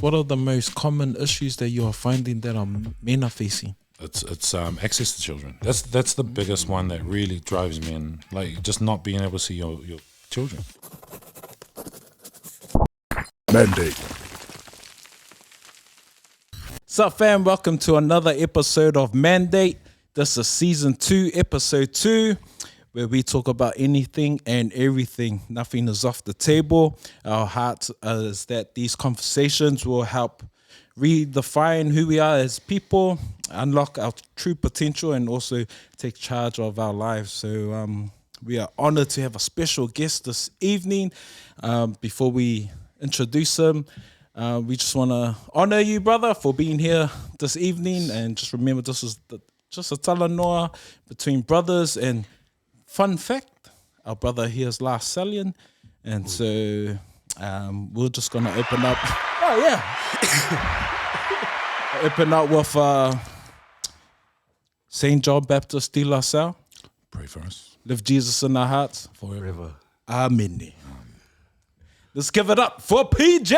What are the most common issues that you are finding that men are facing? It's access to children. That's the biggest one that really drives me in. Like just not being able to see your children. Mandate. Sup fam, welcome to another episode of Mandate. This is season 2, episode 2, where we talk about anything and everything. Nothing is off the table. Our heart is that these conversations will help redefine who we are as people, unlock our true potential, and also take charge of our lives. So we are honored to have a special guest this evening. Before we introduce him, we just want to honor you, brother, for being here this evening. And just remember, this is just a talanoa between brothers. And fun fact, our brother here is last Salian. And so we're just going to open up. Oh, yeah. Open up with St. John Baptist de La Salle. Pray for us. Live Jesus in our hearts. Forever. Amen. Let's give it up for PJ!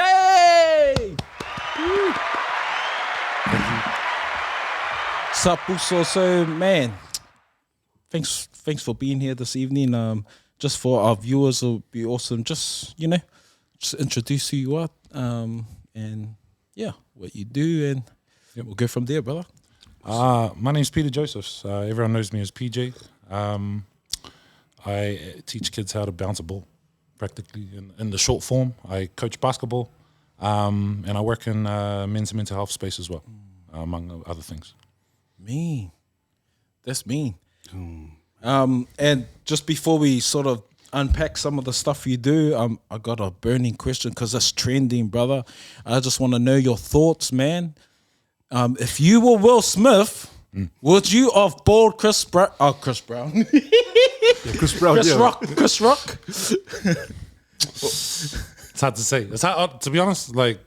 Sapuso, so man, thanks for being here this evening. Just for our viewers, it'll be awesome. Just introduce who you are, and yeah, what you do, and we'll go from there, brother. My name's Peter Josephs. Everyone knows me as PJ. I teach kids how to bounce a ball, practically in the short form. I coach basketball, and I work in men's mental health space as well, among other things. Mean. That's mean. And just before we sort of unpack some of the stuff you do, I got a burning question because it's trending, brother. I just want to know your thoughts, man. If you were Will Smith, would you have balled Chris Brown? Oh, Chris Brown. Chris Brown. Chris Rock. It's hard to say. It's hard, to be honest. Like,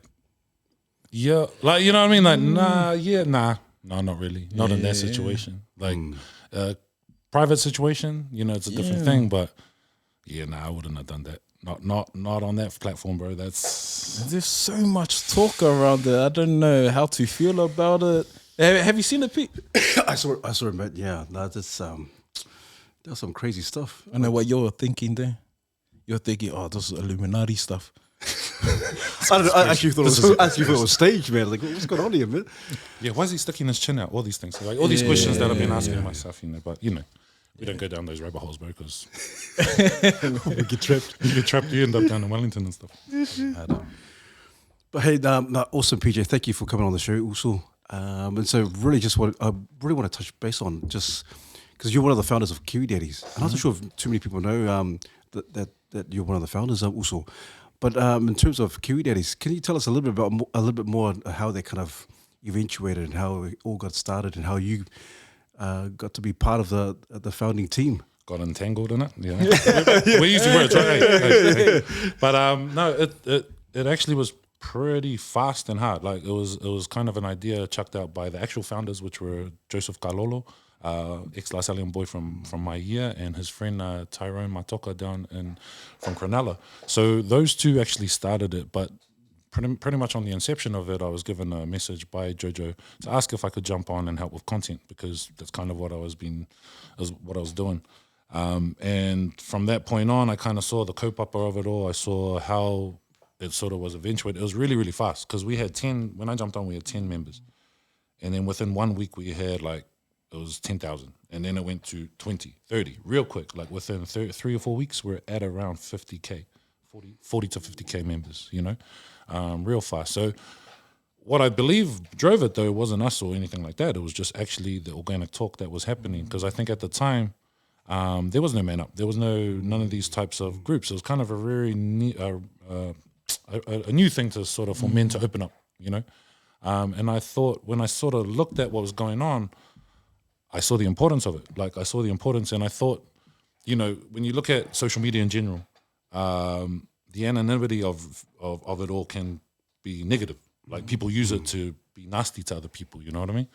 yeah, like you know what I mean. Like, no, not really. Not in that situation. Like, private situation, it's a different thing. But I wouldn't have done that. Not on that platform, bro. There's so much talk around it. I don't know how to feel about it. Have you seen it, Pete? I saw it, man. Yeah, that's some crazy stuff. I know what you're thinking there. You're thinking, oh, this is Illuminati stuff. I don't know. I actually thought it was staged, man. Like, what's going on here, man? Yeah, why is he sticking his chin out? All these things, like all these questions that I've been asking myself, But we don't go down those rabbit holes, bro, because we get trapped. You get trapped. You end up down in Wellington and stuff. I know. But hey, awesome, PJ. Thank you for coming on the show, also. And so, really, I really want to touch base on just because you're one of the founders of Kiwi Daddies. I'm not sure if too many people know that you're one of the founders, also. But in terms of Kiwi Daddies, can you tell us a little bit more how they kind of eventuated and how it all got started and how you got to be part of the founding team? Got entangled in it. We're using words, right? Hey. But no, it actually was pretty fast and hard. Like it was kind of an idea chucked out by the actual founders, which were Joseph Kalolo, ex-La Sallian boy from my year, and his friend Tyrone Matoka down from Cronulla. So those two actually started it, but pretty much on the inception of it, I was given a message by Jojo to ask if I could jump on and help with content, because that's kind of what I was doing. And from that point on, I kind of saw the kaupapa of it all. I saw how it sort of was eventuated. It was really, really fast, because we had 10, when I jumped on, we had 10 members. And then within 1 week, we had it was 10,000. And then it went to 20, 30, real quick. Like within 3 or 4 weeks, we're at around 50K, 40 to 50K members, real fast. So what I believe drove it, though, wasn't us or anything like that. It was just actually the organic talk that was happening. Because I think at the time, there was no Man Up. There was none of these types of groups. It was kind of a very a new thing for men to open up, And I thought, when I sort of looked at what was going on, I saw the importance of it. Like, I saw the importance, and I thought, when you look at social media in general, the anonymity of it all can be negative. Like, people use it to be nasty to other people, you know what I mean?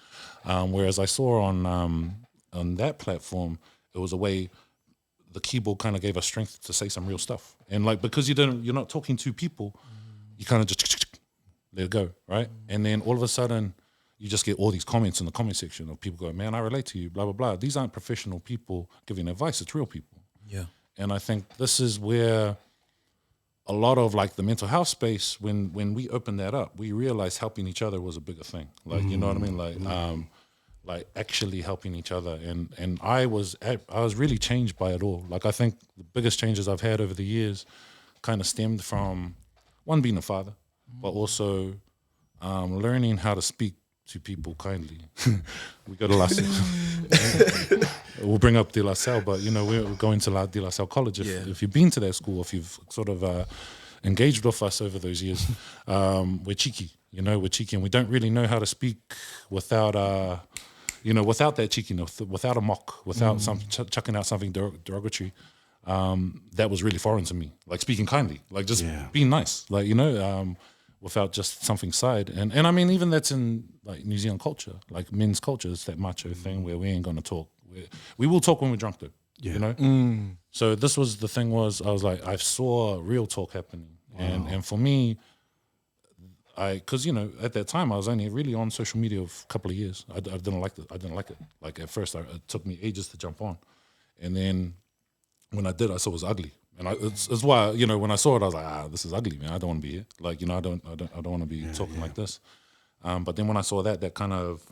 Whereas I saw on that platform, it was a way the keyboard kind of gave us strength to say some real stuff. And like, because you're not talking to people, you kind of just let it go, right? And then all of a sudden, you just get all these comments in the comment section of people going, man, I relate to you, blah, blah, blah. These aren't professional people giving advice. It's real people. Yeah. And I think this is where a lot of like the mental health space, when we opened that up, we realized helping each other was a bigger thing. Like, you know what I mean? Like actually helping each other. And I was really changed by it all. Like, I think the biggest changes I've had over the years kind of stemmed from, one, being a father, but also learning how to speak to people kindly. We go to La Salle. We'll bring up De La Salle, but we're going to De La Salle College. If you've been to that school, if you've sort of engaged with us over those years, we're cheeky. We're cheeky, and we don't really know how to speak without without that cheekiness, without a mock, without chucking out something derogatory. That was really foreign to me. Like speaking kindly, like just being nice, like without just something side. And I mean, even that's in like New Zealand culture, like men's culture, it's that macho thing where we ain't gonna talk. We will talk when we're drunk though, So this was the thing, was I was like, I saw real talk happening. And for me, because at that time I was only really on social media for a couple of years. I didn't like it. Like at first, it took me ages to jump on. And then when I did, I saw it was ugly. And it's why, when I saw it, I was like, this is ugly, man. I don't want to be here. Like, I don't want to be talking like this. But then when I saw that kind of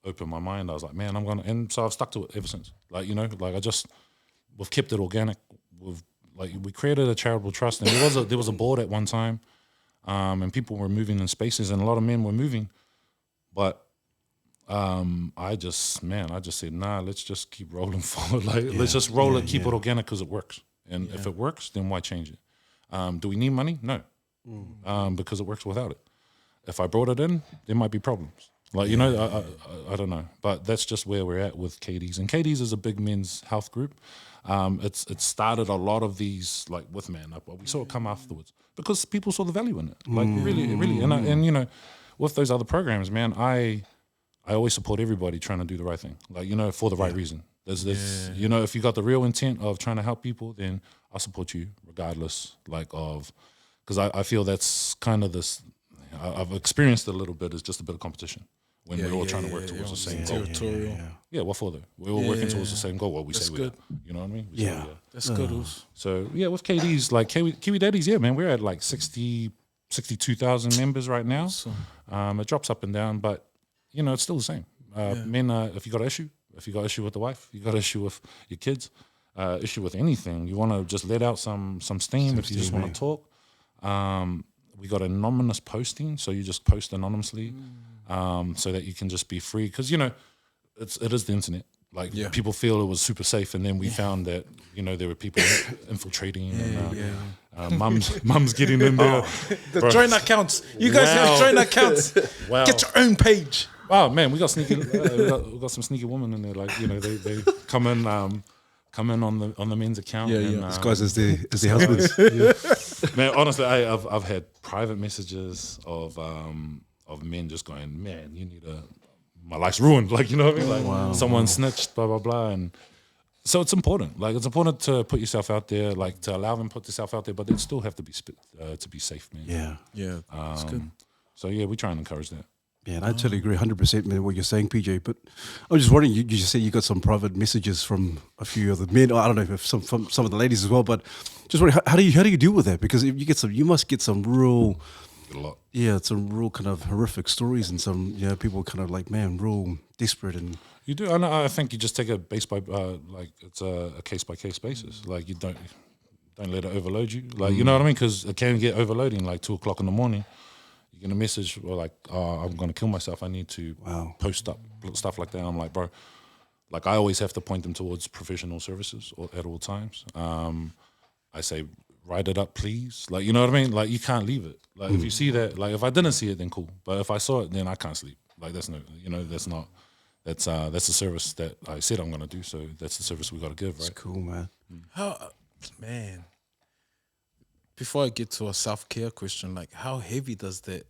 opened my mind. I was like, man, and so I've stuck to it ever since. Like, we've kept it organic. We created a charitable trust, and there was a board at one time, and people were moving in spaces, and a lot of men were moving, but I just said, nah, let's just keep rolling forward. Let's just roll it, keep it organic, because it works. And if it works, then why change it? Do we need money? No, because it works without it. If I brought it in, there might be problems. I don't know, but that's just where we're at with KDs. And KDs is a big men's health group. It started a lot of these with Man Up, but we saw it come afterwards because people saw the value in it. Really, and with those other programs, man, I always support everybody trying to do the right thing, for the right reason. There's if you got the real intent of trying to help people, then I'll support you regardless, because I feel that's kind of this. I've experienced it a little bit. It's just a bit of competition when we're all trying to work towards the same goal. Territorial. Yeah, what for though? We're all working towards the same goal. What we say we are. You know what I mean? That's good. Also. So with KDs, Kiwi Daddies, man, we're at 62,000 members right now. It drops up and down, but it's still the same. Men, if you got an issue, with the wife, you got an issue with your kids, issue with anything, you want to just let out some steam. If you just want to talk, we got anonymous posting, so you just post anonymously, so that you can just be free. Because it is the internet. People feel it was super safe, and then we found that there were people infiltrating, and mums getting in there. The joint accounts. You guys have joint accounts. Wow. Get your own page. Wow, man, we got sneaky. We got some sneaky women in there. They come in on the men's account. Disguised as the husbands. Man, honestly, I've had private messages of men just going, man, you need my life's ruined. You know what I mean? Someone snitched, blah blah blah, and so it's important. It's important to put yourself out there, to allow them to put yourself out there, but they still have to be to be safe, man. Yeah, that's good. So we try and encourage that. Yeah, and I totally agree 100% with what you're saying, PJ. But I'm just wondering, you just said you got some private messages from a few of the men, or I don't know if from some of the ladies as well. But just wondering, how do you deal with that? Because if you must get some real, some real kind of horrific stories, and some people kind of real desperate and. You do, and I think you just take it it's a case by case basis. You don't let it overload you. You know what I mean? Because it can get overloading. 2:00 in the morning. You get a message I'm going to kill myself. I need to post up stuff like that. I'm like, bro, I always have to point them towards professional services at all times. I say, write it up, please. You know what I mean? You can't leave it. If you see that, if I didn't see it, then cool. But if I saw it, then I can't sleep. That's no, that's not. That's the service that I said I'm going to do. So that's the service we got to give, right? That's cool, man. Man. Before I get to a self-care question, how heavy does that,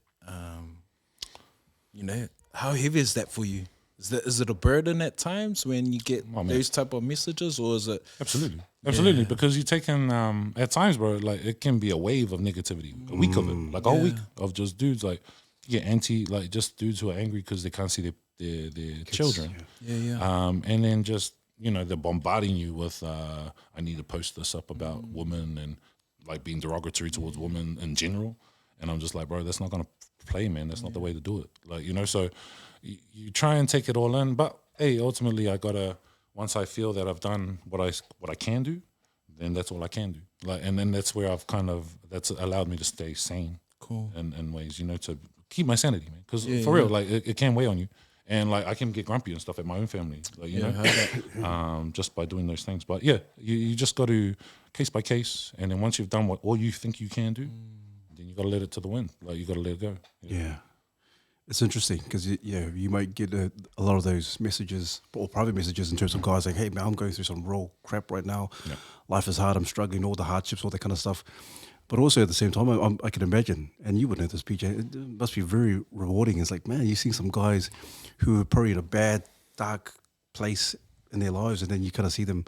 how heavy is that for you? Is it a burden at times when you get man. those type of messages, or is it? Absolutely, because you're taking at times, bro. Like it can be a wave of negativity, a week of it, like a whole week of just dudes like you get like just dudes who are angry because they can't see their children, and then just they're bombarding you with I need to post this up about women and like being derogatory towards women in general, and I'm just like, bro, that's not gonna play, man. That's not the way to do it. Like so you try and take it all in, but hey, ultimately I gotta. Once I feel that I've done what I can do, then that's all I can do. Like, and then that's where that's allowed me to stay sane. Cool. In ways, to keep my sanity, man. Because for real, like it can weigh on you, and like I can get grumpy and stuff at my own family, like just by doing those things. But yeah, you just got to case by case, and then once you've done all you think you can do, then you got to let it to the wind. Like you got to let it go. Yeah. It's interesting because you might get a lot of those messages or private messages in terms of guys like, hey, man, I'm going through some real crap right now. Yeah. Life is hard. I'm struggling, all the hardships, all that kind of stuff. But also at the same time, I can imagine, and you would know this, PJ, it must be very rewarding. It's like, man, you see some guys who are probably in a bad, dark place in their lives, and then you kind of see them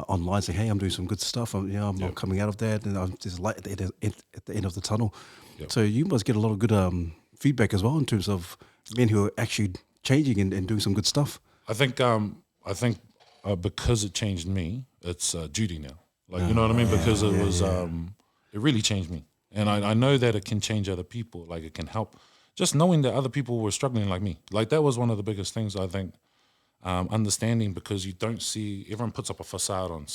online saying, hey, I'm doing some good stuff. I'm coming out of that, and there's light at the end of the tunnel. Yep. So you must get a lot of good feedback as well in terms of men who are actually changing and doing some good stuff. I think because it changed me, it's duty now. Like you know what I mean? Because it was it really changed me, and I know that it can change other people. Like it can help. Just knowing that other people were struggling like me, like that was one of the biggest things I think. Understanding, because you don't see, everyone puts up a facade on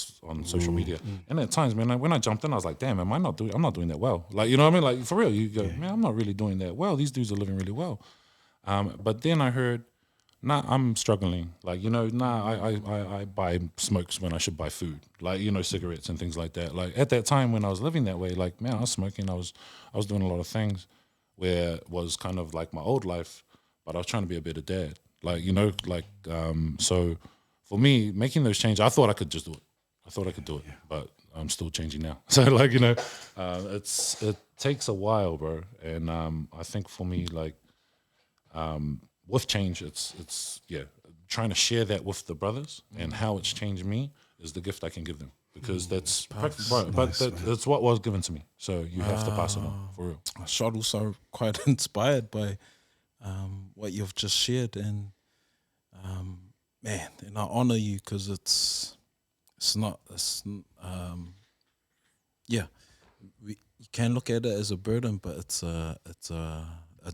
social media, and at times, man, when I jumped in, I was like, damn, I'm not doing that well. Like you know what I mean? Like for real, you go, man, I'm not really doing that well. These dudes are living really well. But then I heard, nah, I'm struggling. Like I buy smokes when I should buy food. Like cigarettes and things like that. Like at that time when I was living that way, like man, I was smoking. I was doing a lot of things where it was kind of like my old life, but I was trying to be a better dad. Like, so for me, making those changes, I thought I could just do it. But I'm still changing now. So like, it takes a while, bro. And I think for me, like, with change, it's trying to share that with the brothers and how it's changed me is the gift I can give them. Because that's that's what was given to me. So you have to pass it on, for real. I shot also quite inspired by what you've just shared, and man, and I honor you because you can look at it as a burden, but it's a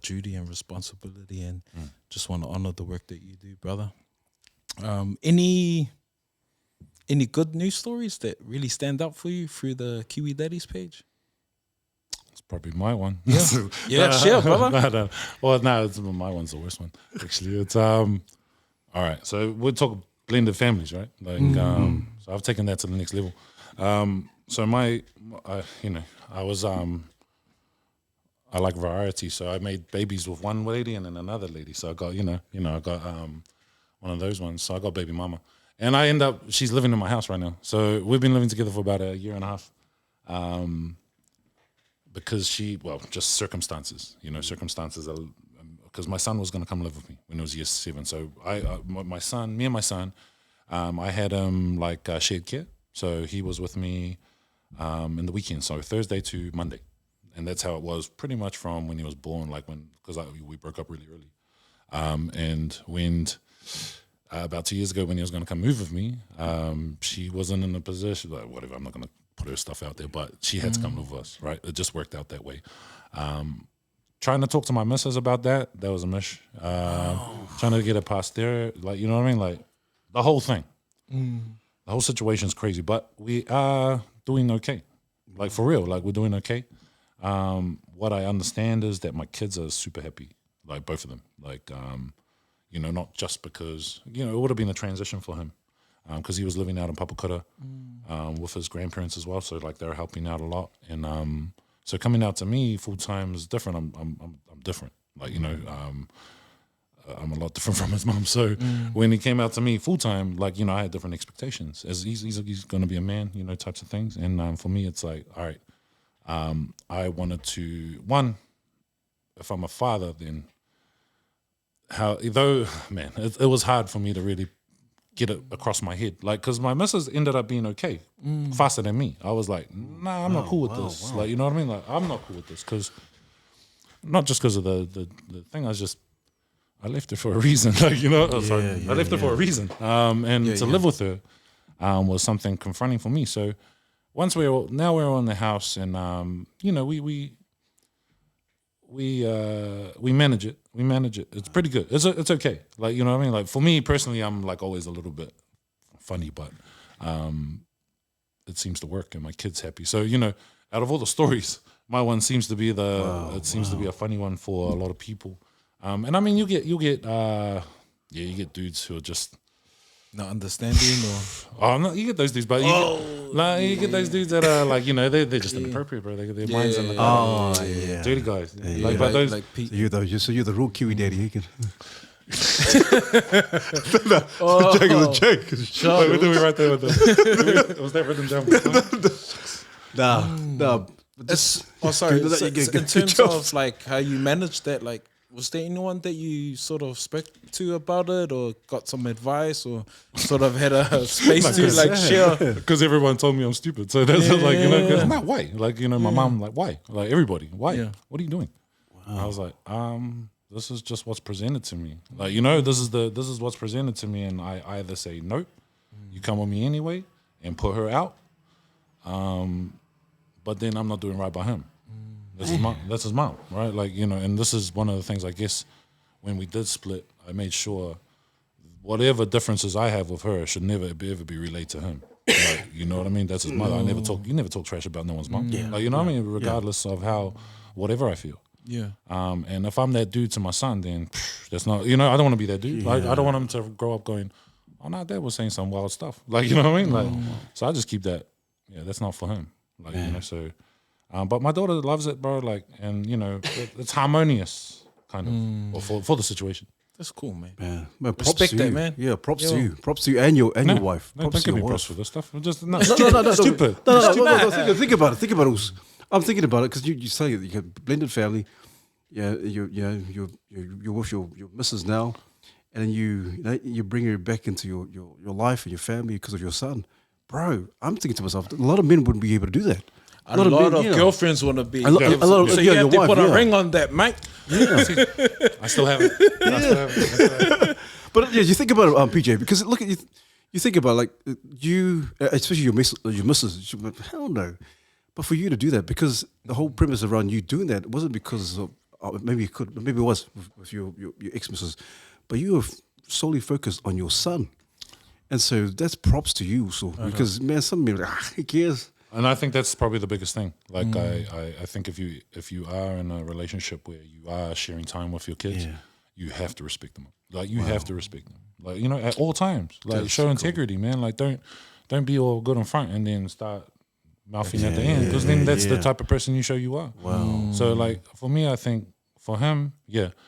duty and responsibility, and just want to honor the work that you do, brother. Any good news stories that really stand out for you through the Kiwi Daddies page? Probably my one. Yeah, sure, brother. Well, no, my one's the worst one. Actually, it's all right. So we'll talk blended families, right? Like, so I've taken that to the next level. So I was I like variety, so I made babies with one lady and then another lady. So I got I got one of those ones. So I got baby mama, and she's living in my house right now. So we've been living together for about a year and a half. Because just circumstances, because my son was going to come live with me when he was year 7. So me and my son, I had him like shared care. So he was with me in the weekend, so Thursday to Monday. And that's how it was pretty much from when he was born, because we broke up really early. And when about 2 years ago when he was going to come move with me, she wasn't in a position, like whatever, I'm not going to put her stuff out there, but she had to come live with us, right? It just worked out that way. Trying to talk to my missus about that was a mish. Trying to get it past there, like, you know what I mean? Like, the whole thing. The whole situation's crazy, but we are doing okay. Like, for real, like, we're doing okay. What I understand is that my kids are super happy, like, both of them. Like, not just because, it would have been a transition for him. Because he was living out in Papakura with his grandparents as well, so like they're helping out a lot, and so coming out to me full time is different. I'm different, like I'm a lot different from his mom. So when he came out to me full time, like I had different expectations. As he's going to be a man, types of things, and for me it's like, all right, I wanted to if I'm a father, then man, it was hard for me to really get it across my head. Like, because my missus ended up being okay, faster than me. I was like, nah, I'm not cool with this. Like, you know what I mean? Like, I'm not cool with this because, not just because of the thing, I left her for a reason. Like, you know, I left her for a reason. And to live with her was something confronting for me. So once we're on the house and, you know, we manage it. We manage it. It's pretty good. It's okay. Like, you know what I mean? Like, for me personally, I'm like always a little bit funny, but it seems to work and my kid's happy. So, you know, out of all the stories, my one seems to be to be a funny one for a lot of people. And I mean, you get you get dudes who are just not understanding or no, you get those dudes, but you get those dudes that are like, you know, they're just inappropriate, bro. Their minds in the dirty guys. Like, but those so you're the real Kiwi daddy. You can. It's a joke. Wait, what did we write there with the? Was that written down before? No. Sorry. So in terms of like how you managed that, like, was there anyone that you sort of spoke to about it, or got some advice, or sort of had a space to like share? Because everyone told me I'm stupid, so that's like, you know, not why. Like, you know, my mom like, why? Like, everybody, why? Yeah. What are you doing? I was like, this is just what's presented to me. Like, you know, this is what's presented to me, and I either say nope, you come with me anyway, and put her out. But then I'm not doing right by him. That's his mom, right? Like, you know, and this is one of the things, I guess, when we did split, I made sure whatever differences I have with her should never ever be relayed to him. Like, you know what I mean? That's his mother. You never talk trash about no one's mom. Yeah. Like, you know what I mean? Regardless of how, whatever I feel. Yeah. And if I'm that dude to my son, then that's not, you know, I don't want to be that dude. Like, I don't want him to grow up going, oh, no, dad was saying some wild stuff. Like, you know what I mean? Like, so I just keep that. Yeah, that's not for him. Like, you know, so. But my daughter loves it, bro. Like, and you know, it's harmonious, kind of, for the situation. That's cool, man. Yeah, man, Respect that, man. Yeah, props to you. Props to you and your wife. No, props don't to give your me props wife. for this stuff. Just Stupid. No. Think about it. I'm thinking about it because you say you have blended family. Yeah, you're with your missus now, and then you bring her back into your life and your family because of your son, bro. I'm thinking to myself, a lot of men wouldn't be able to do that. A lot of girlfirls want to be. A lot of, so you have to put a ring on that, mate. Yeah. I still haven't. But yeah, you think about it, PJ, because look at you. You think about like you, especially your missus. Hell no. But for you to do that, because the whole premise around you doing that wasn't because of maybe it was with your ex-missus, but you were solely focused on your son, and so that's props to you. So because man, some men are like, who cares? And I think that's probably the biggest thing. Like I think if you are in a relationship where you are sharing time with your kids, you have to respect them. Like you have to respect them. Like, you know, at all times. Like that's show integrity, man. Like don't be all good in front and then start mouthing at the end, because then that's the type of person you show you are. Wow. So like for me, I think for him, man,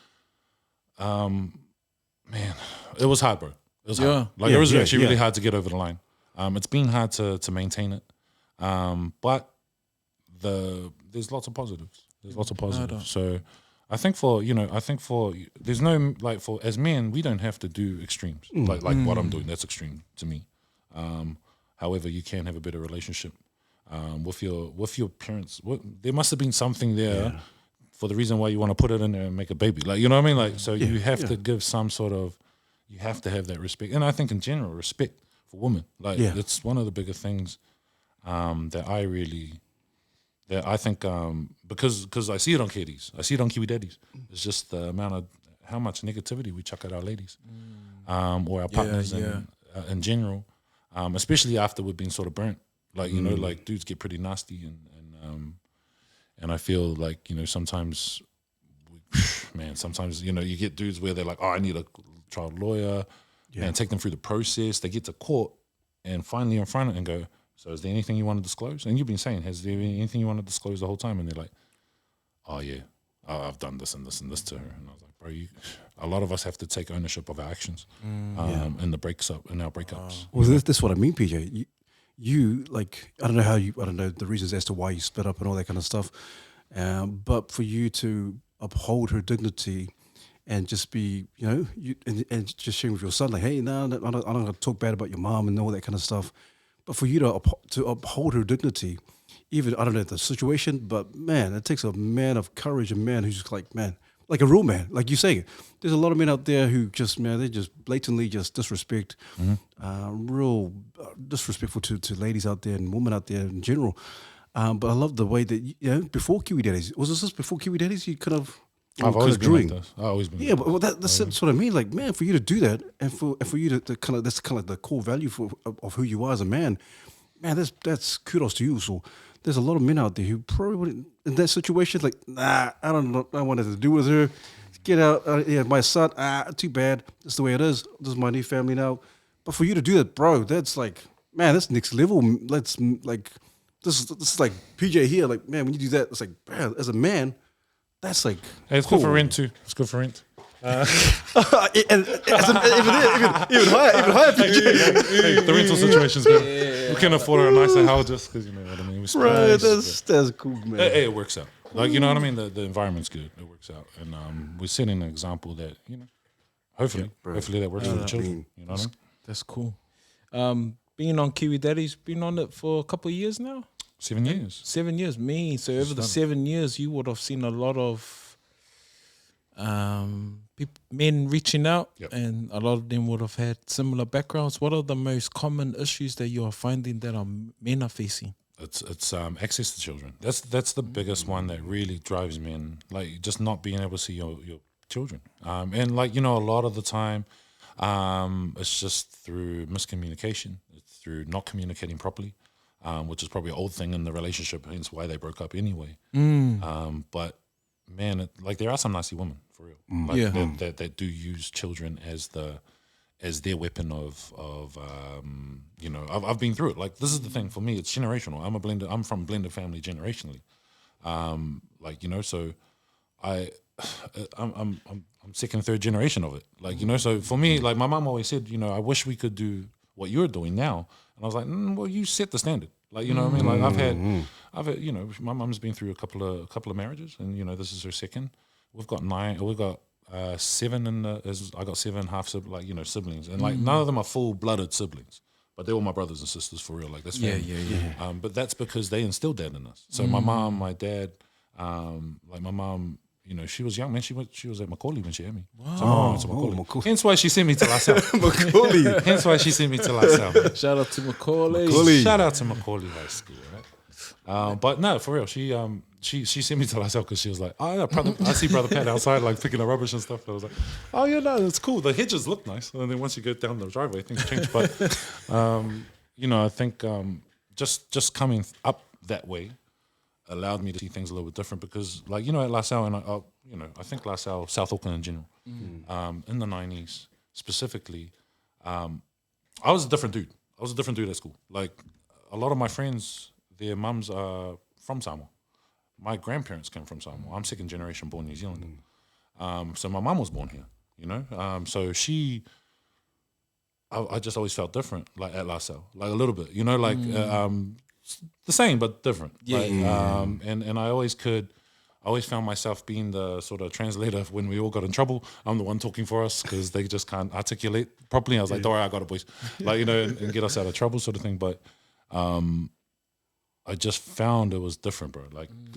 it was hard, bro. It was hard. Like it was actually really hard to get over the line. It's been hard to maintain it. But there's lots of positives. So I think there's no, like, for as men, we don't have to do extremes. Like what I'm doing, that's extreme to me. However, you can have a better relationship with your parents. There must have been something there for the reason why you want to put it in there and make a baby. Like, you know what I mean? Like, so you have to give some sort of, you have to have that respect. And I think in general, respect for women. Like, it's one of the bigger things that I think because I see it on KDs, I see it on Kiwi daddies. It's just the amount of how much negativity we chuck at our ladies or our partners in general, especially after we've been sort of burnt. Like, you know, like dudes get pretty nasty and I feel like, you know, sometimes you know, you get dudes where they're like, oh, I need a child lawyer, and take them through the process. They get to court and finally in front and go, so is there anything you want to disclose? And you've been saying, has there been anything you want to disclose the whole time? And they're like, oh yeah, I've done this and this and this to her. And I was like, bro, a lot of us have to take ownership of our actions in our breakups. Well, that's what I mean, PJ. You like, I don't know the reasons as to why you split up and all that kind of stuff. But for you to uphold her dignity and just be, and just sharing with your son, like, hey, no, I don't want to talk bad about your mom and all that kind of stuff. But for you to uphold her dignity, even, I don't know the situation, but man, it takes a man of courage, a man who's just like, man, like a real man, like you say. There's a lot of men out there who just, man, they just blatantly just disrespect, real disrespectful to ladies out there and women out there in general. But I love the way that, before Kiwi Daddies, was this before Kiwi Daddies? You kind of, I've always been like this. I've always been. Yeah, but that's what I mean. Like, man, for you to do that, and for you to kind of, that's kind of like the core value of who you are as a man. Man, that's kudos to you. So there's a lot of men out there who probably wouldn't, in that situation, like, nah, I don't know, I wanted to do with her. Get out, my son. Too bad. That's the way it is. This is my new family now. But for you to do that, bro, that's like, man, that's next level. Let's like, this is like PJ here. Like, man, when you do that, it's like, man, as a man, that's like, hey, it's cool. good for rent too. It's good for rent. And even higher. Hey, the rental situation's good. We can afford a nicer house just because, you know what I mean. Right, that's cool, man. Hey, it works out. Like, you know what I mean. The environment's good. It works out, and we're setting an example that, you know, hopefully that works for the children. You know what I mean. That's cool. Being on Kiwi Daddies, been on it for a couple of years now. 7 years. 7 years, me. So over the 7 years, you would have seen a lot of men reaching out, and a lot of them would have had similar backgrounds. What are the most common issues that you are finding that men are facing? It's access to children. That's the biggest one that really drives men. Like, just not being able to see your children. And like, you know, a lot of the time, it's just through miscommunication. It's through not communicating properly. Which is probably an old thing in the relationship, hence why they broke up anyway. But man, like, there are some nasty women for real, like, that do use children as their weapon of you know. I've been through it. Like, this is the thing for me. It's generational. I'm from a blended family generationally. Like, you know, so I'm second, third generation of it. Like, you know, so for me, like, my mom always said, you know, I wish we could do what you're doing now. And I was like, well, you set the standard. Like, you know what I mean? Like, I've had, you know, my mum's been through a couple of marriages, and, you know, this is her second. We've got 7 I got 7 half like, you know, siblings, and like, none of them are full-blooded siblings, but they're all my brothers and sisters for real. Like, that's family. Yeah. But that's because they instilled that in us. So my mom, my dad, like, my mom, you know, she was young, man. She was at Macaulay when she had me. Wow. So my mom went to Macaulay. Hence why she sent me to LaSalle. Macaulay. Hence why she sent me to LaSalle. Shout out to Macaulay. Shout out to Macaulay High School, right? But no, for real, she sent me to LaSalle because she was like, oh yeah, I see Brother Pat outside, like, picking up rubbish and stuff. And I was like, oh yeah, no, that's cool. The hedges look nice. And then once you get down the driveway, things change. But you know, I think just coming up that way allowed me to see things a little bit different, because, like, you know, at LaSalle, and you know, I think LaSalle, South Auckland in general, in the 90s specifically, I was a different dude. I was a different dude at school. Like, a lot of my friends, their mums are from Samoa. My grandparents came from Samoa. I'm second generation born New Zealander. So my mum was born here, you know. So I just always felt different, like, at LaSalle, like, a little bit, you know, like, the same but different. And I always found myself being the sort of translator when we all got in trouble. I'm the one talking for us because they just can't articulate properly. I was like, don't worry, I got it, boys. Like, you know, and get us out of trouble, sort of thing. But I just found it was different, bro.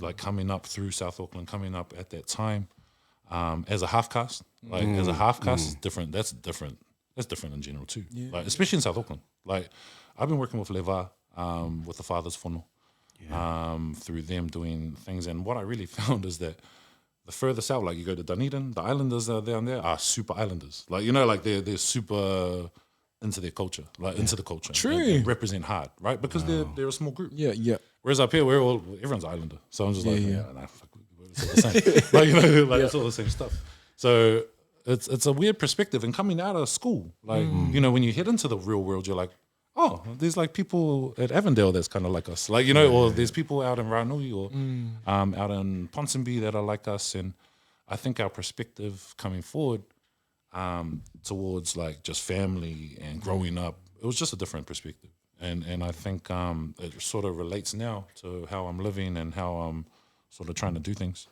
Like coming up through South Auckland, coming up at that time, as a half caste, as a half caste is different. That's different. That's different in general too. Like, especially in South Auckland. Like, I've been working with Leva, with the Father's Whānau, through them doing things. And what I really found is that the further south, like, you go to Dunedin, the islanders that are down there are super islanders. Like, you know, like, they're super into their culture, like, into the culture. True. And represent hard, right? Because they're a small group. Yeah. Whereas up here, everyone's islander. So I'm just like, nah, fuck, it's all the same. Like, you know, like, it's all the same stuff. So it's a weird perspective. And coming out of school, like, you know, when you head into the real world, you're like, oh, there's, like, people at Avondale that's kind of like us. Like, you know, or there's people out in Ranui or out in Ponsonby that are like us. And I think our perspective coming forward towards, like, just family and growing up, it was just a different perspective. And I think it sort of relates now to how I'm living and how I'm sort of trying to do things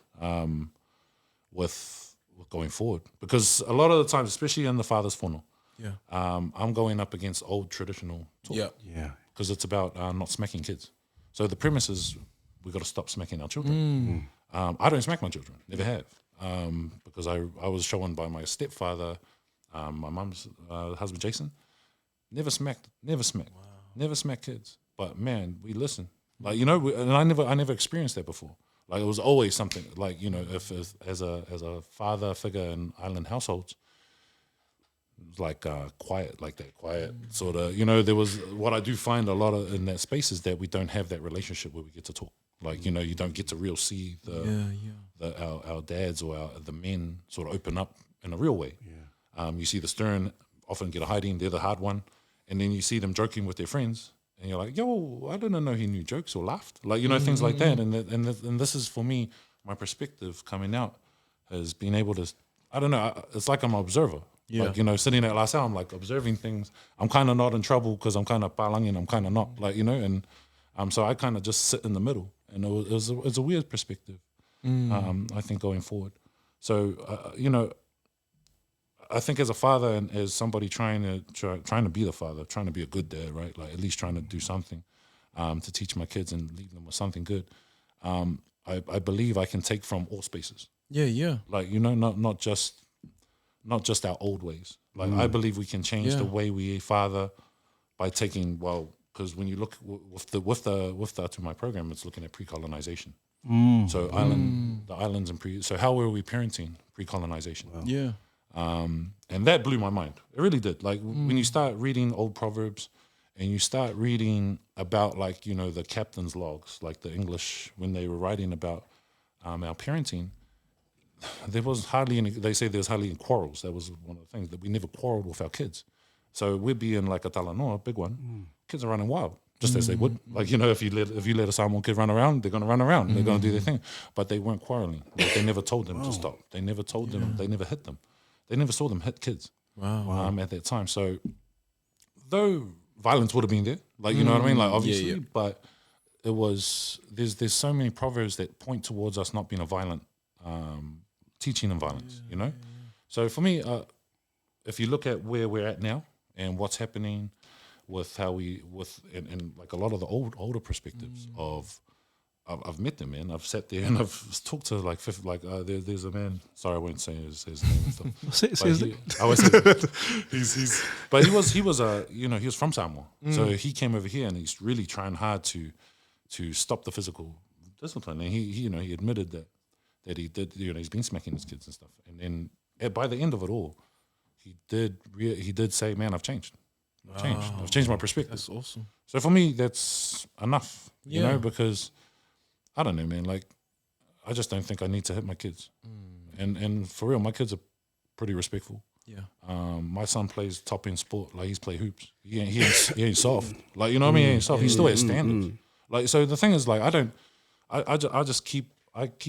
with going forward, because a lot of the times, especially in the father's whono, Yeah. I'm going up against old traditional talk. Yeah. Yeah. Because it's about not smacking kids. So the premise is we got to stop smacking our children. I don't smack my children, never have, because I was shown by my stepfather, my mum's husband Jason, never smacked kids. But man, we listen. Like, you know, and I never experienced that before. Like, it was always something like, you know, if as a father figure in island households, like quiet sort of, you know, there was what I do find a lot of in that space is that we don't have that relationship where we get to talk. Like, you know, you don't get to real see our dads or the men sort of open up in a real way. You see the stern often get a hiding, they're the hard one, and then you see them joking with their friends, and you're like, yo, I didn't know he knew jokes or laughed, like, you know, things like that. And this is for me, my perspective coming out has been able to, I don't know, it's like I'm an observer. Like, you know, sitting at Lasal, I'm like observing things. I'm kind of not in trouble because I'm kind of palangi and I'm kind of not, like, you know, and so I kind of just sit in the middle, and it was a weird perspective, I think, going forward. So, you know, I think as a father and as somebody trying to be the father, trying to be a good dad, right? Like, at least trying to do something to teach my kids and leave them with something good. I believe I can take from all spaces. Yeah. Like, you know, not just our old ways. Like, I believe we can change the way we father by taking, well, because when you look with the to my program, it's looking at pre-colonization. So the islands and so how were we parenting pre-colonization? Wow. Yeah. And that blew my mind. It really did. Like, when you start reading old proverbs and you start reading about, like, you know, the captain's logs, like the English, when they were writing about our parenting, there was hardly any, they say there's hardly any quarrels. That was one of the things, that we never quarreled with our kids. So we'd be in like a Talanoa, a big one, kids are running wild, just as they would. Like, you know, if you let a Samoan kid run around, they're going to run around. They're going to do their thing. But they weren't quarreling. Like, they never told them to stop. They never told them, they never hit them. They never saw them hit kids at that time. So though violence would have been there, like, you know what I mean? Like, obviously, but it was, there's so many proverbs that point towards us not being a violent, teaching them violence, you know? So for me, if you look at where we're at now and what's happening with how and like a lot of the older perspectives of, I've met them, man. I've sat there and I've talked to like there's a man. Sorry, I won't say his name and stuff. I always say he's but he was he was from Samoa, so he came over here and he's really trying hard to stop the physical discipline, and he admitted that he did, he's been smacking his kids and stuff, and then by the end of it all, he did say, man, I've changed. I've changed my perspective. That's awesome. So for me, that's enough, you know, because I don't know, man. Like, I just don't think I need to hit my kids. And for real, my kids are pretty respectful. Yeah. My son plays top end sport. Like, he's play hoops. He ain't soft. Like, you know what I mean? He ain't soft. He still has standards. Like, so the thing is, like, I just keep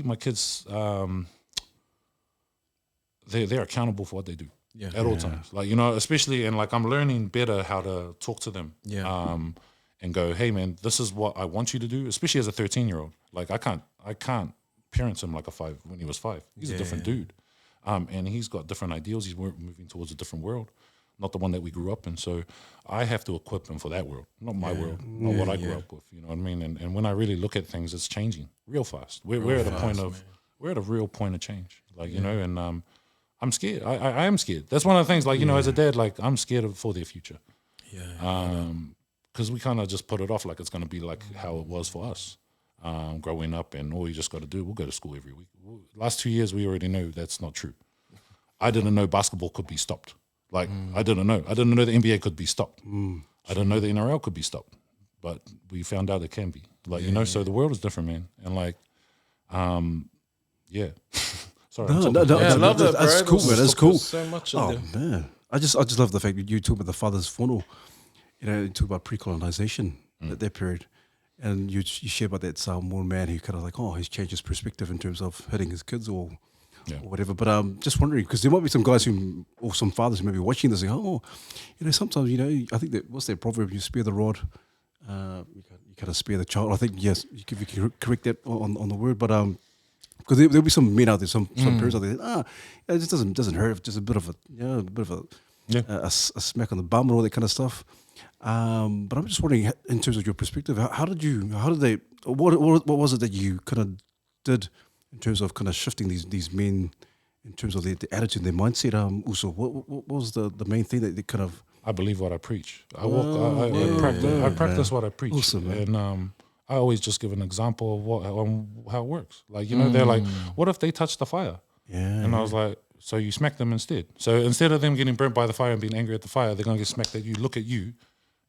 my kids. They're accountable for what they do. Yeah. At all times. Like, you know, especially, and like, I'm learning better how to talk to them. Yeah. And go, hey man, this is what I want you to do, especially as a 13-year-old. Like, I can't parent him like when he was 5. He's a different dude. And he's got different ideals. He's moving towards a different world, not the one that we grew up in. So I have to equip him for that world, not my world, not what I grew up with. You know what I mean? And when I really look at things, it's changing real fast. We're at a point of, we're at a real point of change. Like, you know, and I'm scared. I am scared. That's one of the things, like, you know, as a dad, like, I'm scared for their future. Yeah. Because we kind of just put it off like it's going to be like how it was for us growing up, and all you just got to do, we'll go to school every week. Last 2 years, we already know that's not true. I didn't know basketball could be stopped. Like, I didn't know. I didn't know the NBA could be stopped. I didn't know the NRL could be stopped. But we found out it can be. Like, you know, so the world is different, man. And like, yeah. Sorry. No, I love that, bro. That's cool, man. That's cool. So much in Oh there. man, I just love the fact that you talk about the father's whono. You know, you talk about pre-colonization at that period, and you share about that Samoan man who kind of like, he's changed his perspective in terms of hitting his kids or whatever. But just wondering, because there might be some guys or some fathers who may be watching this, like, sometimes, I think that, what's that proverb? You spare the rod, you kind of spare the child. I think, yes, you can correct that on the word, but because there'll be some men out there, some parents out there. It just doesn't hurt. Just a bit of a smack on the bum and all that kind of stuff. But I'm just wondering, in terms of your perspective, what was it that you kind of did in terms of kind of shifting these men in terms of their attitude, their mindset? Also, what was the main thing that they kind of? I believe what I preach. I practice what I preach. Awesome, man. And I always just give an example of how it works. Like, they're like, what if they touch the fire? Yeah. And I was like, so you smack them instead. So instead of them getting burnt by the fire and being angry at the fire, they're going to get smacked at you, look at you,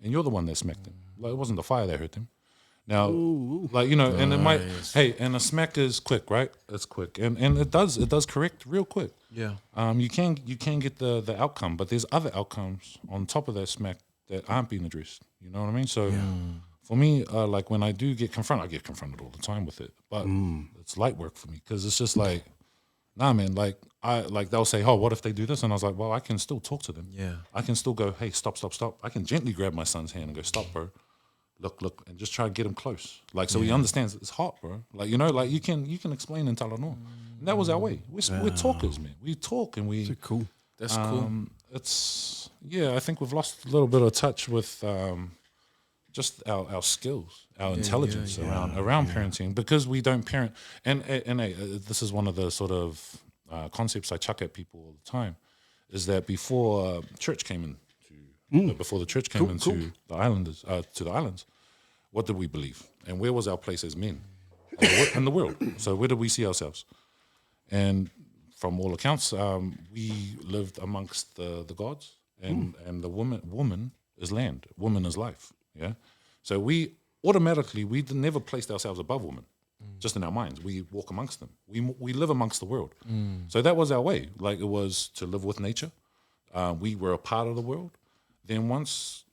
and you're the one that smacked them. Like, it wasn't the fire that hurt them. Now, and it might, and a smack is quick, right? It's quick. And it does correct real quick. Yeah. You can get the outcome, but there's other outcomes on top of that smack that aren't being addressed. You know what I mean? So for me, like when I do get confronted, I get confronted all the time with it, but it's light work for me because it's just like, nah, man, like they'll say, oh, what if they do this? And I was like, well, I can still talk to them. Yeah. I can still go, hey, stop. I can gently grab my son's hand and go, stop, bro. Look, and just try to get him close. Like, so he understands it's hot, bro. Like, like you can explain in Talanoa. And that was our way. We're talkers, man. We talk and we... That's cool. That's cool. It's, I think we've lost a little bit of touch with just our skills, our intelligence around parenting because we don't parent. And this is one of the sort of concepts I chuck at people all the time, is that before church came in, before the church came into the islands, what did we believe? And where was our place as men in the world? So where did we see ourselves? And from all accounts, we lived amongst the gods, and the woman is land, woman is life. Yeah. So we never placed ourselves above women, just in our minds. We walk amongst them. We live amongst the world. So that was our way. Like, it was to live with nature. We were a part of the world. Then once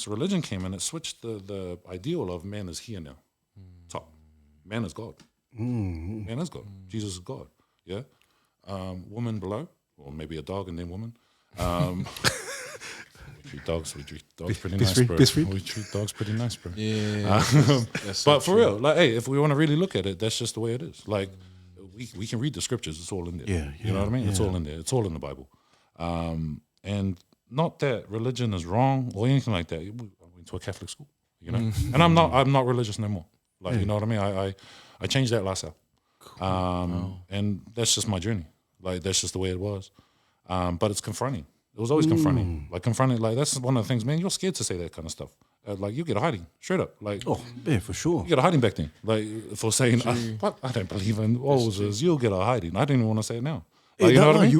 religion came in, it switched the ideal of man is here now, top. Man is God. Man is God. Jesus is God. Yeah. Woman below, or maybe a dog and then woman. We treat dogs pretty nice, bro. We treat dogs pretty nice, bro. Yeah. But for real, like, hey, if we want to really look at it, that's just the way it is. Like, we can read the scriptures. It's all in there. Yeah. You know what I mean? It's all in there. It's all in the Bible. And not that religion is wrong or anything like that. I went to a Catholic school, and I'm not religious no more. Like, you know what I mean? I changed that last year. And that's just my journey. Like, that's just the way it was. But it's confronting. It was always confronting. Like, that's one of the things, man, you're scared to say that kind of stuff. Like, you get a hiding, straight up. Like, oh, yeah, for sure. You get a hiding back then. Like, for saying, what? I don't believe in roses. You'll get a hiding. I didn't even want to say it now. Like, you know what I mean?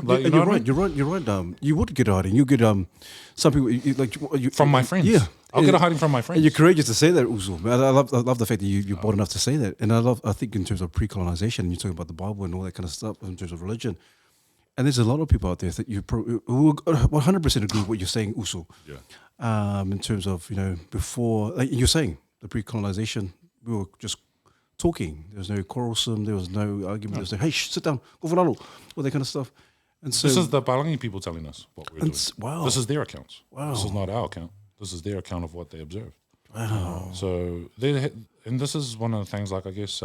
You're right. You would get a hiding. You get some people from my friends. Yeah, I'll get a hiding from my friends. And you're courageous to say that, Uzo. I love the fact that you're bold enough to say that. And I think in terms of pre-colonization, you're talking about the Bible and all that kind of stuff in terms of religion. And there's a lot of people out there that who 100% agree with what you're saying, Uso. Yeah. In terms of, before, like you're saying, the pre-colonization, we were just talking. There was no quarrelsome. There was no argument. There was no, hey, sit down, go for all that kind of stuff. And so this is the Palangi people telling us what we're doing. Wow. This is their accounts. Wow. This is not our account. This is their account of what they observed. Wow. So and this is one of the things, like, I guess,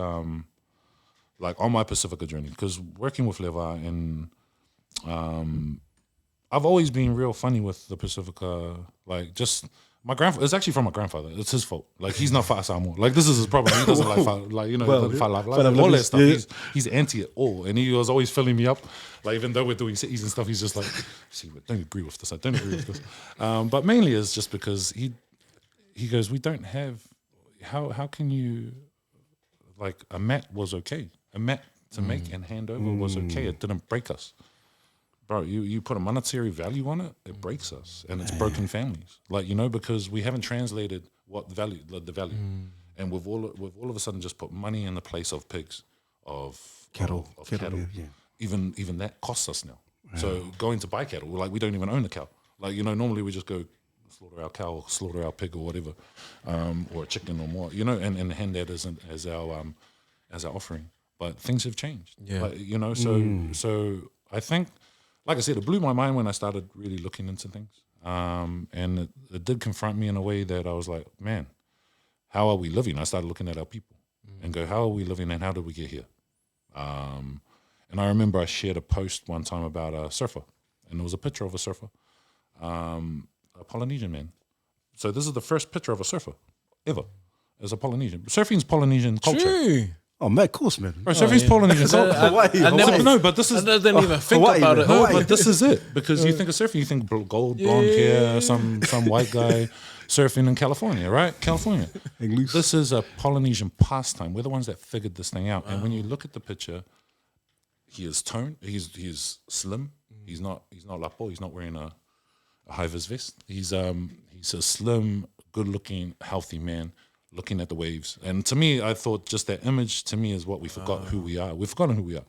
like on my Pacifica journey, because working with Levi and I've always been real funny with the Pacifica, like, just my grandfather. It's actually from my grandfather. It's his fault. Like, he's not Fa'asamo. Like, this is his problem. He doesn't like all that stuff. Yeah. He's anti it all, and he was always filling me up. Like, even though we're doing cities and stuff, he's just like, see, I don't agree with this. I don't agree with this. But mainly it's just because he goes, we don't have. How can you, like, a mat was okay. A mat to make and hand over was okay. It didn't break us. Bro, you put a monetary value on it, it breaks us, and it's broken families. Like, because we haven't translated what the value, and we've all of a sudden just put money in the place of pigs, of cattle. Yeah. Even that costs us now. Yeah. So going to buy cattle, like, we don't even own a cow. Like, normally we just go slaughter our cow, or slaughter our pig, or whatever, or a chicken or more, and hand that as our offering. But things have changed. Yeah. Like, so I think, like I said, it blew my mind when I started really looking into things. And it did confront me in a way that I was like, man, how are we living? I started looking at our people and go, how are we living and how did we get here? And I remember I shared a post one time about a surfer, and there was a picture of a surfer, a Polynesian man. So this is the first picture of a surfer ever as a Polynesian. Surfing's Polynesian culture. True. Oh, man, of course, man. Bro, surfing's Polynesian culture. Hawaii. No, but this is... I didn't even think Hawaii, about man. it. No, Hawaii. but this is it. Because you think of surfing, you think gold, blonde hair, some white guy surfing in California, right? California. English. This is a Polynesian pastime. We're the ones that figured this thing out. And when you look at the picture, he is toned. He's slim. He's not lapo. He's not wearing a high-vis vest. He's a slim, good-looking, healthy man looking at the waves. And to me, I thought just that image to me is what we forgot who we are. We've forgotten who we are.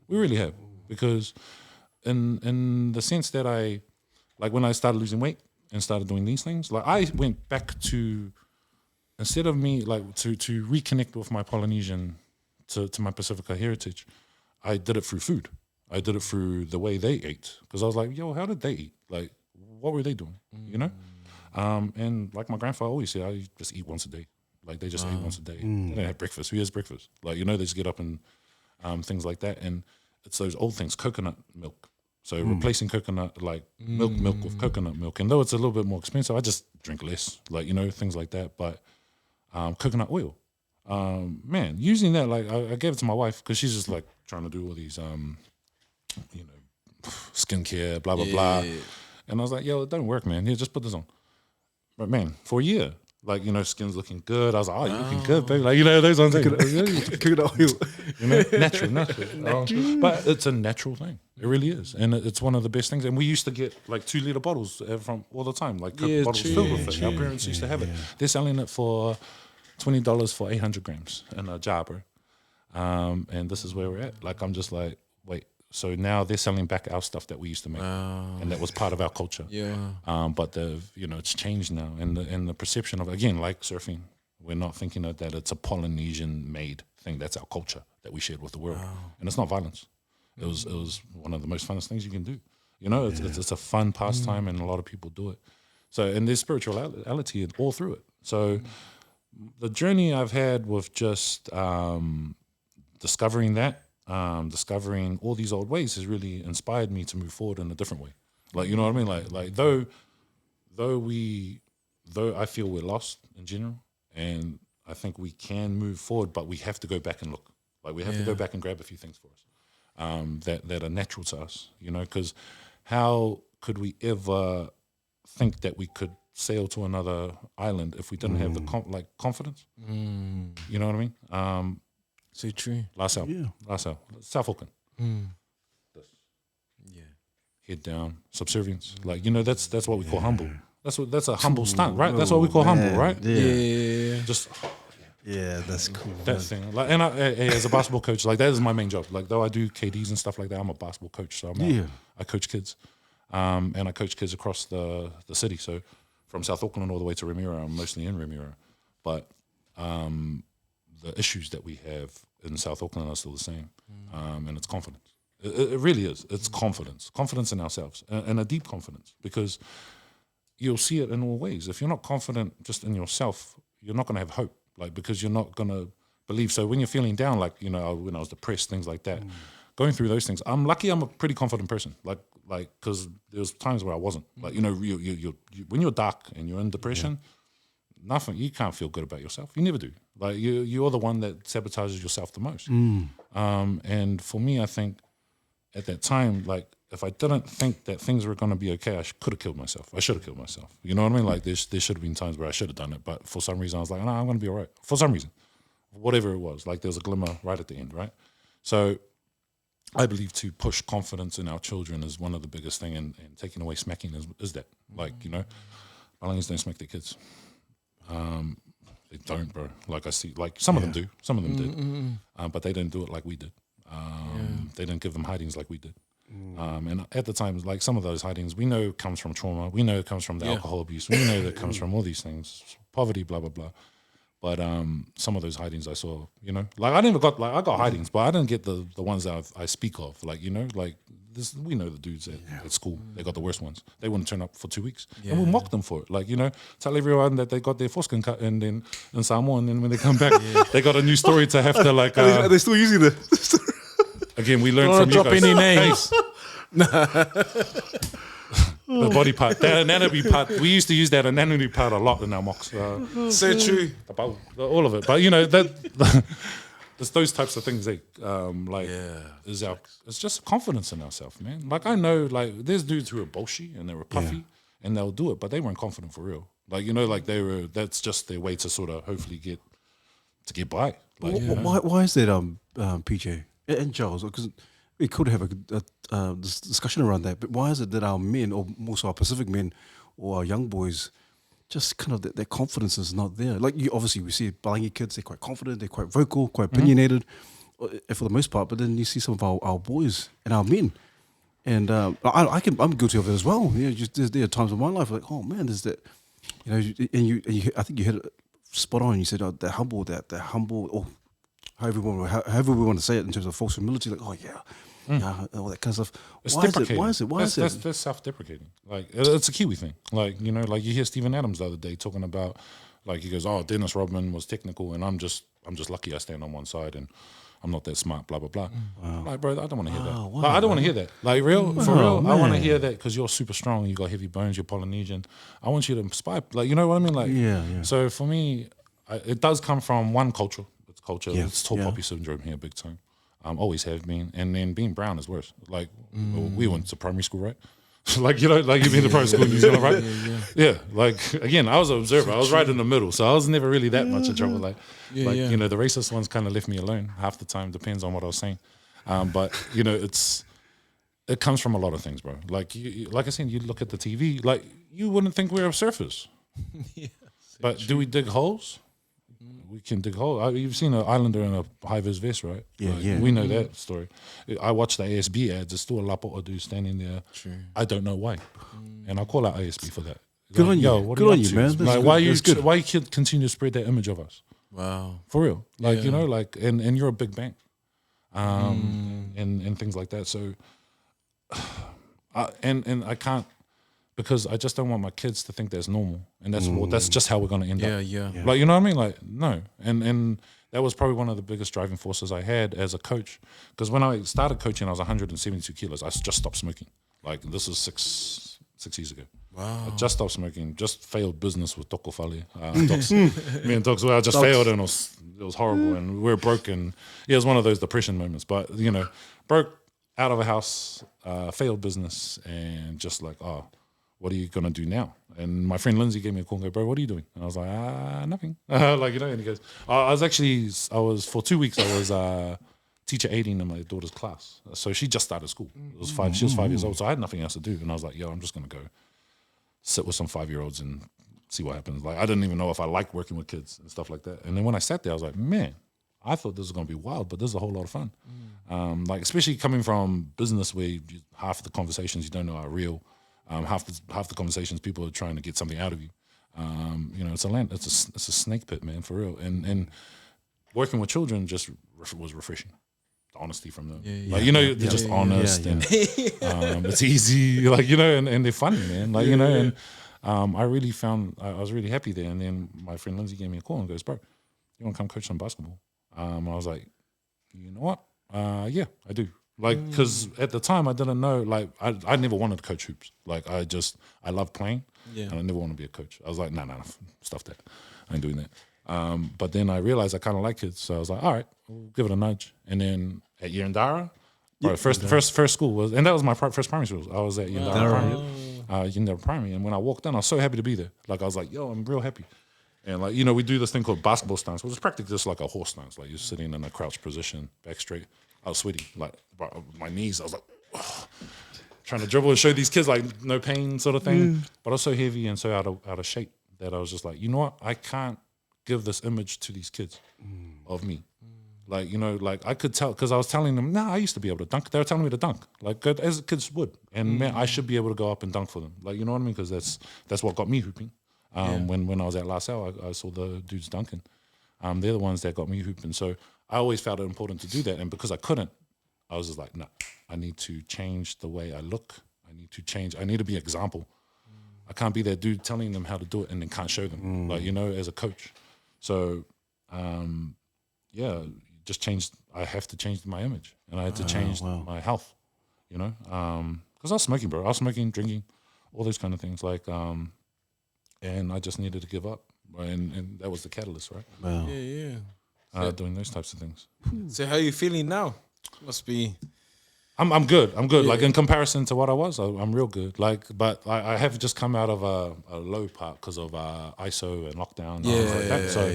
We really have. Because in the sense that when I started losing weight and started doing these things, like I went back to, instead of me like to reconnect with my Polynesian, to my Pacifica heritage, I did it through food. I did it through the way they ate. Because I was like, yo, how did they eat? Like, what were they doing? You know? And like my grandfather always said, I just eat once a day. Like they just ate once a day. They don't have breakfast. Who has breakfast? Like, you know, they just get up and things like that. And it's those old things, coconut milk. So replacing coconut, like milk with coconut milk. And though it's a little bit more expensive, I just drink less, like, you know, things like that. But coconut oil, man, using that, like I gave it to my wife because she's just like trying to do all these, you know, skincare, blah, blah, blah. And I was like, yo, it don't work, man. Here, just put this on. But man, for a year, like, you know, skin's looking good. I was like, oh, you're looking good, baby. Like, you know, those ones. Coconut oil. You know, natural. But it's a natural thing. It really is. And it's one of the best things. And we used to get like 2-liter bottles from all the time, like Coke bottles filled with it. Our parents used to have it. They're selling it for $20 for 800 grams in a jar, bro. And this is where we're at. Like, I'm just like, wait. So now they're selling back our stuff that we used to make, and that was part of our culture. But you know, it's changed now, and the perception of, again, like surfing, we're not thinking of that it's a Polynesian made thing. That's our culture that we shared with the world, and it's not violence. It was one of the most funnest things you can do. You know, it's a fun pastime, and a lot of people do it. So, and there's spirituality all through it. So, the journey I've had with just discovering that. Discovering all these old ways has really inspired me to move forward in a different way. Like, you know what I mean? Like though I feel we're lost in general, and I think we can move forward, but we have to go back and look. Like, we have to go back and grab a few things for us that are natural to us. You know, because how could we ever think that we could sail to another island if we didn't have the confidence? You know what I mean? So true. Last out. South Auckland. Head down, subservience. Like, you know, that's what we call humble. That's a humble stunt, right? That's what we call humble, right? Just that's cool. that thing. Like, and I, as a basketball coach, like, that is my main job. Like, though I do KDs and stuff like that, I'm a basketball coach. So I coach kids, and I coach kids across the city. So from South Auckland all the way to Remuera, I'm mostly in Remuera, but the issues that we have in South Auckland are still the same, and it's confidence. It really is. It's confidence in ourselves, and a deep confidence, because you'll see it in all ways. If you're not confident just in yourself, you're not going to have hope, like, because you're not going to believe. So when you're feeling down, like, you know, when I was depressed, things like that, going through those things, I'm lucky I'm a pretty confident person, like, because there was times where I wasn't. Like, you know, you when you're dark and you're in depression, nothing, you can't feel good about yourself. You never do. Like, you're the one that sabotages yourself the most. And for me, I think at that time, like, if I didn't think that things were going to be okay, I could have killed myself. I should have killed myself. You know what I mean? Like, there should have been times where I should have done it, but for some reason I was like, no, I'm going to be all right. For some reason, whatever it was, like, there was a glimmer right at the end, right? So I believe to push confidence in our children is one of the biggest thing, and taking away smacking is that. Like, you know, Balinese don't smack their kids. They don't, bro. Like, I see, like, some of them do, some of them did, but they didn't do it like we did. They didn't give them hidings like we did. And at the time, like, some of those hidings we know comes from trauma. We know it comes from the alcohol abuse. We know that it comes from all these things, poverty, blah, blah, blah. But some of those hidings I saw, you know, like, I got hidings, but I didn't get the ones that I speak of. Like, you know, like, this, we know the dudes at school, they got the worst ones. They wouldn't turn up for 2 weeks. And we'll mock them for it. Like, you know, tell everyone that they got their foreskin cut and then in Samoa, and then when they come back, they got a new story to have to, like... Are they still using the... Again, we learned Don't from you drop guys. any names. The body part, that anatomy part. We used to use that anatomy part a lot in our mocks. So true. About all of it, but you know that it's those types of things. It's just confidence in ourselves, man. Like I know, like there's dudes who are bullshit and they were puffy and they'll do it, but they weren't confident for real. Like you know, like they were. That's just their way to sort of hopefully get by. Like, Why is that, PJ and Charles? Because we could have a this discussion around that. But why is it that our men, or more so our Pacific men, or our young boys, just kind of their confidence is not there? Like you, obviously, we see Balangi kids; they're quite confident, they're quite vocal, quite opinionated, for the most part. But then you see some of our boys and our men, and I'm guilty of it as well. You know, there are times in my life like, oh man, there's that, you know, and you I think you hit it spot on. You said they're humble, or however we want to say it in terms of false humility, like, oh yeah, all that kind of stuff. It's Why deprecating. is it? That's self-deprecating. Like it's a Kiwi thing. Like you know, like you hear Stephen Adams the other day talking about, like he goes, "Oh, Dennis Rodman was technical, and I'm just lucky I stand on one side, and I'm not that smart." Blah blah blah. Like, bro, I don't want to hear that. Wow, Like, I don't want to hear that. Like, for real, I want to man. hear that because you're super strong, you got heavy bones, you're Polynesian. I want you to inspire. Like, you know what I mean? Like, Yeah. So for me, it does come from one culture. It's culture. Yeah, It's tall yeah. poppy syndrome here, big time. Always have been, and then being brown is worse. Like we went to primary school, right? Like you know, like you've been to primary school in New Zealand, right? Yeah. Like again, I was an observer. I was right in the middle, so I was never really that much in trouble. Like you know, the racist ones kind of left me alone half the time. Depends on what I was saying, but you know, it comes from a lot of things, bro. Like like I said, you look at the TV, like you wouldn't think we're surfers, but do we dig holes? We can dig holes. You've seen an islander in a high-vis vest, right? Yeah. We know that story. I watch the ASB ads. There's still a lapo dude standing there. True. I don't know why, and I call out ASB for that. Good on you. Yo, what Good are on up you, to? man. That's Like, good. why That's good. Why you continue to spread that image of us? Wow. For real, like you know, like and you're a big bank, and things like that. So, and I can't, because I just don't want my kids to think that's normal, and that's just how we're gonna end up. Yeah. Like you know what I mean? Like no, and that was probably one of the biggest driving forces I had as a coach. Because when I started coaching, I was 172 kilos. I just stopped smoking. Like this is six years ago. Wow. I just stopped smoking. Just failed business with Toko Fale. Me and Docs, well, I just failed, and it was horrible, and we were broke, and it was one of those depression moments. But you know, broke, out of a house, failed business, and just like, oh, what are you gonna do now? And my friend Lindsay gave me a call and go, bro, what are you doing? And I was like, nothing. Like, you know, and he goes, I was for 2 weeks, I was teacher aiding in my daughter's class. So she just started school. She was 5 years old, so I had nothing else to do. And I was like, yo, I'm just gonna go sit with some 5-year-olds and see what happens. Like, I didn't even know if I liked working with kids and stuff like that. And then when I sat there, I was like, man, I thought this was gonna be wild, but this is a whole lot of fun. Like, especially coming from business where half the conversations you don't know are real. Half the conversations people are trying to get something out of you. You know, it's a snake pit, man, for real. And working with children just was refreshing. The honesty from them, like you know, they're just honest and it's easy, like you know, and they're funny, man, like you know, and I really found I was really happy there. And then my friend Lindsay gave me a call and goes, bro, you want to come coach some basketball? I was like, you know what? Yeah, I do. Like, because at the time I didn't know, like, I never wanted to coach hoops. Like, I love playing, and I never want to be a coach. I was like, nah, stuff that. I ain't doing that. But then I realized I kind of like kids, so I was like, all right, we'll give it a nudge. And then at Yirindara, first school was, and that was my first primary school. I was at Yirindara Primary, and when I walked in, I was so happy to be there. Like, I was like, yo, I'm real happy. And like, you know, we do this thing called basketball stance, which is practically just like a horse stance. Like, you're sitting in a crouch position, back straight. I was sweating, like my knees. I was like, ugh, trying to dribble and show these kids like no pain sort of thing. But I was so heavy and so out of shape that I was just like, you know what? I can't give this image to these kids of me. Like, you know, like I could tell, because I was telling them, I used to be able to dunk. They were telling me to dunk, like as kids would. And man, I should be able to go up and dunk for them. Like, you know what I mean? Because that's what got me hooping. When I was at La Salle, I saw the dudes dunking. They're the ones that got me hooping. So I always felt it important to do that. And because I couldn't, I was just like, no, I need to change the way I look. I need to be an example. I can't be that dude telling them how to do it and then can't show them, like, you know, as a coach. So, just changed. I have to change my image, and I had to change my health. You know, because I was smoking, bro. I was smoking, drinking, all those kind of things. Like, and I just needed to give up, and that was the catalyst, right? Wow. Yeah. Doing those types of things. So how you feeling now? Must be. I'm good. I'm good. Like in comparison to what I was, I'm real good. Like, but I have just come out of a low part because of ISO and lockdown. And things like that. So,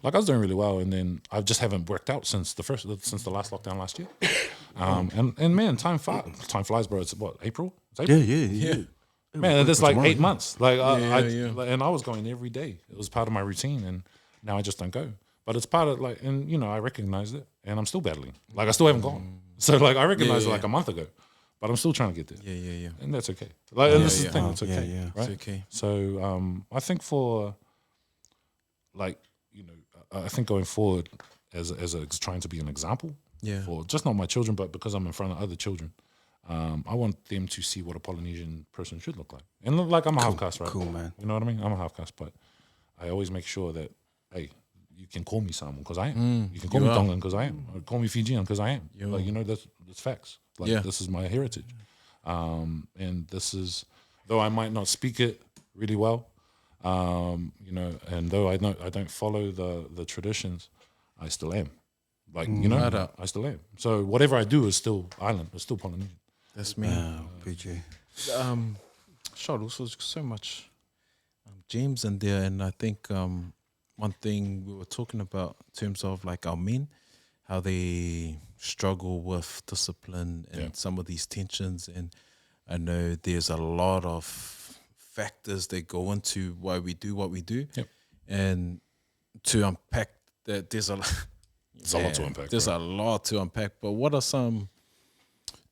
like I was doing really well, and then I just haven't worked out since the last lockdown last year. And man, time flies, bro. It's what, April? It's April? Yeah. Man, it's like 8 months. Like and I was going every day. It was part of my routine, and now I just don't go. But it's part of like, and you know, I recognized it, and I'm still battling. Like I still haven't gone. So like I recognized it like a month ago, but I'm still trying to get there. Yeah. And that's okay. Like and this is the thing. It's okay. Right? It's okay. So I think for like, you know, I think going forward as trying to be an example for just not my children, but because I'm in front of other children. I want them to see what a Polynesian person should look like. And look like I'm a half caste, right? Cool, man. You know what I mean? I'm a half caste, but I always make sure that, hey, you can call me Samoan because I am. You can call me Tongan because I am. Or call me Fijian because I am. Like, you know, that's facts. Like, this is my heritage. And this is, though I might not speak it really well, you know, and though I don't follow the traditions, I still am. Like, you know, I still am. So whatever I do is still island. It's still Polynesian. That's me. Wow, PJ. Shot also so much James in there, and I think one thing we were talking about in terms of like our men, how they struggle with discipline and some of these tensions, and I know there's a lot of factors that go into why we do what we do, and to unpack that, there's a lot to unpack. There's a lot to unpack. But what are some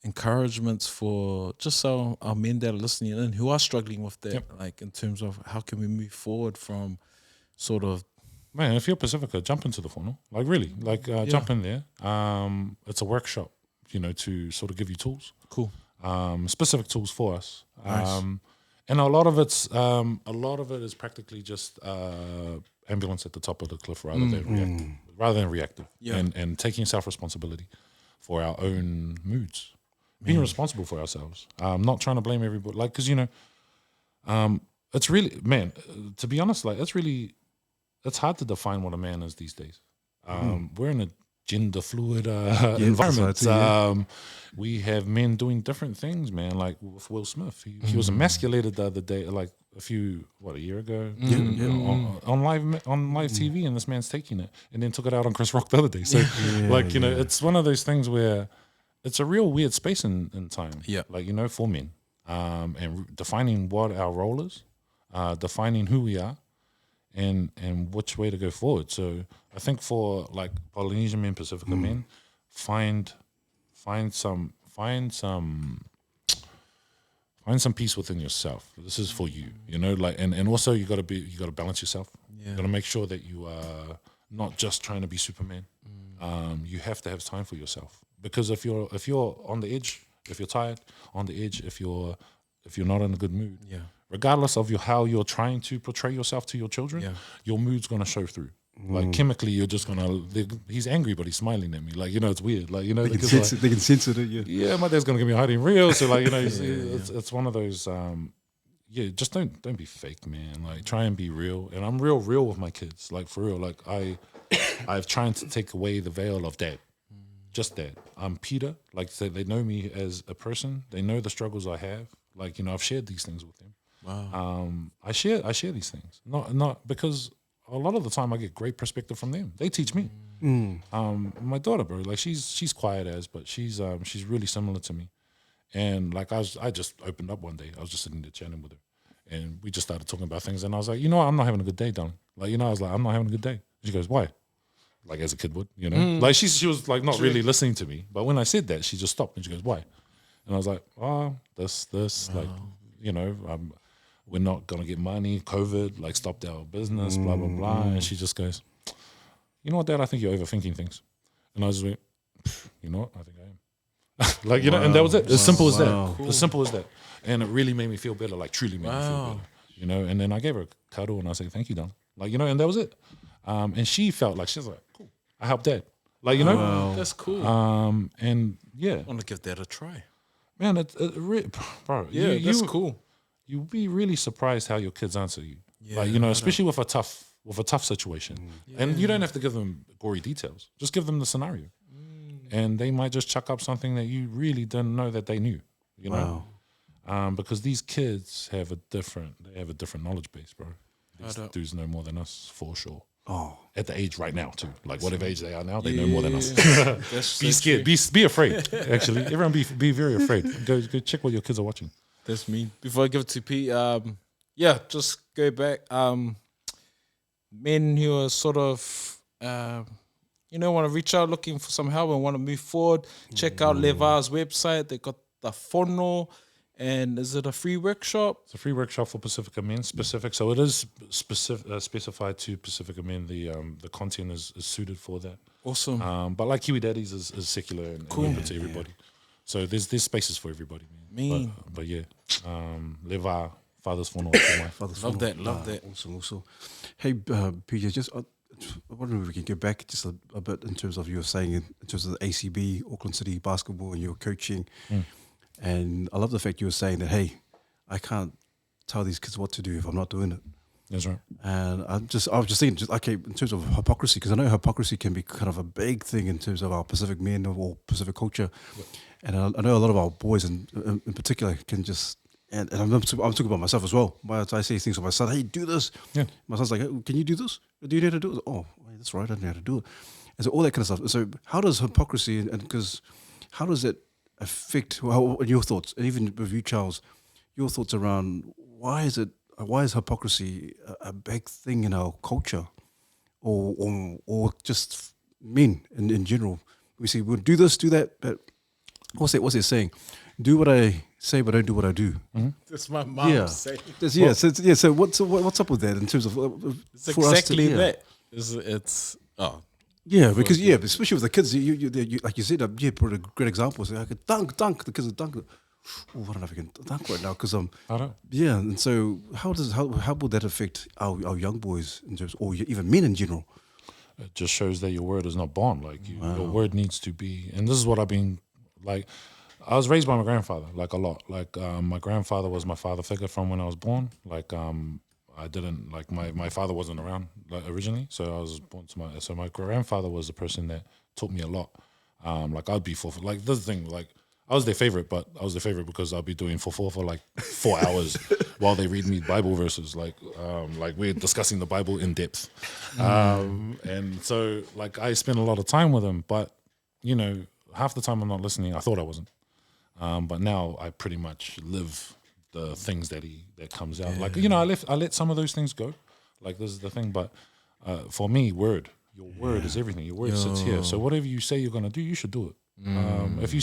encouragements for just so our men that are listening in who are struggling with that, like in terms of how can we move forward from sort of, man, if you're Pacifica, jump into the funnel. Like really, like jump in there. It's a workshop, you know, to sort of give you tools. Cool. Specific tools for us. Nice. And a lot of it is practically just ambulance at the top of the cliff rather than reactive. And taking self-responsibility for our own moods. Being responsible for ourselves. Not trying to blame everybody. Like, because, you know, it's really, man, to be honest, like, it's hard to define what a man is these days. We're in a gender fluid environment. We have men doing different things, man. Like with Will Smith, he was emasculated the other day, like a year ago, on live TV, and this man's taking it, and then took it out on Chris Rock the other day. So, you know, it's one of those things where it's a real weird space in time. Like, you know, for men, and defining what our role is, defining who we are. And which way to go forward. So I think for like Polynesian men, Pacifica men, find some peace within yourself. This is for you, you know. Like, and also you got to balance yourself. You got to make sure that you are not just trying to be Superman. You have to have time for yourself, because if you're on the edge, if you're tired, on the edge, if you're not in a good mood, regardless of how you're trying to portray yourself to your children, your mood's gonna show through. Like chemically, you're just gonna. He's angry, but he's smiling at me. Like, you know, it's weird. Like, you know, they can sense it. Yeah, my dad's gonna give me a hiding real. So like, you know, it's one of those. Just don't be fake, man. Like, try and be real. And I'm real with my kids. Like, for real. Like I've tried to take away the veil of dad. Just dad. I'm Peter. Like, they know me as a person. They know the struggles I have. Like, you know, I've shared these things with them. wow. I share these things. Not because a lot of the time I get great perspective from them. They teach me. My daughter, bro, like she's quiet as, but she's really similar to me. And like I just opened up one day. I was just sitting there chatting with her, and we just started talking about things. And I was like, you know what? I'm not having a good day, darling. Like, you know, I was like, I'm not having a good day. She goes, why? Like, as a kid would, you know? Like, she was like not really listening to me. But when I said that, she just stopped and she goes, why? And I was like, oh, this, like, you know, we're not going to get money. COVID, like, stopped our business, blah, blah, blah. And she just goes, you know what, Dad? I think you're overthinking things. And I just went, you know what? I think I am. Like, you know, and that was it. As simple as that. Cool. As simple as that. And it really made me feel better, like, truly made me feel better. You know, and then I gave her a cuddle and I said, thank you, Don. Like, you know, and that was it. And she felt like, she was like, cool, I helped Dad. Like, you know? That's cool. And yeah, I want to give that a try. man, bro, Yeah, that's cool. You'll be really surprised how your kids answer you. Like, you know, especially with a tough situation. And you don't have to give them gory details. Just give them the scenario. And they might just chuck up something that you really didn't know that they knew, you know? Because these kids have a different knowledge base, bro. These dudes know more than us for sure. Oh, at the age right now too, like whatever age they are now, they know more than us. Be scared, be afraid. Actually, everyone be very afraid. Go check what your kids are watching. That's me. Before I give it to Pete, just go back. Men who are sort of, want to reach out looking for some help and want to move forward, check out Levar's website. They got the Fono. And is it a free workshop? It's a free workshop for Pacifica men specific. So it is specified to Pacifica men. The content is suited for that. Awesome. But like Kiwi Daddies is secular and open to everybody. So there's spaces for everybody, man. But yeah, Levar, Father's Fono. Love that. Awesome. Hey, PJ, just I wonder if we can get back just a bit in terms of you were saying in terms of the ACB, Auckland City Basketball, and your coaching. And I love the fact you were saying that, hey, I can't tell these kids what to do if I'm not doing it. That's right. And I was just thinking, okay, in terms of hypocrisy, because I know hypocrisy can be kind of a big thing in terms of our Pacific men or Pacific culture. Yep. And I know a lot of our boys in particular can just, and I'm talking about myself as well. I say things to my son, hey, do this. Yeah. My son's like, hey, can you do this? Do you know how to do it? Oh, that's right, I know how to do it. And so all that kind of stuff. So how does hypocrisy, how does it affect your thoughts, and even with you, Charles, your thoughts around why is hypocrisy a big thing in our culture, or just men in general? We say we'll do this, do that, but what's it saying? Do what I say, but don't do what I do. Mm-hmm. That's my mom saying. So what's up with that in terms of it's exactly that. It's Yeah, because especially with the kids, you like you said, put a great example. So I could dunk. The kids are dunk. Oh, I don't know if I can dunk right now because I don't. Yeah, and so how will that affect our young boys in terms, or even men in general? It just shows that your word is not bond. Like your word needs to be, and this is what I've been like. I was raised by my grandfather, like a lot. Like my grandfather was my father figure from when I was born. Like I didn't like my father wasn't around like originally, so I was born to my grandfather was the person that taught me a lot. Like I'd be like this thing, like I was their favorite, but I was their favorite because I'd be doing for like 4 hours while they read me Bible verses, like we're discussing the Bible in depth, and so like I spent a lot of time with him, but you know half the time I'm not listening. I thought I wasn't, but now I pretty much live the things that comes out. Like, you know, I let some of those things go. Like this is the thing. But for me, your word is everything. Your word sits here. So whatever you say you're gonna do, you should do it. If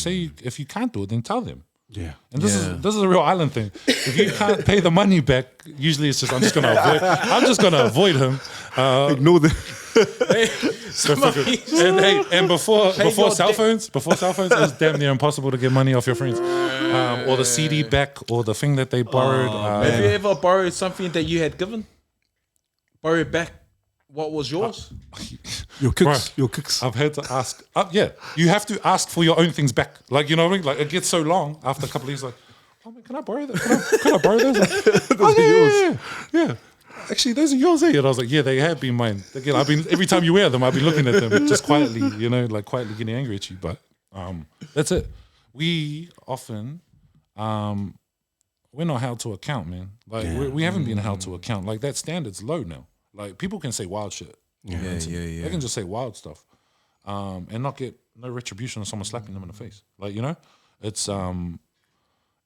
you can't do it, then tell them. Yeah. And this is a real island thing. If you can't pay the money back, usually it's just I'm just gonna avoid him. Ignore them. And before cell phones, it was damn near impossible to get money off your friends, or the CD back, or the thing that they borrowed. Have you ever borrowed something that you had given? Borrowed back what was yours? Your kicks. I've had to ask. You have to ask for your own things back. Like, you know what I mean? Like, it gets so long after a couple of years, like, oh man, can I borrow that? Can I borrow those? Like, yeah. Actually, those are yours, eh? And I was like, yeah, they have been mine. Again, every time you wear them, I've been looking at them just quietly, you know, like quietly getting angry at you. But that's it. We often, we're not held to account, man. Like we haven't been held to account. Like that standard's low now. Like people can say wild shit. They can just say wild stuff, and not get no retribution or someone slapping them in the face. Like, you know, it's and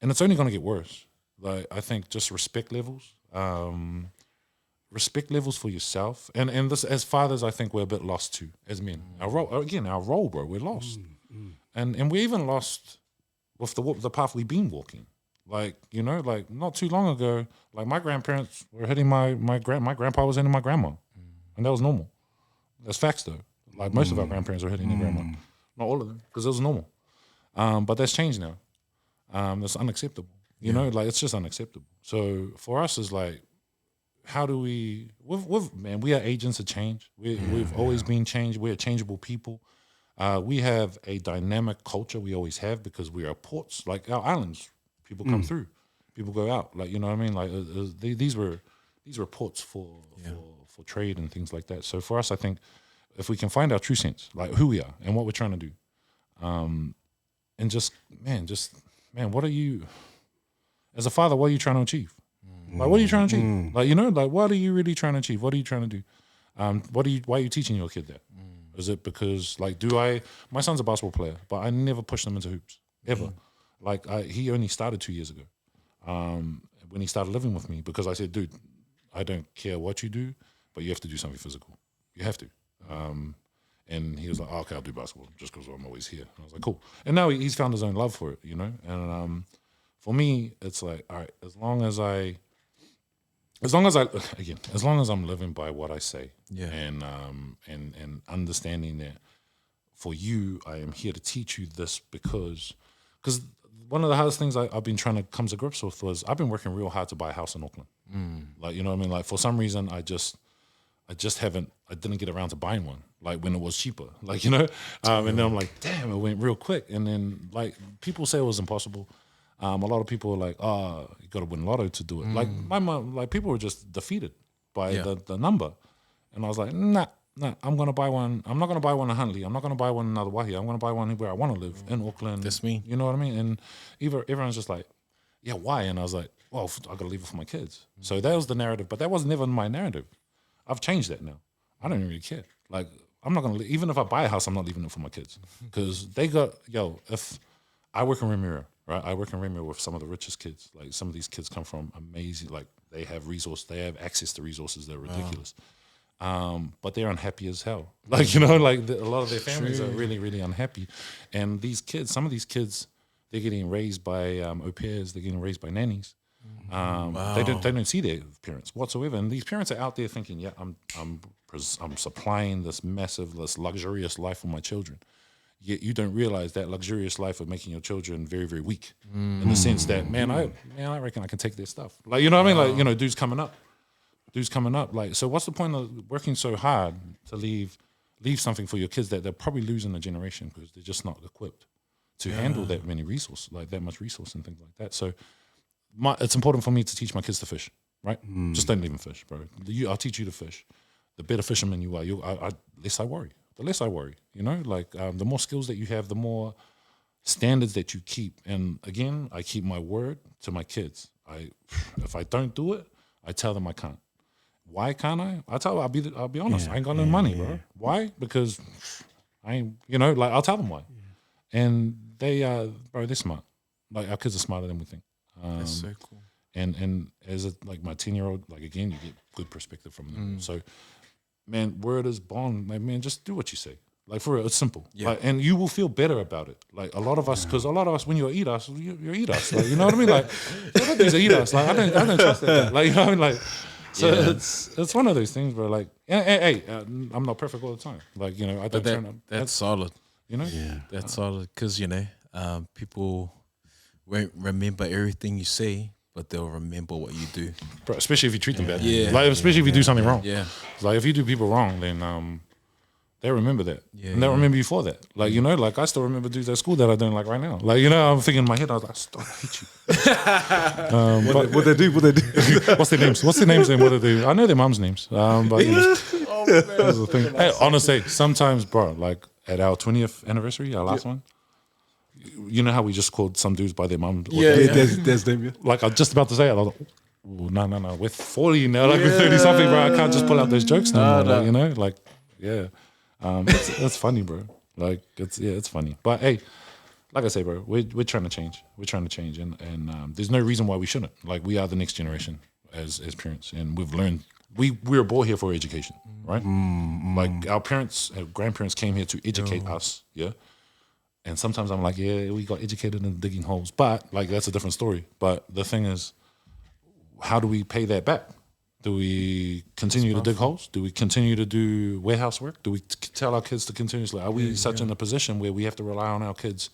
it's only gonna get worse. Like I think just respect levels for yourself, and this as fathers, I think we're a bit lost too as men. Our role, bro, we're lost, and we even lost with the path we've been walking. Like, you know, like not too long ago, like my grandparents were hitting my grandpa was hitting my grandma, and that was normal. That's facts though. Like most of our grandparents were hitting their grandma, not all of them, because it was normal. But that's changed now. That's unacceptable. You know, like it's just unacceptable. So for us, it's like, how do we? Man, we are agents of change. We've always been changed. We're changeable people. We have a dynamic culture. We always have because we are ports. Like our islands, people come through, people go out. Like you know what I mean. Like these were ports for trade and things like that. So for us, I think if we can find our true sense, like who we are and what we're trying to do, and just what are you, as a father, what are you trying to achieve? Like, what are you trying to achieve? Like, you know, like, what are you really trying to achieve? What are you trying to do? Why are you teaching your kid that? Is it because, like, my son's a basketball player, but I never pushed him into hoops, ever. Like, he only started 2 years ago when he started living with me because I said, dude, I don't care what you do, but you have to do something physical. You have to. And he was like, oh, okay, I'll do basketball just because I'm always here. And I was like, cool. And now he's found his own love for it, you know? And for me, it's like, all right, as long as I'm living by what I say, and understanding that for you, I am here to teach you this because one of the hardest things I've been trying to come to grips with was I've been working real hard to buy a house in Auckland. Like, you know what I mean? Like, for some reason, I didn't get around to buying one, like when it was cheaper, like, you know? And then I'm like, damn, it went real quick. And then, like, people say it was impossible. A lot of people are like, oh, you got to win lotto to do it. Like, my mom, like, people were just defeated by the number. And I was like, nah, I'm going to buy one. I'm not going to buy one in Huntley. I'm not going to buy one in another Waihi. I'm going to buy one where I want to live, in Auckland. That's me. You know what I mean? And everyone's just like, yeah, why? And I was like, well, I got to leave it for my kids. So that was the narrative, but that was never my narrative. I've changed that now. I don't really care. Like, I'm not going to, even if I buy a house, I'm not leaving it for my kids. Because if I work in Remuera, right? I work in Remuera with some of the richest kids. Like, some of these kids come from amazing, like, they have access to resources that are ridiculous. But they're unhappy as hell. Like, you know, like a lot of their families are really, really unhappy. And some of these kids, they're getting raised by au pairs, they're getting raised by nannies. They don't see their parents whatsoever. And these parents are out there thinking, yeah, I'm supplying this luxurious life for my children. Yet you don't realize that luxurious life of making your children very, very weak in the sense that, I reckon I can take their stuff. Like, you know what I mean? Like, you know, dude's coming up. Like, so what's the point of working so hard to leave something for your kids that they're probably losing a generation because they're just not equipped to handle that many resource, like that much resource and things like that. So it's important for me to teach my kids to fish, right? Just don't leave them fish, bro. I'll teach you to fish. The better fisherman you are, the less I worry. You know, like the more skills that you have, the more standards that you keep. And again, I keep my word to my kids. If I don't do it, I tell them I can't. Why can't I? I'll be honest. I ain't got no money, bro. Why? Because I ain't, you know, like I'll tell them why. And they're smart. Like our kids are smarter than we think. That's so cool. And as like my 10-year-old, like again, you get good perspective from them. So, man, word is bond. Like, man, just do what you say. Like, for real, it's simple. Yeah. Like, and you will feel better about it. Like, a lot of us, because a lot of us, when you eat us, you eat us. Like, you know what I mean? Like, these are eat us. Like, I don't trust that. Like, you know what I mean? Like, so it's one of those things where, like, hey, I'm not perfect all the time. Like, you know, I don't turn up. That's solid. You know? Yeah. That's solid. Because, you know, people won't remember everything you say, but they'll remember what you do. Bro, especially if you treat them bad. Yeah. Like, especially if you do something wrong. Yeah. Like, if you do people wrong, then they remember that. Yeah, and they'll remember you for that. Like, you know, like I still remember dudes at school that I don't like right now. Like, you know, I'm thinking in my head, I was like, I hate you. What they do? What's their names? And what do they do? I know their mom's names. But that's the thing. Hey, honestly, sometimes, bro, like at our 20th anniversary, our last one, you know how we just called some dudes by their mom? There's them, yeah. Like, I was just about to say it. I was like, ooh, no. We're 40 now. Like, we're 30 something, bro. I can't just pull out those jokes now. Like, you know, like, yeah. It's funny, bro. Like, it's funny. But hey, like I say, bro, we're trying to change. And there's no reason why we shouldn't. Like, we are the next generation as parents, and we've learned. We were born here for education, right? Like, our parents, our grandparents came here to educate us, yeah. And sometimes I'm like, yeah, we got educated in digging holes, but like that's a different story. But the thing is, how do we pay that back? Do we continue to dig holes? Do we continue to do warehouse work? Do we tell our kids to continuously? Are we in a position where we have to rely on our kids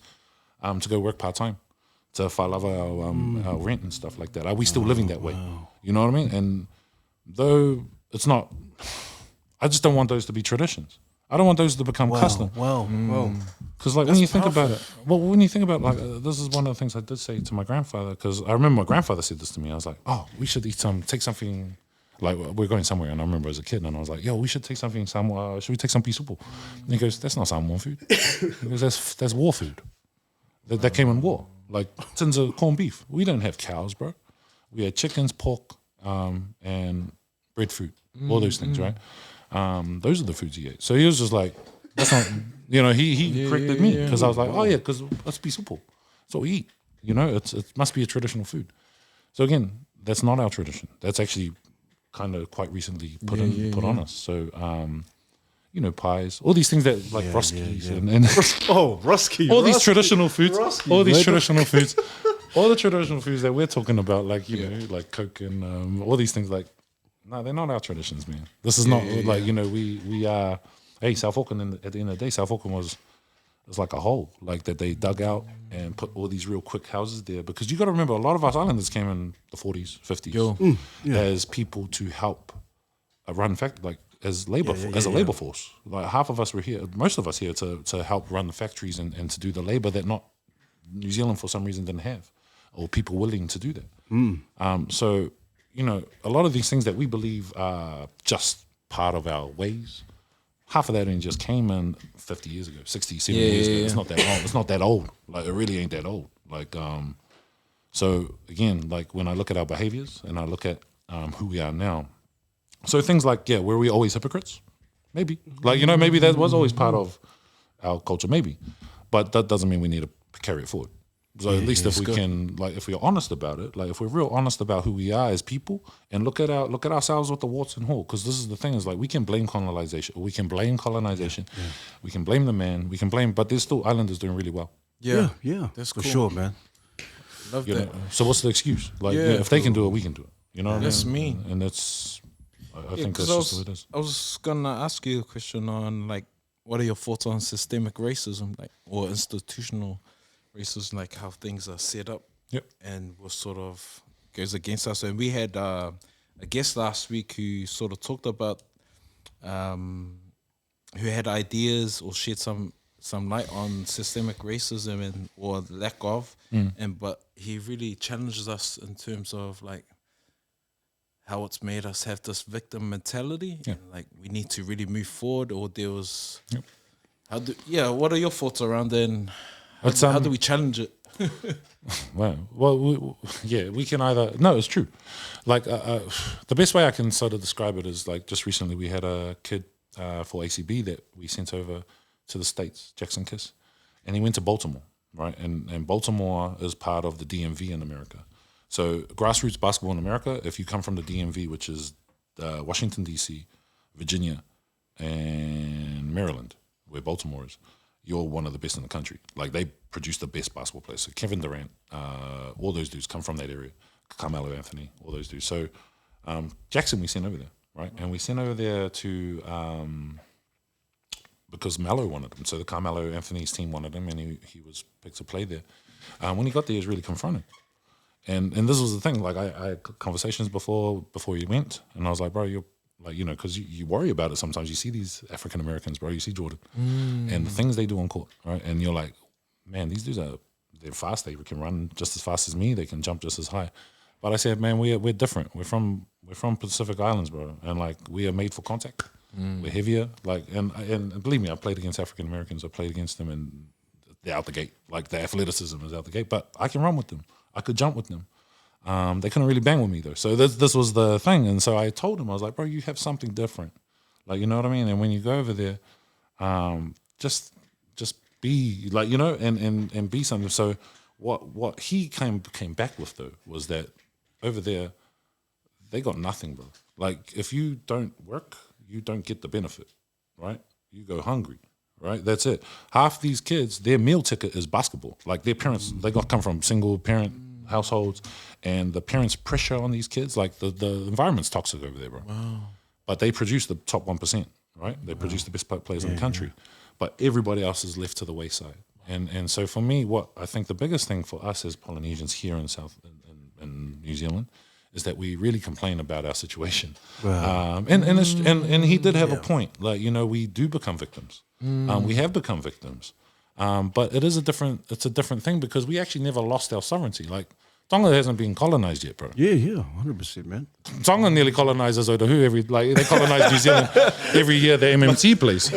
to go work part-time to file our rent and stuff like that? Are we still living that way? You know what I mean? And though it's not, I just don't want those to be traditions. I don't want those to become custom. Wow. Because like when you think about it, like this is one of the things I did say to my grandfather. Because I remember my grandfather said this to me. I was like, oh, we should take something. Like we're going somewhere, and I remember as a kid, and I was like, yo, we should take something. Should we take some pisupo? And he goes, that's not Samoan food. He goes, that's war food. That came in war. Like tins of corned beef. We don't have cows, bro. We had chickens, pork, and breadfruit. All those things, right? Those are the foods he ate. So he was just like, that's not, he corrected me because I was like, oh yeah, because that's pisupo. That's what we eat. It must be a traditional food. So again, that's not our tradition. That's actually kind of quite recently put on us. So, pies, all these things that like roskis and Roski. all these traditional foods, all the traditional foods that we're talking about, like, like Coke and all these things, like, no, they're not our traditions, man. This is not like, we are, hey, South Auckland, at the end of the day, South Auckland was like a hole, like that they dug out and put all these real quick houses there. Because you got to remember, a lot of us islanders came in the 40s, 50s as people to help run like as labor, as a labor force. Like half of us were here, most of us here to help run the factories and to do the labor that not New Zealand for some reason didn't have, or people willing to do that. So, a lot of these things that we believe are just part of our ways, half of that only just came in 50 years ago, 60, 70 years ago. It's not that long. It's not that old. Like, it really ain't that old. Like, so again, like when I look at our behaviors and I look at who we are now, so things like, were we always hypocrites? Maybe. Like, maybe that was always part of our culture, maybe. But that doesn't mean we need to carry it forward. So at least if we can, like, if we're honest about it, like if we're real honest about who we are as people, and look at ourselves with the warts and all, because this is the thing, is like we can blame colonization, we can blame we can blame the man, but there's still islanders doing really well. Yeah, that's for cool. sure, man. Love that. So what's the excuse? Like, if they can do it, we can do it. You know what That's I mean? me. And that's, I think that's just what it is. I was gonna ask you a question on, like, what are your thoughts on systemic racism, like, or institutional racism, like how things are set up, and what sort of goes against us. And we had a guest last week who sort of talked about, who had ideas or shed some light on systemic racism and or lack of, but he really challenges us in terms of like how it's made us have this victim mentality, and like we need to really move forward. Or there was, what are your thoughts around that? And how do we challenge it? Well, we can either. No, it's true. Like the best way I can sort of describe it is like just recently we had a kid for ACB that we sent over to the States, Jackson Kiss, and he went to Baltimore, right? And Baltimore is part of the DMV in America. So grassroots basketball in America, if you come from the DMV, which is Washington, D.C., Virginia, and Maryland, where Baltimore is, you're one of the best in the country. Like, they produce the best basketball players. So Kevin Durant, all those dudes come from that area. Carmelo Anthony, all those dudes. So Jackson we sent over there, right? And we sent over there to because Melo wanted him. So the Carmelo Anthony's team wanted him, and he was picked to play there. When he got there, he was really confronted. And this was the thing. Like, I had conversations before he went, and I was like, bro, you're like, because you worry about it sometimes. You see these African Americans, bro. You see Jordan, and the things they do on court, right? And you're like, man, these dudes they're fast. They can run just as fast as me. They can jump just as high. But I said, man, we're different. We're from Pacific Islands, bro, and like we are made for contact. We're heavier, like, and believe me, I played against African Americans. I played against them, and they're out the gate. Like, the athleticism is out the gate. But I can run with them. I could jump with them. They couldn't really bang with me though. So this was the thing. And so I told him, I was like, bro, you have something different. Like, you know what I mean? And when you go over there, just be like, and be something. So what he came back with though was that over there, they got nothing, bro. Like, if you don't work, you don't get the benefit, right? You go hungry, right? That's it. Half these kids, their meal ticket is basketball. Like, their parents, they come from single parent households, and the parents' pressure on these kids, like the environment's toxic over there, bro. Wow. But they produce the top 1%, right? They produce the best players in the country. But everybody else is left to the wayside. And so for me, what I think the biggest thing for us as Polynesians here in New Zealand is that we really complain about our situation. And he did have a point. Like, you know, we do become victims. We have become victims. But it's a different thing because we actually never lost our sovereignty. Like, Tonga hasn't been colonized yet, bro. Yeah, 100%, man. Tonga nearly colonizes E02 they colonize New Zealand every year. The MMT place,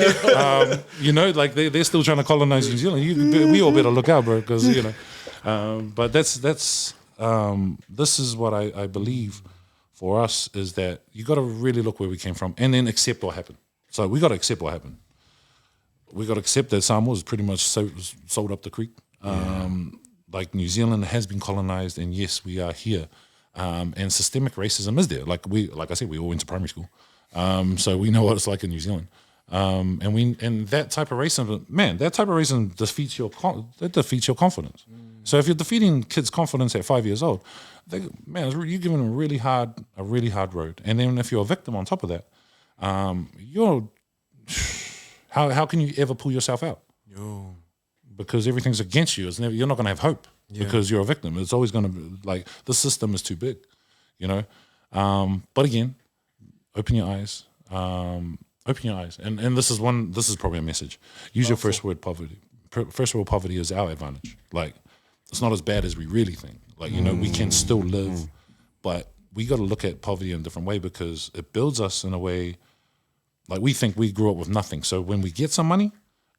You know, like they're still trying to colonize New Zealand. We all better look out, bro, because you know. But this is what I believe for us is that you got to really look where we came from and then accept what happened. So we got to accept what happened. We got to accept that Samoa was pretty much sold up the creek. Like New Zealand has been colonized, and yes, we are here. And systemic racism is there. Like I said, we all went to primary school, so we know what it's like in New Zealand. And that type of racism, man, defeats your confidence. So if you're defeating kids' confidence at 5 years old, you're giving them a really hard road. And then if you're a victim on top of that, how can you ever pull yourself out? Because everything's against you. You're not going to have hope because you're a victim. It's always going to be like the system is too big, you know. But again, open your eyes. And this is probably a message. Use your first word poverty. First world poverty is our advantage. Like, it's not as bad as we really think. Like, you know, we can still live, but we got to look at poverty in a different way because it builds us in a way. Like, we think we grew up with nothing. So when we get some money,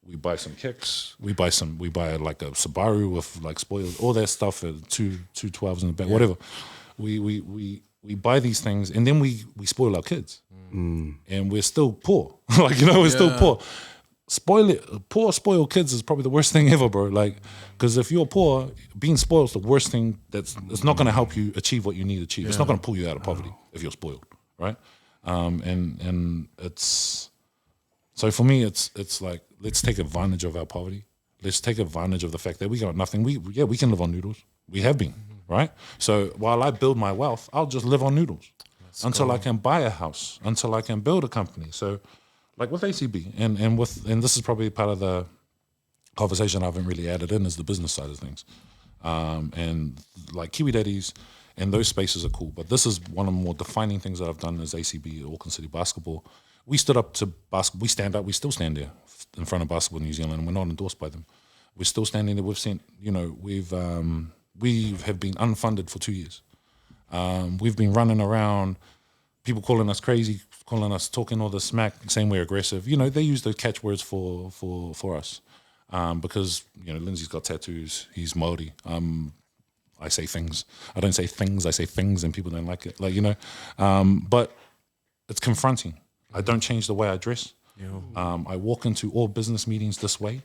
we buy some kicks. We buy like a Subaru with like spoilers, all that stuff, two 12s in the back, whatever. We buy these things and then we spoil our kids, and we're still poor. Like, you know, we're still poor. Spoiled kids is probably the worst thing ever, bro. Like, because if you're poor, being spoiled is the worst thing. It's not going to help you achieve what you need to achieve. It's not going to pull you out of poverty if you're spoiled, right? And it's. So for me, it's like, let's take advantage of our poverty. Let's take advantage of the fact that we got nothing. We can live on noodles. We have been, right? So while I build my wealth, I'll just live on noodles until I can buy a house, until I can build a company. So like with ACB and this is probably part of the conversation I haven't really added in is the business side of things. And like Kiwi Daddies and those spaces are cool. But this is one of the more defining things that I've done as ACB, Auckland City Basketball. We stood up to basketball. We stand up. We still stand there in front of Basketball New Zealand, and we're not endorsed by them. We're still standing there. We've sent, you know, we have been unfunded for 2 years. We've been running around, people calling us crazy, talking all the smack, saying we're aggressive. You know, they use those catchwords for us because, you know, Lindsay's got tattoos. He's Māori. I say things. I don't say things. I say things, and people don't like it. Like, you know, but it's confronting. I don't change the way I dress. I walk into all business meetings this way.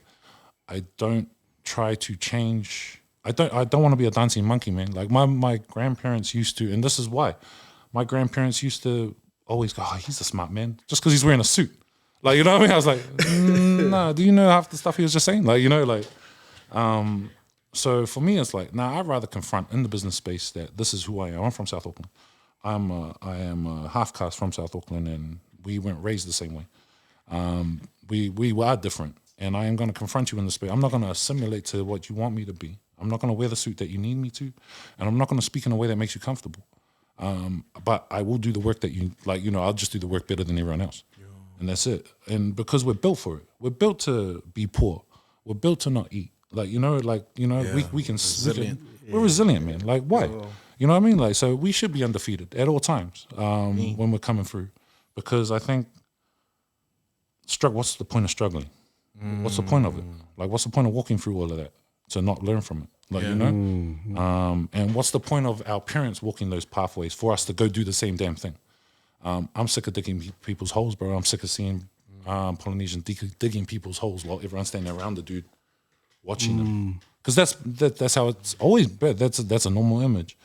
I don't try to change. I don't want to be a dancing monkey, man. Like my grandparents used to, and this is why. My grandparents used to always go, "Oh, he's a smart man," just because he's wearing a suit. Like, you know what I mean? I was like, "Nah, do you know half the stuff he was just saying?" Like, you know, like. So for me, it's like, I'd rather confront in the business space that this is who I am. I'm from South Auckland. I am a half caste from South Auckland, and we weren't raised the same way. We are different, and I am going to confront you in the space. I'm not going to assimilate to what you want me to be. I'm not going to wear the suit that you need me to, and I'm not going to speak in a way that makes you comfortable. But I will do the work that you like. You know, I'll just do the work better than everyone else, and that's it. And because we're built for it, we're built to be poor. We're built to not eat. Like, you know, we can resilient. We're resilient, man. Like, why? You know what I mean? Like, so we should be undefeated at all times when we're coming through, because I think what's the point of struggling? What's the point of it? Like, what's the point of walking through all of that to not learn from it? Like, you know? And what's the point of our parents walking those pathways for us to go do the same damn thing? I'm sick of digging people's holes, bro. I'm sick of seeing Polynesians digging people's holes while everyone's standing around the dude watching them. Because that's how it's always been. That's a normal image.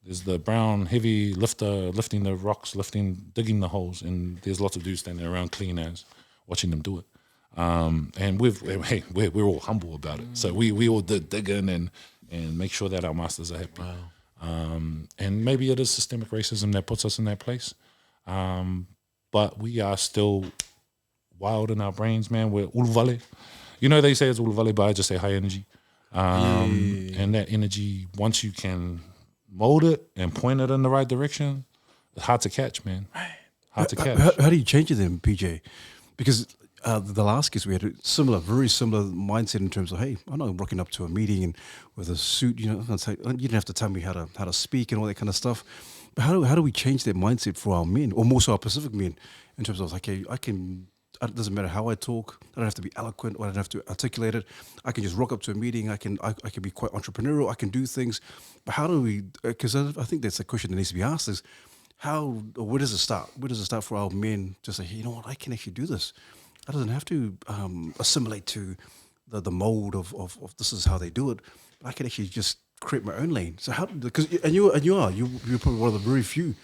There's the brown heavy lifter lifting the rocks, digging the holes, and there's lots of dudes standing around clean as watching them do it. And we're all humble about it. So we all dig in and make sure that our masters are happy. Wow. And maybe it is systemic racism that puts us in that place. But we are still wild in our brains, man. We're uluvale. You know, they say it's uluvale, but I just say high energy. And that energy, once you can mold it and point it in the right direction, it's hard to catch, man. Hard to catch. How do you change it then, PJ? Because the last case we had a very similar mindset in terms of, hey, I know I'm rocking up to a meeting and with a suit, you didn't have to tell me how to speak and all that kind of stuff. But how do we change that mindset for our men, or more so our Pacific men, in terms of, okay, it doesn't matter how I talk, I don't have to be eloquent, or I don't have to articulate it. I can just rock up to a meeting. I can be quite entrepreneurial. I can do things. But how do we? Because I think that's a question that needs to be asked: is where does it start? Where does it start for our men to say, hey, you know what, I can actually do this. I doesn't have to assimilate to the mold of this is how they do it. But I can actually just create my own lane. So you're probably one of the very few,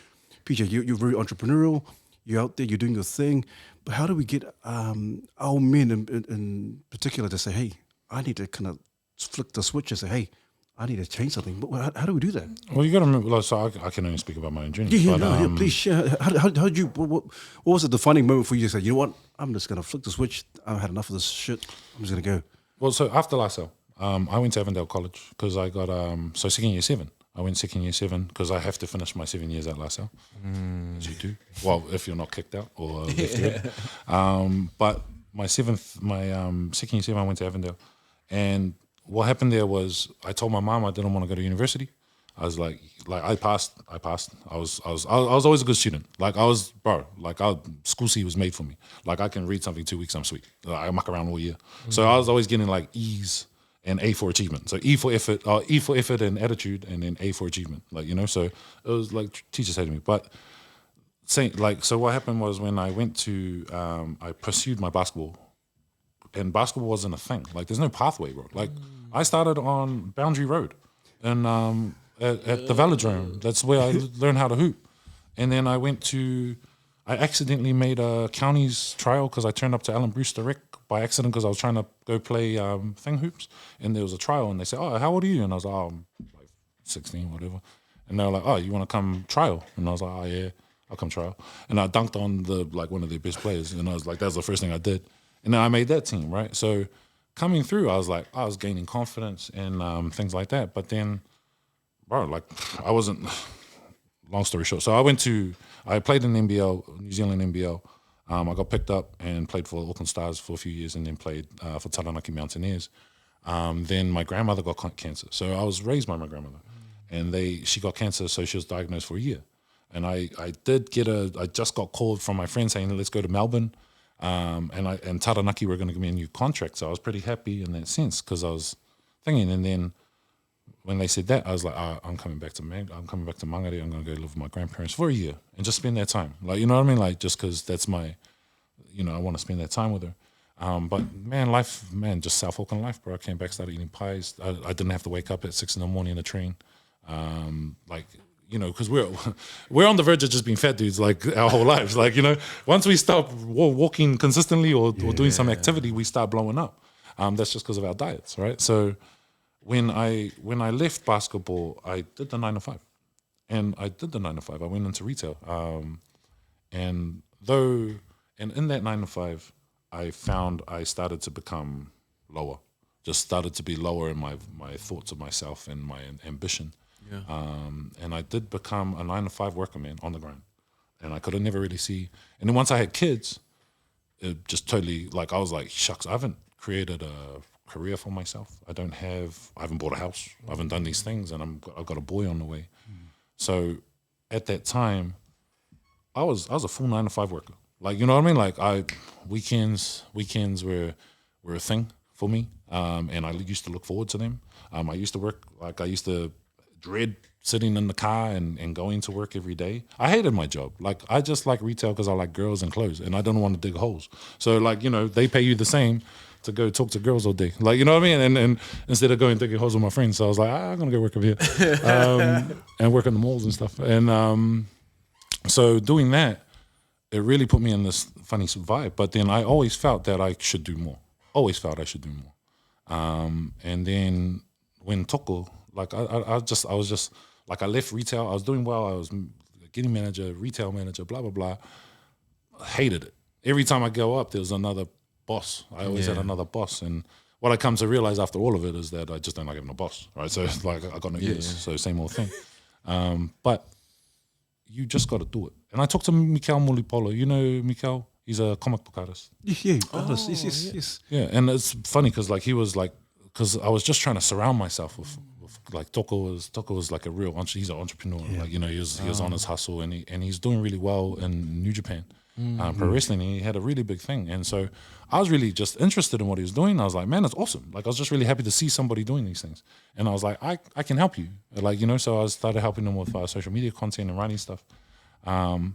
PJ. You're very entrepreneurial. You're out there. You're doing your thing. But how do we get our men in particular to say, hey, I need to kind of flick the switch and say, hey, I need to change something. But how do we do that? Well, you got to remember. So I can only speak about my own journey. Please share. How did you? What was the defining moment for you to say, you know what? I'm just gonna flick the switch. I've had enough of this shit. I'm just gonna go. Well, so after LaSalle, I went to Avondale College because I got second year 7. I went second year 7 because I have to finish my 7 years at LaSalle, as you do. Well, if you're not kicked out or left out. But my second year 7, I went to Avondale, and what happened there was I told my mom I didn't want to go to university. I was like I passed. I was always a good student. School C was made for me. Like I can read something 2 weeks, I'm sweet. I muck around all year. So I was always getting like E's and A for achievement. So E for effort and attitude, and then A for achievement. So it was like teachers hated me. But so what happened was when I went to I pursued my basketball, and basketball wasn't a thing. Like there's no pathway, bro. Like I started on Boundary Road, and at the Velodrome. That's where I learned how to hoop. And then I accidentally made a counties trial because I turned up to Alan Brewster Rec by accident because I was trying to go play thing hoops. And there was a trial, and they said, oh, how old are you? And I was like, oh, I'm like 16, whatever. And they were like, oh, you want to come trial? And I was like, oh, yeah, I'll come trial. And I dunked on one of their best players. And I was like, that was the first thing I did. And then I made that team, right? So coming through, I was gaining confidence and things like that. But then, bro, I wasn't, long story short. So I played in the NBL, New Zealand NBL. I got picked up and played for Auckland Stars for a few years, and then played for Taranaki Mountaineers. Then my grandmother got cancer. So I was raised by my grandmother, and she got cancer, so she was diagnosed for a year. And I just got called from my friend saying, let's go to Melbourne. And Taranaki were going to give me a new contract. So I was pretty happy in that sense because I was thinking. And then when they said that, I was like, I'm coming back to Mangere. I'm going to go live with my grandparents for a year and just spend that time. You know what I mean? Just because that's my, I want to spend that time with her. But life, just South Auckland life, bro. I came back, started eating pies. I didn't have to wake up at 6 a.m. in a train. Because we're on the verge of just being fat dudes our whole lives. Once we stop walking consistently or doing some activity, we start blowing up. That's just because of our diets, right? So when I left basketball, I did the 9 to 5, and I went into retail. And in that 9 to 5, I found I started to become lower. Just started to be lower in my thoughts of myself and my ambition. Yeah. And I did become a 9 to 5 worker, man, on the grind. And I could have never really see. And then once I had kids, it just totally, I was like, shucks, I haven't created a career for myself. I haven't bought a house. I haven't done these things, and I've got a boy on the way. So at that time, I was a full 9 to 5 worker. You know what I mean? Weekends were a thing for me. And I used to look forward to them. I used to work, I used to dread sitting in the car and going to work every day. I hated my job. I just like retail because I like girls and clothes, and I don't want to dig holes. So they pay you the same to go talk to girls all day. You know what I mean? And instead of going digging holes with my friends, so I was like, I'm gonna go work up here and work in the malls and stuff. And so doing that, it really put me in this funny vibe. But then I always felt that I should do more. Always felt I should do more. And then when Toko, I was just I left retail. I was doing well. I was getting manager, retail manager, blah blah blah. I hated it. Every time I go up, there was another boss. I always had another boss. And what I come to realize after all of it is that I just don't like having a boss, right? So it's I got no ears. So same old thing. But you just got to do it. And I talked to Mikel Mulipolo. You know Mikel? He's a comic book artist. Yeah, artist. Yes. Yeah, and it's funny because like he was like, because I was just trying to surround myself with like Toko was like a real he's an entrepreneur. Like, you know, he was on his hustle, and he's doing really well in New Japan. Pro wrestling, he had a really big thing, and so I was really just interested in what he was doing. I was like, man, that's awesome. Like, I was just really happy to see somebody doing these things, and I was like, I can help you, like, you know. So I started helping him with social media content and writing stuff, and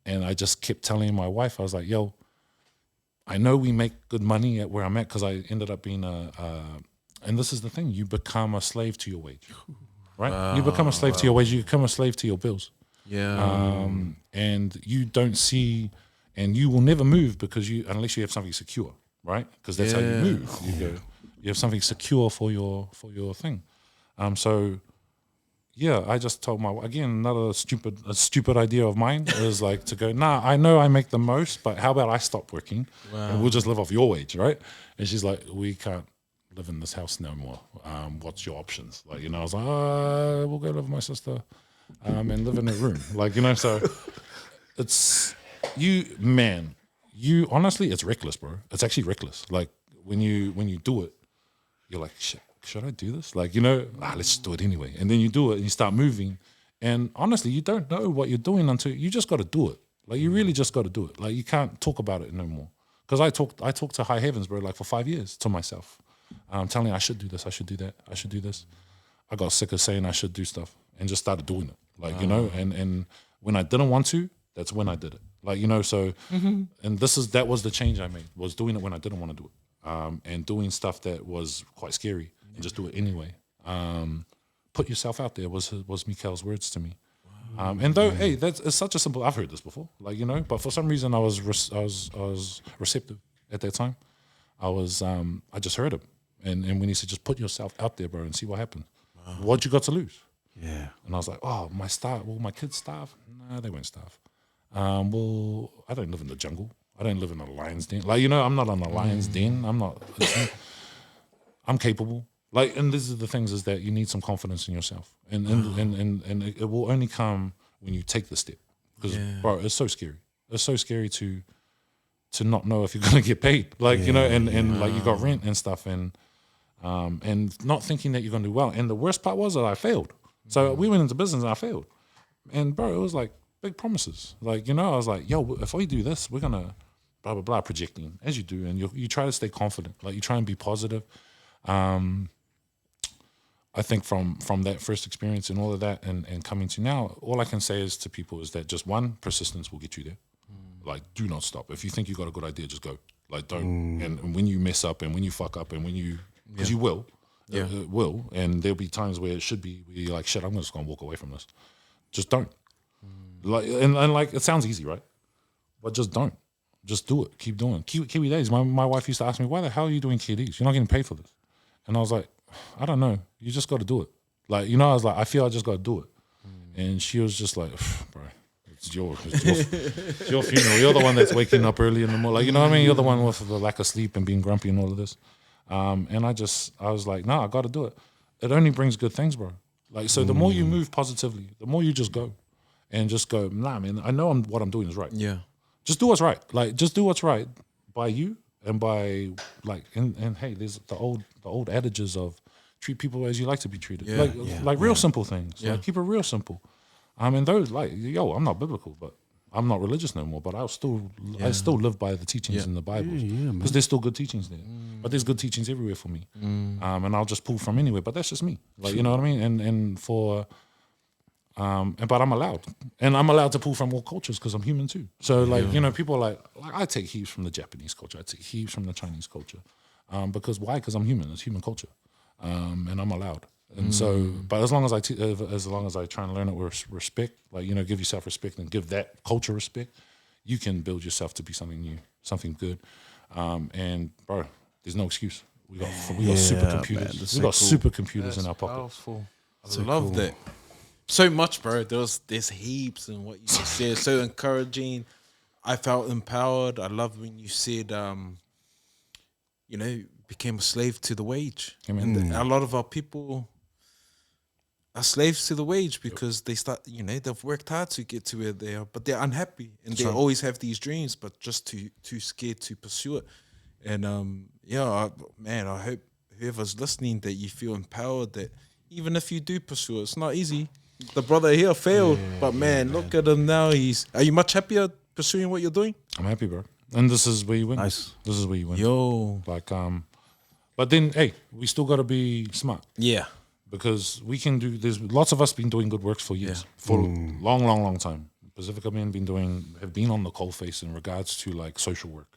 I just kept telling my wife, I was like, yo, I know we make good money at where I'm at, because I ended up being and this is the thing, you become a slave to your wage, right? You become a slave to your wage, you become a slave to your bills. And you don't see, and you will never move unless you have something secure, right? Because that's how you move. You have something secure for your thing. So yeah, I just told again, another stupid idea of mine is like to go, nah, I know I make the most, but how about I stop working and we'll just live off your wage, right? And she's like, we can't live in this house no more. What's your options? Like, you know, I was like, we'll go live with my sister. And live in a room, like, you know. So it's you honestly, it's reckless, bro. It's actually reckless. Like when you do it, you're like, shit, should I do this? Like, you know, let's just do it anyway. And then you do it and you start moving, and honestly, you don't know what you're doing until you just got to do it. Like, you really just got to do it. Like, you can't talk about it no more. Because I talked to high heavens, bro, like for 5 years to myself, telling I should do this, I should do that, I should do this. I got sick of saying I should do stuff and just started doing it. Like, you know, and when I didn't want to, that's when I did it. Like, you know, so, and that was the change I made, was doing it when I didn't want to do it. And doing stuff that was quite scary and just do it anyway. Put yourself out there was Mikel's words to me. And though, hey, it's such a simple, I've heard this before, like, you know, but for some reason I was receptive at that time. I just heard him. And when he said, just put yourself out there, bro, and see what happens. What you got to lose? Yeah. And I was like, oh, will my kids starve? No, they won't starve. Well, I don't live in the jungle. I don't live in a lion's den. Like, you know, I'm not on a lion's den. I'm capable. Like, and this is the things, is that you need some confidence in yourself. And it will only come when you take the step. Because, bro, it's so scary. It's so scary to not know if you're going to get paid. Like, you know, and like you got rent and stuff, and not thinking that you're going to do well. And the worst part was that I failed. So we went into business and I failed. And bro, it was like big promises. Like, you know, I was like, yo, if we do this, we're going to blah, blah, blah, projecting, as you do. And you try to stay confident. Like, you try and be positive. I think from that first experience and all of that and coming to now, all I can say is to people is that just one, persistence will get you there. Like, do not stop. If you think you got a good idea, just go. Like, don't. And when you mess up and when you fuck up and when you, because you will. It will, and there'll be times where it should be where you're like, shit, I'm just gonna walk away from this. Just don't. Like, and like, it sounds easy, right? But just don't. Just do it. Keep doing. Kiwi days. My wife used to ask me, why the hell are you doing KDs? You're not getting paid for this. And I was like, I don't know. You just got to do it. Like, you know, I was like, I feel I just got to do it. And she was just like, bro, it's your funeral. You're the one that's waking up early in the morning. Like, you know what I mean? You're the one with the lack of sleep and being grumpy and all of this. And I was like, I got to do it. It only brings good things, bro. Like, so the more you move positively, the more you just go and just go, nah, man, I know what I'm doing is right. Yeah. Just do what's right. Like, just do what's right by you and by, like, and hey, there's the old adages of treat people as you like to be treated. Like real simple things. Yeah. Like, keep it real simple. And those, like, yo, I'm not biblical, but I'm not religious no more, but I still live by the teachings in the Bible, because there's still good teachings there. But there's good teachings everywhere for me, and I'll just pull from anywhere. But that's just me, like, you know what I mean. And but I'm allowed to pull from all cultures because I'm human too. So like, you know, people are like I take heaps from the Japanese culture, I take heaps from the Chinese culture, because why? Because I'm human. It's human culture, and I'm allowed. And so, but as long as I try and learn it with respect, like, you know, give yourself respect and give that culture respect, you can build yourself to be something new, something good. And bro, there's no excuse. We got supercomputers. We got supercomputers in our pocket. Powerful. I love that. So much, bro. There's heaps in what you just said. So encouraging. I felt empowered. I love when you said, you know, became a slave to the wage. And a lot of our people, are slaves to the wage because they start, they've worked hard to get to where they are, but they're unhappy and they always have these dreams, but just too scared to pursue it. And I hope whoever's listening that you feel empowered that even if you do pursue it, it's not easy. The brother here failed, but look at him now. Are you much happier pursuing what you're doing? I'm happy, bro. And this is where you win. Nice. This is where you win. Yo. Like, but then, hey, we still got to be smart. Yeah. Because we can do, there's lots of us been doing good works for years, for a long time. Pacifica men have been on the coalface in regards to like social work,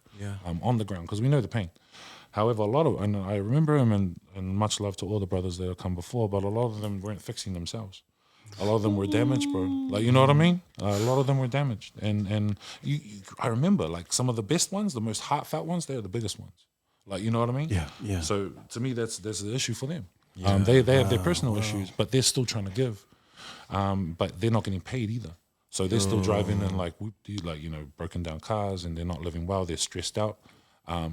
on the ground, because we know the pain. However, and I remember him, and much love to all the brothers that have come before, but a lot of them weren't fixing themselves. A lot of them were damaged, bro. Like, you know what I mean? A lot of them were damaged. And I remember, like, some of the best ones, the most heartfelt ones, they're the biggest ones. Like, you know what I mean? Yeah. So, to me, that's the issue for them. Yeah. They have their personal issues, but they're still trying to give. But they're not getting paid either. So they're still driving in like broken down cars, and they're not living well. They're stressed out.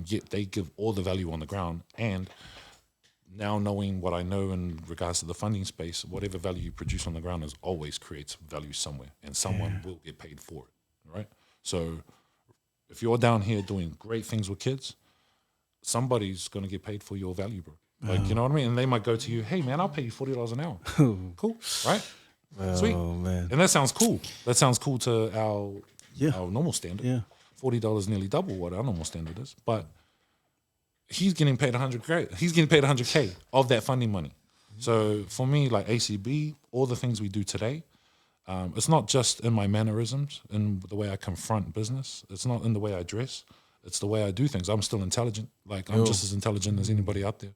Yet they give all the value on the ground. And now knowing what I know in regards to the funding space, whatever value you produce on the ground always creates value somewhere, and someone will get paid for it, right? So if you're down here doing great things with kids, somebody's going to get paid for your value, bro. Like, you know what I mean? And they might go to you, hey, man, I'll pay you $40 an hour. Cool, right? Sweet. Man. And that sounds cool. That sounds cool to our normal standard. Yeah. $40 nearly double what our normal standard is. But he's getting paid $100K. He's getting paid $100K of that funding money. So for me, like ACB, all the things we do today, it's not just in my mannerisms, in the way I confront business. It's not in the way I dress. It's the way I do things. I'm still intelligent. Like, I'm just as intelligent as anybody out there.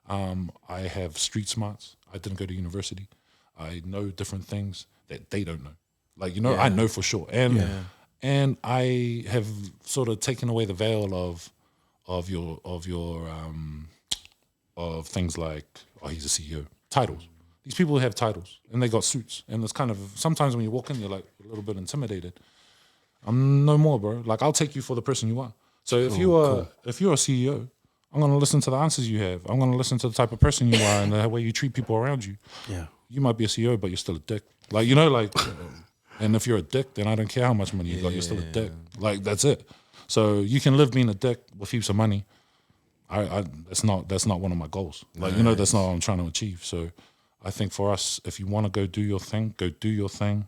I have street smarts. I didn't go to university. I know different things that they don't know. Like, I know for sure. And I have sort of taken away the veil of things like, oh, he's a CEO. Titles. These people have titles and they got suits. And it's kind of, sometimes when you walk in, you're like a little bit intimidated. I'm no more, bro. Like, I'll take you for the person you are. So if you're a CEO, I'm going to listen to the answers you have. I'm going to listen to the type of person you are and the way you treat people around you. Yeah. You might be a CEO, but you're still a dick. Like, and if you're a dick, then I don't care how much money you got. You're still a dick. Like, that's it. So you can live being a dick with heaps of money. That's not one of my goals. Like, that's not what I'm trying to achieve. So I think for us, if you want to go do your thing, go do your thing.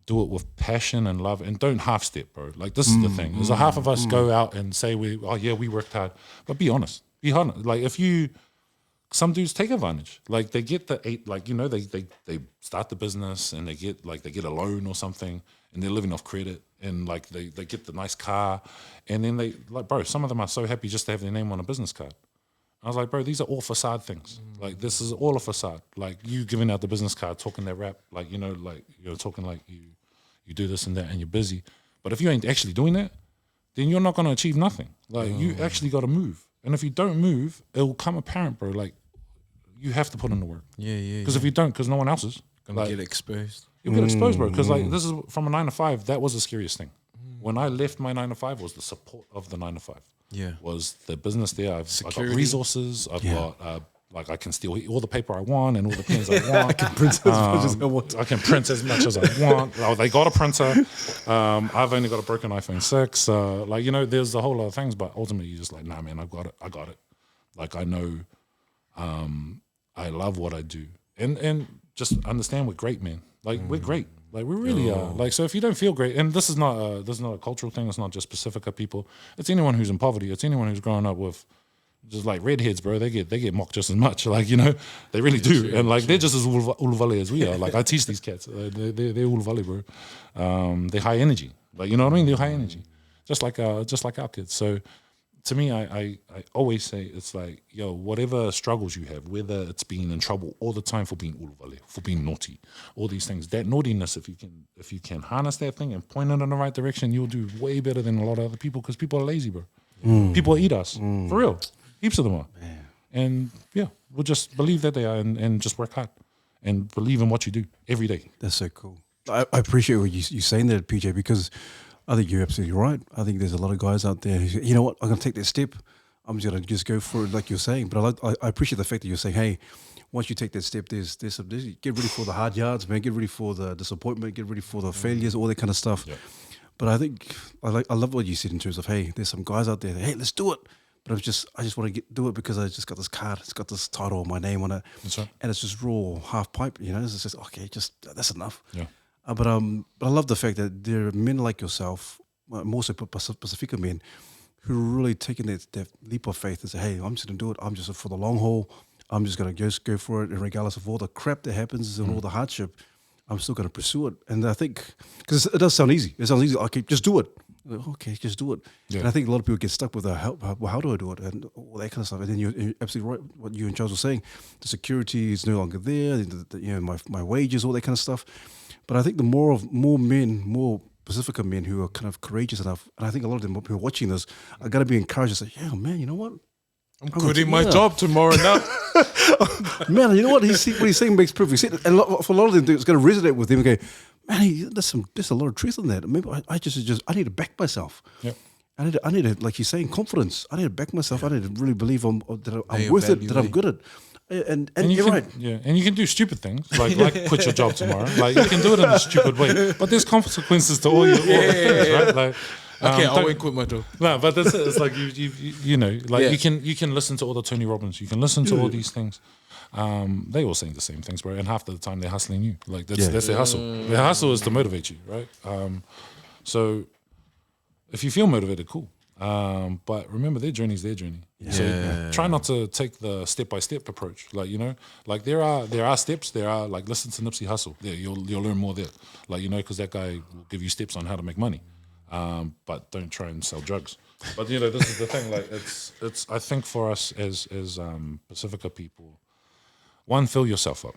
Do it with passion and love, and don't half step, bro. Like, this is the thing. There's a half of us go out and say we worked hard, but be honest. Be honest. Like, some dudes take advantage. Like, they get they start the business and they get a loan or something, and they're living off credit, and like they get the nice car, and then they, like, bro, some of them are so happy just to have their name on a business card. I was like, bro, these are all facade things. Like, this is all a facade. Like, you giving out the business card, talking that rap, like, you're talking like you do this and that and you're busy. But if you ain't actually doing that, then you're not going to achieve nothing. Like, you actually got to move. And if you don't move, it will come apparent, bro. Like, you have to put in the work. Yeah. Because if you don't, because no one else is. Gonna get exposed. You'll get exposed, bro. Because, like, this is from a 9 to 5, that was the scariest thing. When I left my 9 to 5 was the support of the 9 to 5. Yeah. Was the business there. I've got resources. I've got, I can steal all the paper I want and all the pens I want. I can print as much as I want. I can print as much as I want. Oh, they got a printer. I've only got a broken iPhone 6. There's a whole lot of things, but ultimately you're just like, nah, man, I got it. Like, I know, I love what I do. And just understand we're great, man. Like, we're great. Like, we really are. Like, so if you don't feel great, and this is not a cultural thing. It's not just Pacifica people. It's anyone who's in poverty. It's anyone who's growing up with just like redheads, bro. They get mocked just as much. Like, they really do. And like, they're just as uluvale as we are. Like, I teach these cats. They're uluvale, bro. They're high energy. Like, you know what I mean? They're high energy, just like our kids. So to me, I always say, it's like, yo, whatever struggles you have, whether it's being in trouble all the time for being uluvale, for being naughty, all these things, that naughtiness, if you can harness that thing and point it in the right direction, you'll do way better than a lot of other people, because people are lazy, bro. People eat us, for real. Heaps of them are. Man. And yeah, we'll just believe that they are, and just work hard and believe in what you do every day. That's so cool. I appreciate what you saying there, PJ, because I think you're absolutely right. I think there's a lot of guys out there who, you know what, I'm going to take that step. I'm just going to go for it like you're saying. But I appreciate the fact that you're saying, hey, once you take that step, there's get ready for the hard yards, man. Get ready for the disappointment. Get ready for the failures, all that kind of stuff. Yeah. But I think I love what you said in terms of, hey, there's some guys out there. Hey, let's do it. But I just want to do it because I just got this card. It's got this title, my name on it, That's right. and it's just raw, half pipe. It's just okay, just that's enough. Yeah. But I love the fact that there are men like yourself, more so Pacifica men, who are really taking that leap of faith and say, hey, I'm just going to do it. I'm just for the long haul. I'm just going to go for it. And regardless of all the crap that happens and all the hardship, I'm still going to pursue it. And I think, because it does sound easy. It sounds easy. Okay, just do it. Okay, just do it. Yeah. And I think a lot of people get stuck with how do I do it? And all that kind of stuff. And then you're absolutely right, what you and Charles were saying. The security is no longer there. My wages, all that kind of stuff. But I think the more Pacifica men who are kind of courageous enough, and I think a lot of them who are watching this are going to be encouraged to say, yeah, man, you know what? I'm quitting my job tomorrow now. Man, you know what? What he's saying makes perfect sense. And for a lot of them, it's going to resonate with them and go, man, there's a lot of truth in that. Maybe I need to back myself. Yep. I need to, like you're saying, confidence. I need to back myself. I need to really believe I'm worth it, that I'm good at. And you're right. Yeah, and you can do stupid things like quit your job tomorrow. Like you can do it in a stupid way, but there's consequences to all your things, right? Like, okay, I won't quit my job. No, but that's it. It's like you can listen to all the Tony Robbins. You can listen to all these things. They all saying the same things, bro. And half the time they're hustling you. Like that's their hustle. Their hustle is to motivate you, right? So if you feel motivated, cool. But remember, their journey is their journey. Yeah. So try not to take the step-by-step approach. Like there are steps. There are like listen to Nipsey Hussle. There you'll learn more there. Like because that guy will give you steps on how to make money. But don't try and sell drugs. But this is the thing. Like it's I think for us as Pacifica people, one, fill yourself up.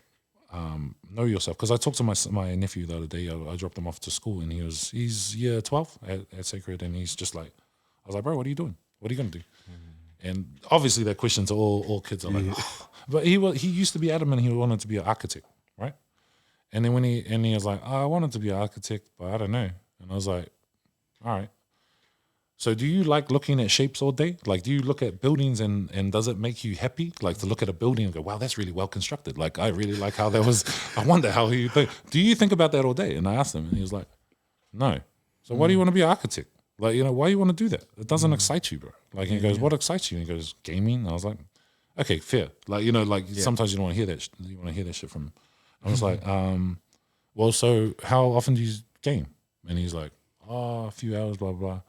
Know yourself. Because I talked to my nephew the other day. I dropped him off to school, and he's year 12 at Sacred, and he's just like, I was like, bro, what are you doing? What are you gonna do? And obviously that question to all kids are like, oh. But he used to be adamant he wanted to be an architect, right? And then he was like, I wanted to be an architect, but I don't know. And I was like, all right. So do you like looking at shapes all day? Like, do you look at buildings and does it make you happy? Like to look at a building and go, wow, that's really well constructed. Like, I really like how that was. I wonder how you think. Do you think about that all day? And I asked him, and he was like, no. So why do you want to be an architect? Like, why you want to do that? It doesn't excite you, bro. Like, he goes, what excites you? And he goes, gaming. And I was like, okay, fair. Like, sometimes you don't want to hear that. You want to hear that shit from. I was like, well, so how often do you game? And he's like, a few hours, blah, blah.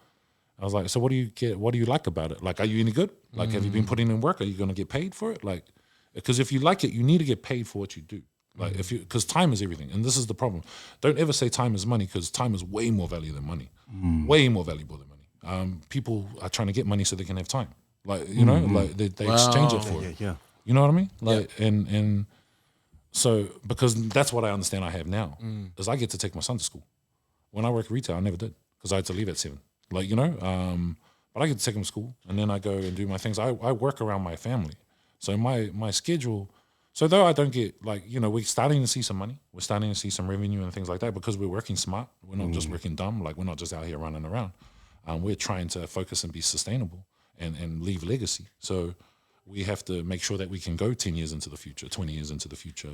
I was like, so what do you get? What do you like about it? Like, are you any good? Like, have you been putting in work? Are you going to get paid for it? Like, because if you like it, you need to get paid for what you do. Like, because time is everything, and this is the problem. Don't ever say time is money, because time is way more valuable than money. Way more valuable than money. People are trying to get money so they can have time. Like, like they exchange it for it. Yeah. You know what I mean? Like, and so because that's what I understand I have now is I get to take my son to school. When I work retail, I never did because I had to leave at 7. Like, but I get to take him to school, and then I go and do my things. I work around my family, so my schedule. So though I don't get we're starting to see some money, we're starting to see some revenue and things like that because we're working smart. We're not just working dumb. Like, we're not just out here running around. We're trying to focus and be sustainable and leave legacy. So we have to make sure that we can go 10 years into the future, 20 years into the future,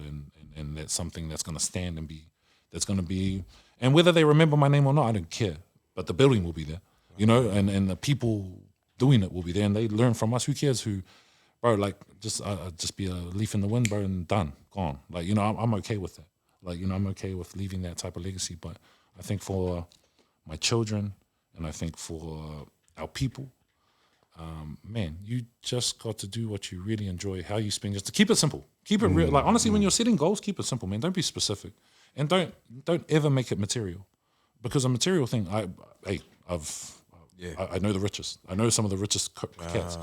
and that's something that's going to stand and that's going to be. And whether they remember my name or not, I don't care. But the building will be there, and the people doing it will be there, and they learn from us. Who cares who, bro? Like, just be a leaf in the wind, bro, and done, gone. Like, I'm okay with that. Like, I'm okay with leaving that type of legacy. But I think for my children, and I think for our people, man, you just got to do what you really enjoy, how you spend. Just to keep it simple, keep it real. Like, honestly, when you're setting goals, keep it simple, man. Don't be specific, and don't ever make it material. Because a material thing, I know the richest. I know some of the richest cats.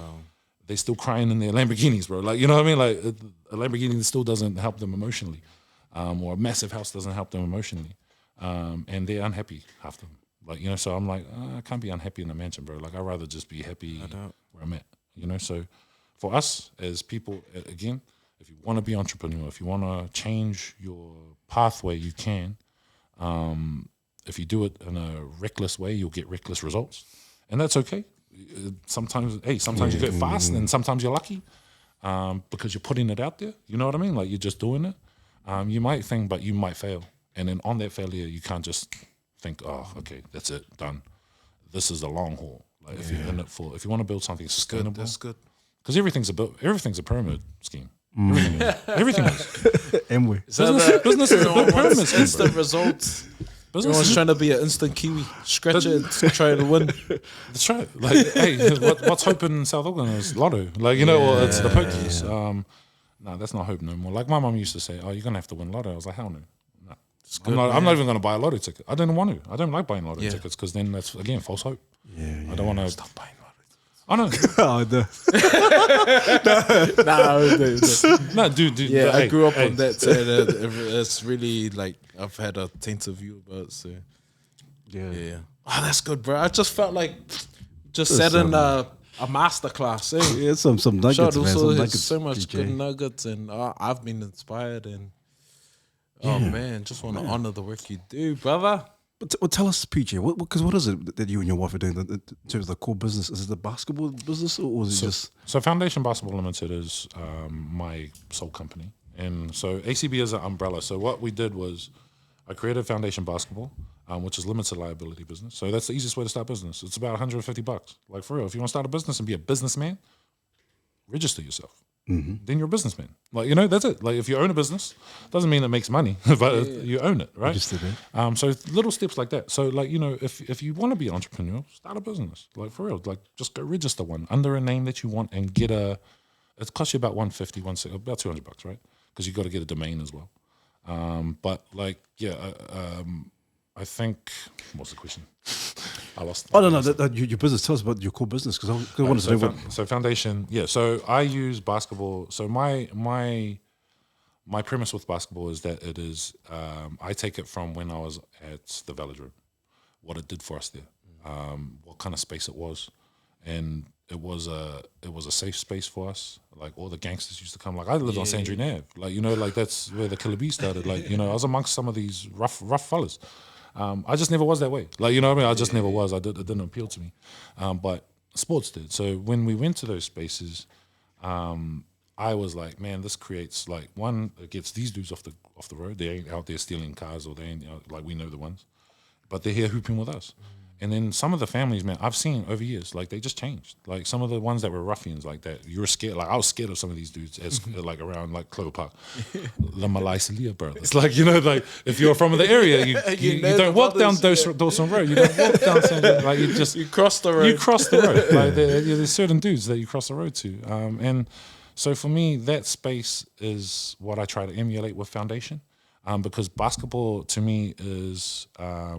They still crying in their Lamborghinis, bro. Like, you know what I mean? Like, a Lamborghini still doesn't help them emotionally, or a massive house doesn't help them emotionally, and they're unhappy, half of them. Like, so I'm like, I can't be unhappy in a mansion, bro. Like, I'd rather just be happy where I'm at. So for us as people, again, if you want to be entrepreneur, if you want to change your pathway, you can. If you do it in a reckless way, you'll get reckless results, and that's okay. Sometimes you go fast, and sometimes you're lucky. because you're putting it out there. You know what I mean? Like you're just doing it. You might think, but you might fail. And then on that failure, you can't just think, oh, okay, that's it, done. This is the long haul. Like if you're in it for, if you want to build something sustainable, That's good. because everything's a pyramid scheme. Everything is. Anyway, Business is a big pyramid scheme. Instant results. Everyone's trying to be an instant Kiwi. Scratch it, try to win. That's right. Like, hey, what's hope in South Auckland is lotto. Like, you know, or it's the pokies. No, that's not hope no more. Like my mum used to say, oh, you're going to have to win lotto. I was like, hell no. I'm not even going to buy a lotto ticket. I didn't want to. I don't like buying lotto tickets because then that's, again, false hope. I don't want to. Stop buying lotto tickets. I know. No, dude. Yeah, hey, I grew up on that. So it's really like I've had a tainted view about it. So yeah. Oh, that's good, bro. I just felt like just sat in a masterclass. Eh? Yeah, some nuggets, Shot man. also Some has nuggets, so much PJ. good nuggets, and I've been inspired. And oh man, just want to honor the work you do, brother. But tell us, PJ, because what is it that you and your wife are doing in terms of the core business? Is it the basketball business or is it just... So Foundation Basketball Limited is my sole company. And so ACB is an umbrella. So what we did was I created Foundation Basketball, which is limited liability business. So that's the easiest way to start business. It's about $150. Like for real, if you want to start a business and be a businessman, register yourself. Then you're a businessman. Like, you know, that's it. Like if you own a business, doesn't mean it makes money, but you own it, right? Registered, eh? So little steps like that. So like, you know, if you want to be an entrepreneur, start a business. Like for real, like just go register one under a name that you want and get it costs you about $150, about $200, right? Because you got to get a domain as well. But like, I think, what's the question? I lost. Oh, no, your business. Tell us about your core business because I want to know what... So Foundation, so I use basketball. So my premise with basketball is that it is, I take it from when I was at the Velodrome, what it did for us there, what kind of space it was. And it was a safe space for us. Like all the gangsters used to come. Like I lived on Sandrine Ave. Like, you know, like that's where the Killer Bee started. Like, you know, I was amongst some of these rough fellas. I just never was that way. Like, you know what I mean? I just never was. It didn't appeal to me. But sports did. So when we went to those spaces, I was like, man, this creates like one, it gets these dudes off the road. They ain't out there stealing cars or they ain't like we know the ones. But they're here hooping with us. And then some of the families, man, I've seen over years, like they just changed. Like some of the ones that were ruffians like that, you were scared. Like I was scared of some of these dudes as like around like Clover Park, the Malaysia brothers. Like, you know, like if you're from the area, you don't walk down Dawson Road. You don't walk down Sandra. Like you cross the road. You cross the road. Like there's certain dudes that you cross the road to. And so for me, that space is what I try to emulate with Foundation. Because basketball to me is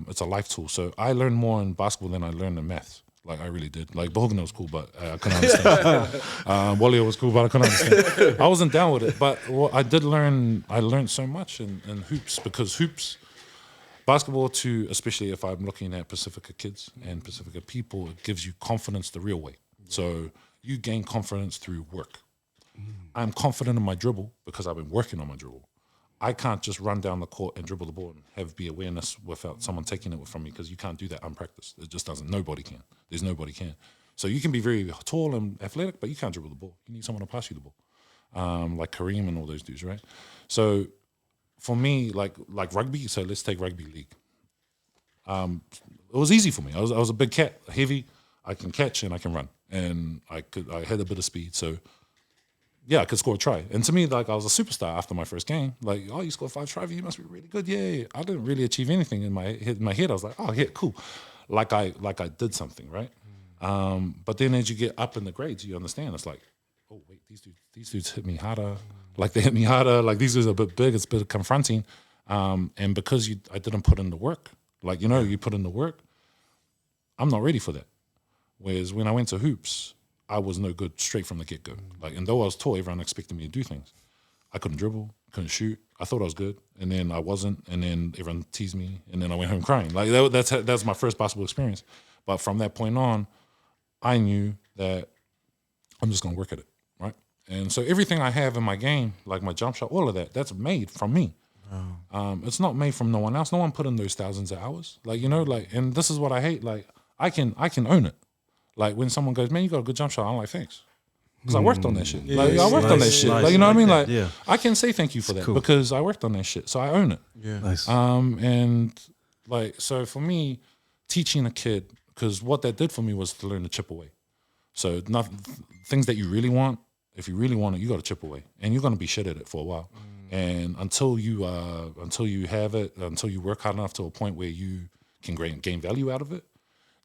it's a life tool. So I learned more in basketball than I learned in math. Like I really did. Like Bohogana was cool, but I couldn't understand. Wally was cool, but I couldn't understand. I wasn't down with it. But what I did learn, I learned so much in hoops because basketball too, especially if I'm looking at Pacifica kids and Pacifica people, it gives you confidence the real way. So you gain confidence through work. I'm confident in my dribble because I've been working on my dribble. I can't just run down the court and dribble the ball and be awareness without someone taking it from me because you can't do that unpracticed. It just doesn't. Nobody can. Nobody can. So you can be very tall and athletic, but you can't dribble the ball. You need someone to pass you the ball, like Kareem and all those dudes, right? So for me, like rugby, so let's take rugby league. It was easy for me. I was a big cat, heavy. I can catch and I can run, and I had a bit of speed. So yeah, I could score a try. And to me, like I was a superstar after my first game. Like, oh, you scored 5 tries, you must be really good. Yeah. I didn't really achieve anything in my head. I was like, oh yeah, cool. Like I did something, right? But then as you get up in the grades, you understand it's like, oh wait, these dudes hit me harder. Like they hit me harder. Like these dudes are a bit big. It's a bit confronting. And because I didn't put in the work, like, you know, you put in the work, I'm not ready for that. Whereas when I went to hoops, I was no good straight from the get-go. Like, and though I was tall, everyone expected me to do things. I couldn't dribble, couldn't shoot. I thought I was good, and then I wasn't, and then everyone teased me, and then I went home crying. Like that's my first basketball experience. But from that point on, I knew that I'm just gonna work at it, right? And so everything I have in my game, like my jump shot, all of that, that's made from me. It's not made from no one else. No one put in those thousands of hours. Like, you know, like, and this is what I hate. Like, I can own it. Like when someone goes, man, you got a good jump shot. I'm like, thanks. because I worked on that shit. Like I worked on that shit. nice. Like you know what I mean? Like Yeah. I can say thank you for that cool. because I worked on that shit, so I own it. Yeah. Nice. And like so for me, teaching a kid, because what that did for me was to learn to chip away. So things that you really want, if you really want it, you got to chip away, and you're gonna be shit at it for a while. And until you have it, until you work hard enough to a point where you can gain value out of it,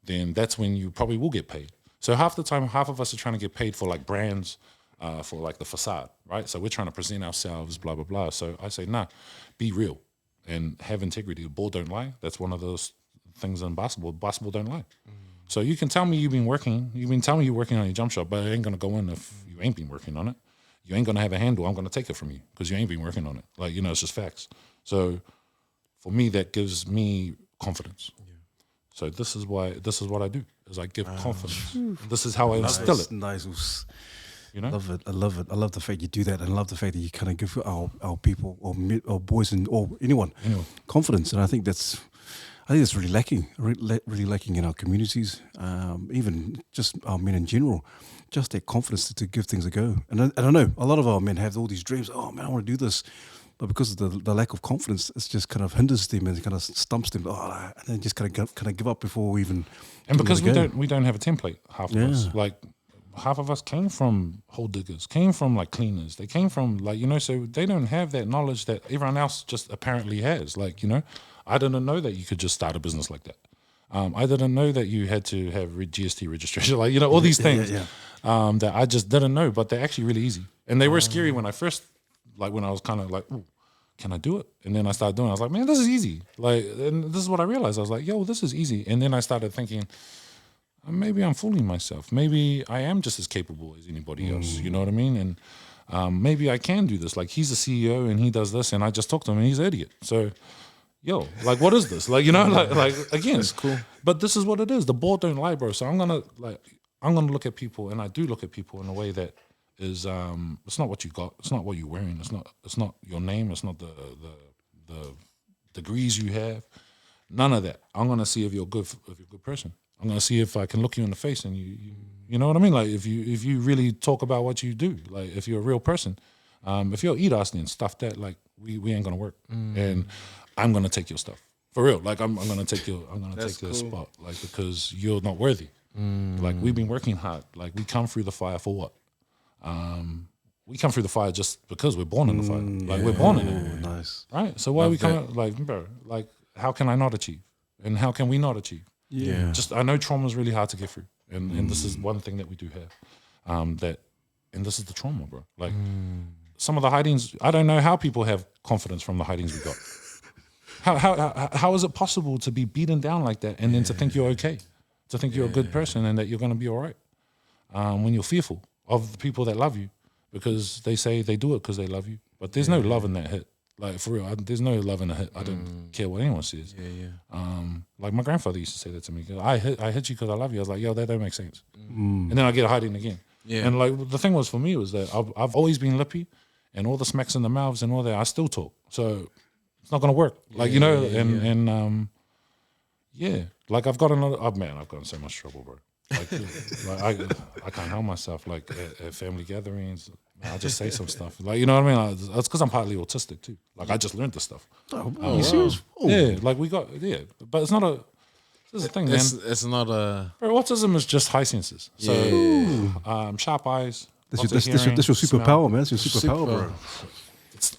then that's when you probably will get paid. So half the time, half of us are trying to get paid for like brands, for like the facade, right? So we're trying to present ourselves, blah, blah, blah. So I say, nah, be real and have integrity. The ball don't lie. That's one of those things in basketball. Basketball don't lie. So you can tell me you've been telling me you're working on your jump shot, but it ain't gonna go in if you ain't been working on it. You ain't gonna have a handle. I'm gonna take it from you because you ain't been working on it. Like, you know, it's just facts. So for me, that gives me confidence. So this is what I do, is I give confidence. This is how I instill it. Nice. You know? Love it. I love it. I love the fact you do that, and I love the fact that you kind of give our people or boys or anyone confidence. And I think that's really lacking, really lacking in our communities, even just our men in general. Just that confidence to give things a go. And I know a lot of our men have all these dreams. Oh man, I want to do this. But because of the lack of confidence, it just kind of hinders them and kind of stumps them. And then just kind of give up before we even. And because we don't have a template, half of us. Like half of us came from hole diggers, came from like cleaners. They came from like, you know, so they don't have that knowledge that everyone else just apparently has. Like, you know, I didn't know that you could just start a business like that. I didn't know that you had to have GST registration, like, you know, all these things that I just didn't know, but they're actually really easy. And they were scary when I first, like when I was kind of like, ooh, can I do it? And then I started doing it. I was like, man, this is easy. Like, and this is what I realized. I was like, yo, this is easy. And then I started thinking, maybe I'm fooling myself. Maybe I am just as capable as anybody else. You know what I mean? And maybe I can do this. Like, he's a CEO and he does this, and I just talked to him and he's an idiot. So, yo, like, what is this? Like, you know, like again, it's cool. But this is what it is. The ball don't lie, bro. So I'm gonna look at people, and I do look at people in a way that is it's not what you got, it's not what you're wearing, it's not your name, it's not the degrees you have, none of that. I'm gonna see if you're a good person. I'm gonna see if I can look you in the face and you know what I mean. Like if you really talk about what you do, like if you're a real person, if you're eat us and stuff that like we ain't gonna work, and I'm gonna take your stuff for real. Like I'm gonna take your spot, like because you're not worthy. Like we've been working hard. Like we come through the fire for what? We come through the fire just because we're born in the fire. Like we're born in it. Nice. Right? So why are we coming like, bro, like how can I not achieve? And how can we not achieve? Yeah. Just I know trauma is really hard to get through. And this is one thing that we do have. And this is the trauma, bro. Like some of the hidings, I don't know how people have confidence from the hidings we got. How is it possible to be beaten down like that and then to think you're okay? To think you're a good person and that you're gonna be all right. When you're fearful of the people that love you, because they say they do it because they love you, but there's no love in that hit. Like for real, there's no love in a hit. I don't care what anyone says. Like my grandfather used to say that to me. I hit you because I love you. I was like, yo, that don't make sense. And then I get a hiding again. And like the thing was for me was that I've always been lippy, and all the smacks in the mouths and all that. I still talk, so it's not gonna work. Like you know, like I've gotten I've gotten so much trouble, bro. Like I can't help myself. Like at family gatherings, I just say some stuff. Like you know what I mean? Like, it's because I'm partly autistic too. Like I just learned this stuff. Are you serious? Oh. Yeah, like we got but it's not a. This is the thing, man. It's not a. Bro, autism is just high senses. So sharp eyes. That's your superpower, man. That's your superpower, bro.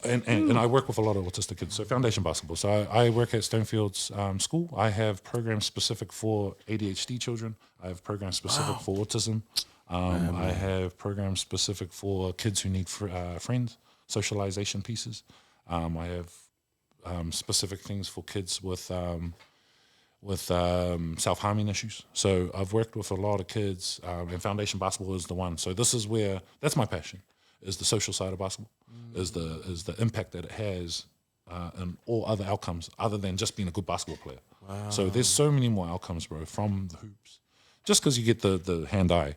And I work with a lot of autistic kids. So foundation basketball. So I work at Stonefield's school. I have programs specific for ADHD children. I have programs specific for autism. I have programs specific for kids who need friends, socialization pieces. I have specific things for kids with self-harming issues. So I've worked with a lot of kids, and foundation basketball is the one. So that's my passion, is the social side of basketball, is the impact that it has and all other outcomes other than just being a good basketball player. Wow. So there's so many more outcomes, bro, from the hoops. Just because you get the hand-eye,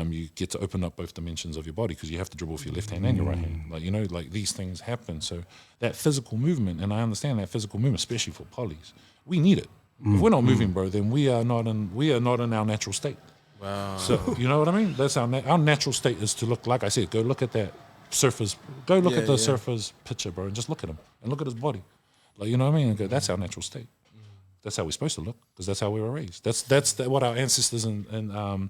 you get to open up both dimensions of your body because you have to dribble with your left hand and your right hand. Like, you know, like these things happen. So that physical movement, and I understand that physical movement, especially for polys, we need it. If we're not moving, bro, then we are not in our natural state. Wow. So you know what I mean? That's our natural state is to look, like I said, go look at that surfer's, go look at the surfer's picture, bro, and just look at him and look at his body. Like, you know what I mean? And go, that's our natural state. That's how we're supposed to look because that's how we were raised. That's what our ancestors and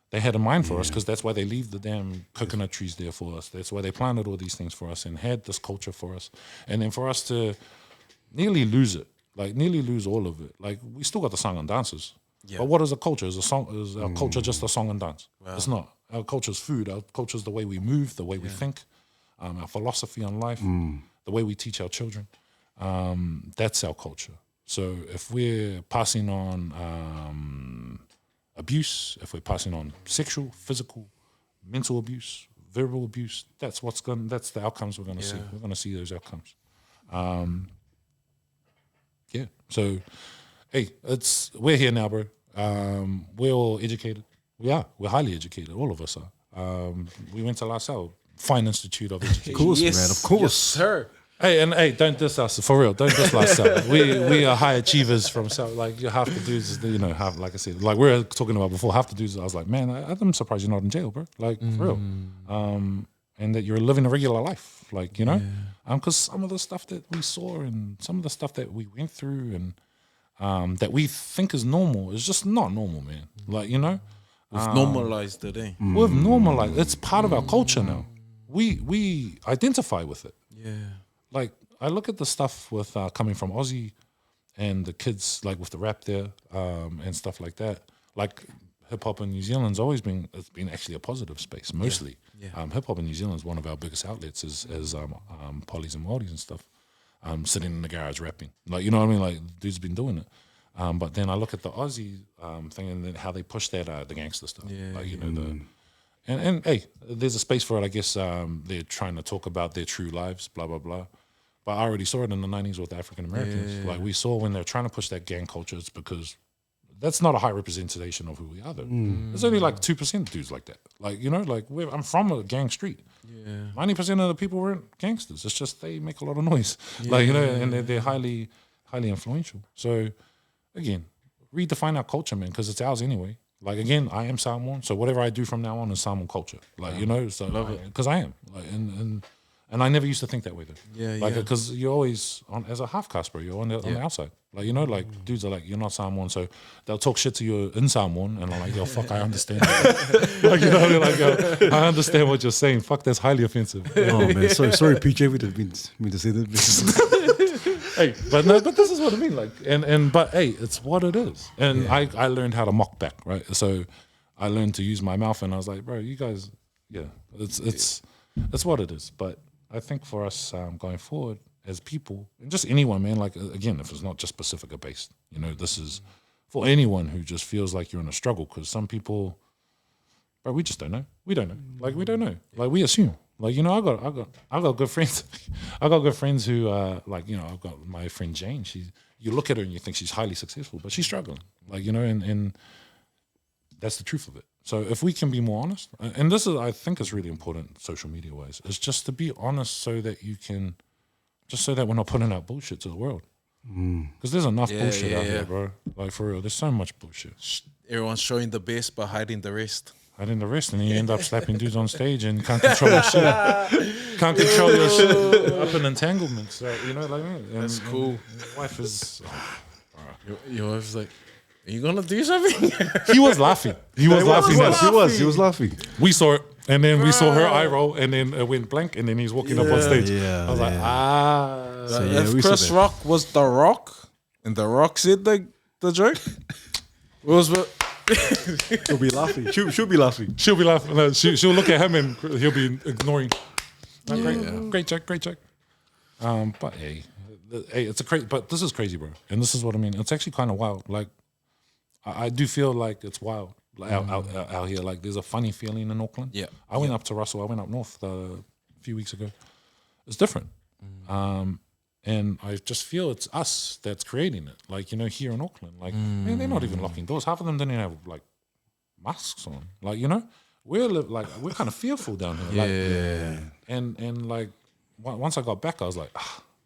they had in mind for us because that's why they leave the damn coconut trees there for us. That's why they planted all these things for us and had this culture for us. And then for us to nearly lose it, like nearly lose all of it. Like we still got the song and dances. Yeah. But what is a culture? Is our culture just a song and dance? Wow. It's not. Our culture is food. Our culture is the way we move, the way we think, our philosophy on life, the way we teach our children. That's our culture. So if we're passing on abuse, if we're passing on sexual, physical, mental abuse, verbal abuse, that's the outcomes we're gonna see. We're gonna see those outcomes. So hey, we're here now, bro. We're all educated. We're highly educated, all of us are. We went to La Salle, fine institute of education. Of course, man, of course. Yes, sir. Hey, don't diss us, for real. Don't diss La Salle. We are high achievers from South. Like half the dudes, half, like I said, like we were talking about before, half the dudes, I was like, man, I'm surprised you're not in jail, bro. Like, for real. And that you're living a regular life, like, because some of the stuff that we saw and some of the stuff that we went through and that we think is normal is just not normal, man. Like, We've normalized it, eh? We've normalized. It's part of our culture now. We identify with it. Yeah. Like, I look at the stuff with coming from Aussie and the kids, like with the rap there and stuff like that. Like, hip-hop in New Zealand's always been, it's been actually a positive space, mostly. Yeah. Hip-hop in New Zealand is one of our biggest outlets as polys and Māoris and stuff, sitting in the garage rapping. Like, you know what I mean? Like, dudes been doing it. But then I look at the Aussie thing and then how they push that, the gangster stuff. Yeah, like, And hey, there's a space for it, I guess. They're trying to talk about their true lives, blah, blah, blah. But I already saw it in the 90s with African Americans. Yeah. Like, we saw when they're trying to push that gang culture, it's because that's not a high representation of who we are, though. There's only like 2% of dudes like that. Like, I'm from a gang street. Yeah. 90% of the people weren't gangsters. It's just they make a lot of noise. Yeah. Like, and they're highly, highly influential. So, again, redefine our culture, man, because it's ours anyway. Like, again, I am Samoan, so whatever I do from now on is Samoan culture. Like, so love it, because I am. Like, and I never used to think that way though. Yeah, like, because you're always as a half caste, bro. You're on the outside. Like, like dudes are like, you're not Samoan, so they'll talk shit to you in Samoan, and I'm like, yo, fuck, I understand. Like, what I mean? Like, yo, I understand what you're saying. Fuck, that's highly offensive. Oh man, sorry, PJ, we didn't mean to say that. Hey, but this is what I mean. Like, but hey, it's what it is. And I learned how to mock back, right? So I learned to use my mouth, and I was like, bro, you guys, it's what it is. But I think for us going forward as people, and just anyone, man, like, again, if it's not just Pacifica based, this is for anyone who just feels like you're in a struggle, because some people, bro, we just don't know. We don't know. Like, we don't know. Like, we assume. Like, I got good friends. I got good friends who like, I've got my friend Jane. You look at her and you think she's highly successful, but she's struggling. Like, and that's the truth of it. So if we can be more honest, and this is, I think, is really important social media wise, is just to be honest so that so that we're not putting out bullshit to the world. Because there's enough bullshit out there, bro. Like, for real, there's so much bullshit. Everyone's showing the best but hiding the rest. And the rest, and you end up slapping dudes on stage and you can't control your shit. Can't control your shit up in entanglements. So, like, that's cool. Your wife is. Your wife's like, are you gonna do something? He was laughing. He was laughing. We saw it, and then we saw her eye roll, and then it went blank, and then he's walking up on stage. I was like, So if Chris Rock was The Rock, and The Rock said the joke, it was what. She'll be laughing. She'll be laughing. She'll be laughing. No, she'll look at him and he'll be ignoring. Great joke. But hey, it's but this is crazy, bro. And this is what I mean. It's actually kind of wild. Like, I do feel like it's wild out here. Like, there's a funny feeling in Auckland. Yeah. I went up to Russell. I went up north a few weeks ago. It's different. And I just feel it's us that's creating it. Like, here in Auckland. Like, man, they're not even locking doors. Half of them didn't even have, like, masks on. Like, we're kind of fearful down here. Like, and like, once I got back, I was like,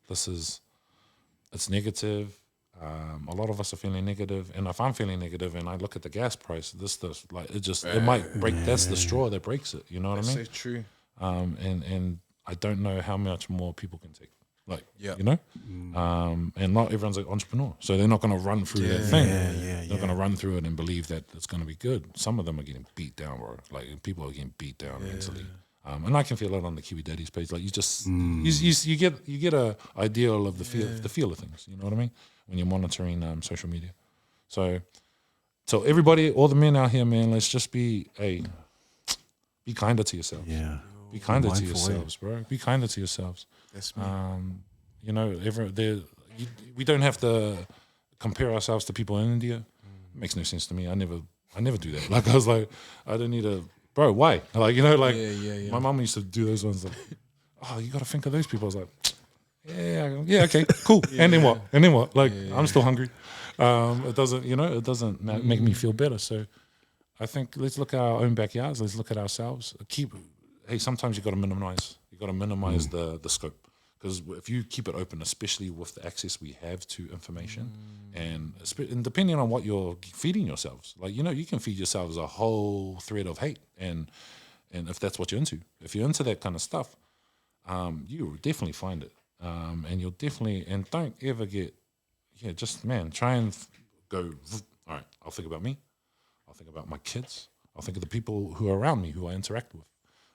it's negative. A lot of us are feeling negative, and if I'm feeling negative and I look at the gas price, like it might break. That's the straw that breaks it. You know what I mean? So true. And I don't know how much more people can take. Like, Yeah. you know, and not everyone's an entrepreneur, so they're not going to run through that thing. They're going to run through it and believe that it's going to be good. Some of them are getting beat down, bro. Like people are getting beat down mentally. And I can feel it on the Kiwi Daddies page. Like you just you get a ideal of the feel of things. You know what I mean? When you're monitoring social media. So everybody, all the men out here, man, let's just be kinder to yourselves. Yeah. Be kinder to Mindful, yourselves, bro. Be kinder to yourselves. That's me. You know, we don't have to compare ourselves to people in India. It makes no sense to me. I never do that. Like I was like, I don't need a bro. Why? Like you know, like my mom used to do those ones. Like, oh, you got to think of those people. I was like, yeah, okay, cool. And then what? Like I'm still hungry. It doesn't make me feel better. So I think let's look at our own backyards. Let's look at ourselves. Hey, sometimes you got to minimize. You got to minimize the scope, because if you keep it open, especially with the access we have to information, and depending on what you're feeding yourselves, like you can feed yourselves a whole thread of hate, and if that's what you're into, if you're into that kind of stuff, you will definitely find it, and you'll definitely don't ever get try and go. All right, I'll think about me. I'll think about my kids. I'll think of the people who are around me, who I interact with.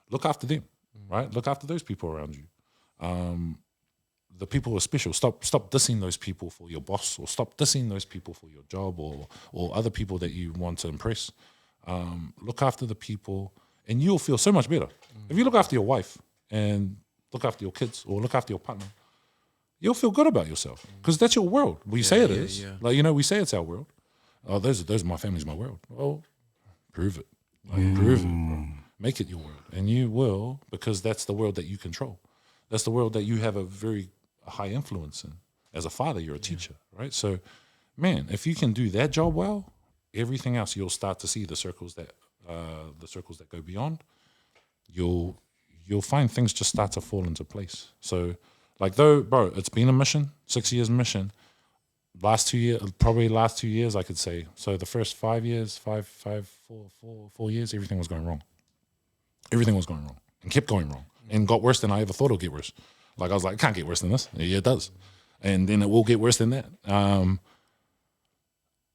Look after them, right? Look after those people around you. The people who are special. Stop dissing those people for your boss, or stop dissing those people for your job, or other people that you want to impress. Look after the people, and you'll feel so much better. If you look after your wife and look after your kids, or look after your partner, you'll feel good about yourself, because that's your world. We say it is. Yeah. Like we say it's our world. Oh, those are my family's my world. Well, prove it. Prove it, bro. Make it your world, and you will, because that's the world that you control. That's the world that you have a very high influence in. As a father, you're a teacher, right? So, man, if you can do that job well, everything else you'll start to see the circles that go beyond. You'll find things just start to fall into place. So, like bro, it's been a mission, 6 years mission. Last 2 years, I could say. So the first 4 years, everything was going wrong. Everything was going wrong and kept going wrong and got worse than I ever thought it would get worse. Like I was like, it can't get worse than this. Yeah, it does. And then it will get worse than that. I'm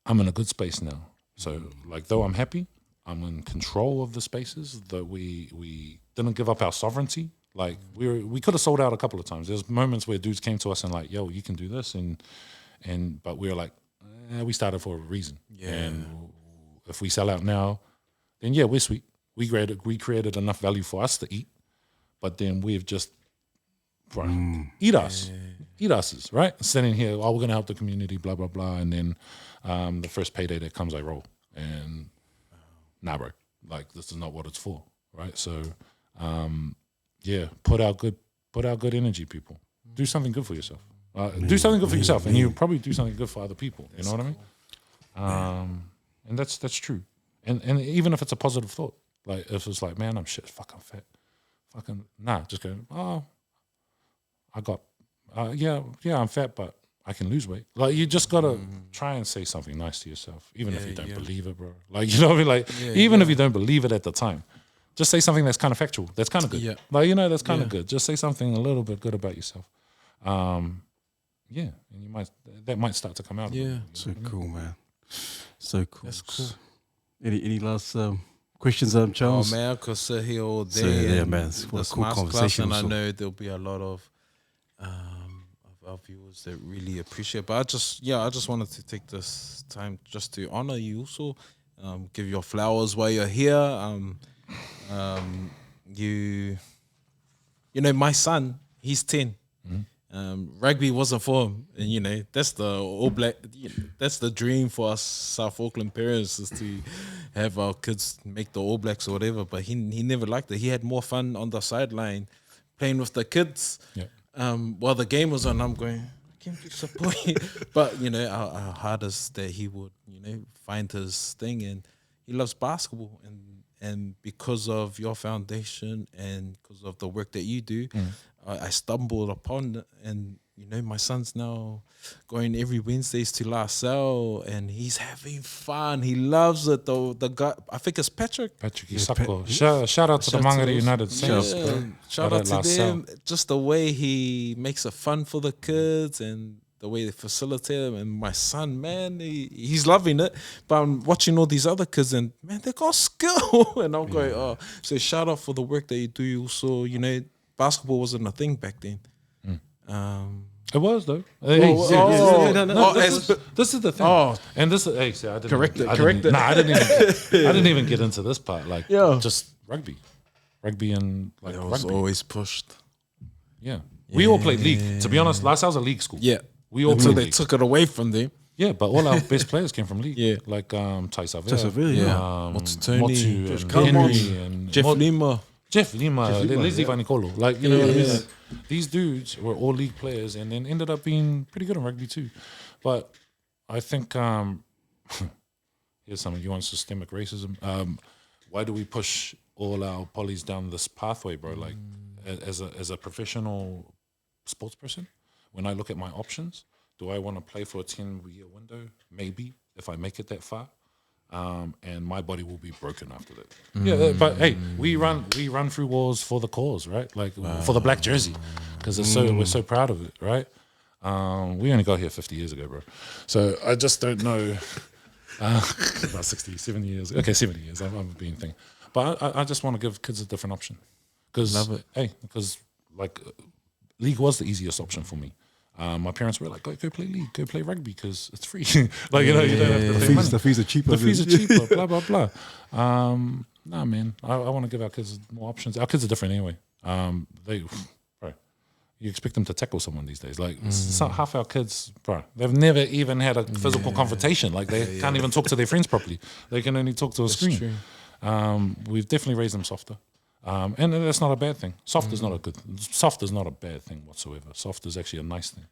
in a good space now. So like, though I'm happy, I'm in control of the spaces, that we didn't give up our sovereignty. Like we could have sold out a couple of times. There's moments where dudes came to us and like, yo, you can do this. But we were like, we started for a reason. Yeah. And if we sell out now, then yeah, we're sweet. We created enough value for us to eat, but then we've just eat us, right? Sitting here, we're going to help the community, blah, blah, blah. And then the first payday that comes, I roll. And nah, bro, like this is not what it's for, right? So, put out good energy, people. Do something good for yourself. Do something good for yourself, and you probably do something good for other people. You know what I mean? And that's true. And even if it's a positive thought, like if it's like, man, I'm shit, fuck, I'm fat, fucking just go. Oh, I got, I'm fat, but I can lose weight. Like you just gotta try and say something nice to yourself, even if you don't believe it, bro. Like you know what I mean? Like even if you don't believe it at the time, just say something that's kind of factual. That's kind of good. Yeah. Like that's kind of good. Just say something a little bit good about yourself. And that might start to come out. Yeah, so cool, man. So cool. That's cool. Any last questions, Charles? Oh man, I could sit here all day. So, yeah, man. What a cool conversation. And I know there'll be a lot of our viewers that really appreciate. But I just wanted to take this time just to honor you also, give your flowers while you're here. You know, my son, he's 10. Rugby wasn't for him, and that's the All Black. That's the dream for us South Auckland parents, is to have our kids make the All Blacks or whatever. But he never liked it. He had more fun on the sideline playing with the kids. Yeah. While the game was on, I'm going, I can't support you. But our heart is that he would find his thing, and he loves basketball, and because of your foundation and because of the work that you do. I stumbled upon it, and you know, my son's now going every Wednesdays to La Salle, and he's having fun. He loves it. The guy, I think it's Patrick. Patrick Isako. Shout out to the Mangere United Saints. bro. Shout out to La Salle. them. Just the way he makes it fun for the kids and the way they facilitate them. And my son, man, he's loving it. But I'm watching all these other kids and, man, they got skill. And I'm going, oh. So shout out for the work that you do. Also, you know, basketball wasn't a thing back then. It was though. This is the thing. Oh. And this is, hey, see, I didn't Correct it. I didn't even get into this part. Like, just rugby and like It was rugby. always pushed. Yeah. We all played league. To be honest, last I was a league school. Yeah. We all Until played they league. took it away from them. Yeah, but all our best players came from league. Yeah. Like Tai Savea, Motutoni, Motu, Josh and Carmons, Henry, and Jeff Lima. Jeff Lima, Leslie Vanicolo. Like, you know what I mean? Like, these dudes were all league players and then ended up being pretty good in rugby too. But I think, here's something, you want systemic racism. Why do we push all our polys down this pathway, bro? Like, as a professional sports person, when I look at my options, do I want to play for a 10-year window? Maybe, if I make it that far. And my body will be broken after that. Yeah, but hey, we run through walls for the cause, right? Like for the black jersey, because we're so proud of it, right? We only got here 50 years ago, bro. So I just don't know. About 60, 70 years. Okay, 70 years. I'm being thing, but I just want to give kids a different option. Because because like league was the easiest option for me. My parents were like, go play league, go play rugby because it's free. Like, you know, you don't have to pay money. The fees are cheaper. The fees are cheaper, blah, blah, blah. Nah, man, I want to give our kids more options. Our kids are different anyway. Bro, you expect them to tackle someone these days. Like, half our kids, bro, they've never even had a physical confrontation. Like, they can't even talk to their friends properly. They can only talk to a screen. We've definitely raised them softer. And that's not a bad thing. Soft is not a bad thing whatsoever. Soft is actually a nice thing.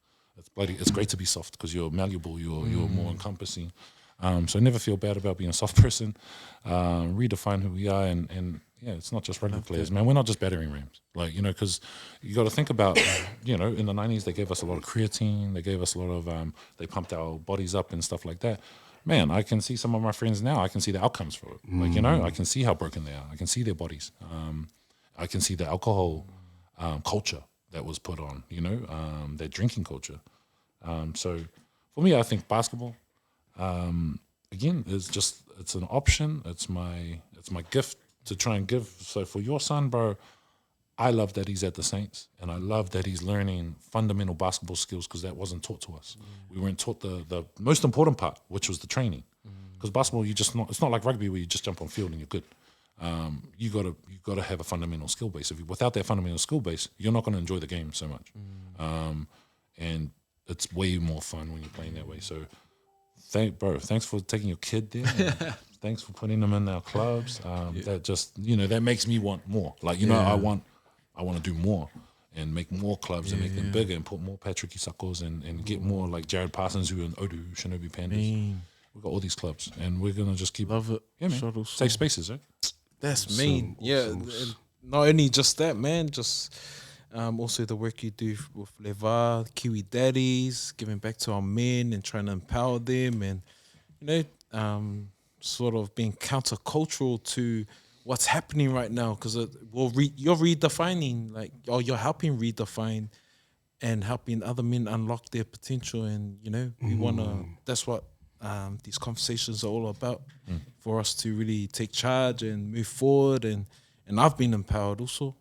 It's great to be soft because you're malleable, you're more encompassing. So never feel bad about being a soft person. Redefine who we are, and yeah, it's not just rugby players, man. We're not just battering rams, like, you know, because you got to think about, you know, in the 90s they gave us a lot of creatine, they gave us a lot of, they pumped our bodies up and stuff like that. Man, I can see some of my friends now. I can see the outcomes for it. Like, you know, I can see how broken they are. I can see their bodies. I can see the alcohol culture that was put on, you know, their drinking culture. So for me, I think basketball, again, it's an option. It's my gift to try and give. So for your son, bro, I love that he's at the Saints, and I love that he's learning fundamental basketball skills because that wasn't taught to us. We weren't taught the most important part, which was the training. Because basketball, it's not like rugby where you just jump on field and you're good. You gotta have a fundamental skill base. Without that fundamental skill base, you're not going to enjoy the game so much. And it's way more fun when you're playing that way. So, thanks for taking your kid there. Thanks for putting them in our clubs. That just, you know, that makes me want more. Like, you know, I want to do more and make more clubs and make them bigger and put more Patrick Isakos and get more like Jared Parsons, who and E02, Shinobi Pandas. We've got all these clubs and we're going to just keep... Love it. Yeah, man. Shuttles. Safe spaces, right? That's mean. And not only just that, man, just also the work you do with Leva, Kiwi Daddies, giving back to our men and trying to empower them and, you know, sort of being countercultural to what's happening right now, because you're redefining, like, or you're helping redefine and helping other men unlock their potential. And, you know, we want to, that's what these conversations are all about, for us to really take charge and move forward. And I've been empowered also.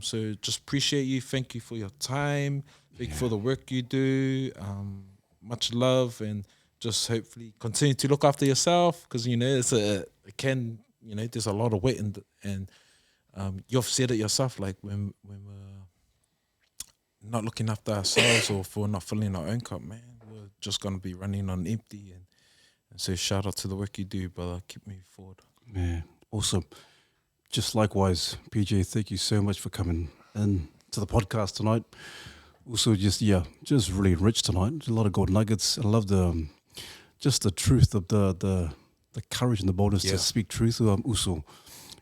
So just appreciate you. Thank you for your time. Thank you for the work you do. Much love, and just hopefully continue to look after yourself, because, you know, you know, there's a lot of weight and you've said it yourself, like when we're not looking after ourselves or if we're not filling our own cup, man, we're just going to be running on empty. And so shout out to the work you do, brother. Keep moving forward. Yeah, awesome. Just likewise, PJ, thank you so much for coming in to the podcast tonight. Also, just really rich tonight. A lot of gold nuggets. I love the truth of the courage and the boldness to speak truth. Also,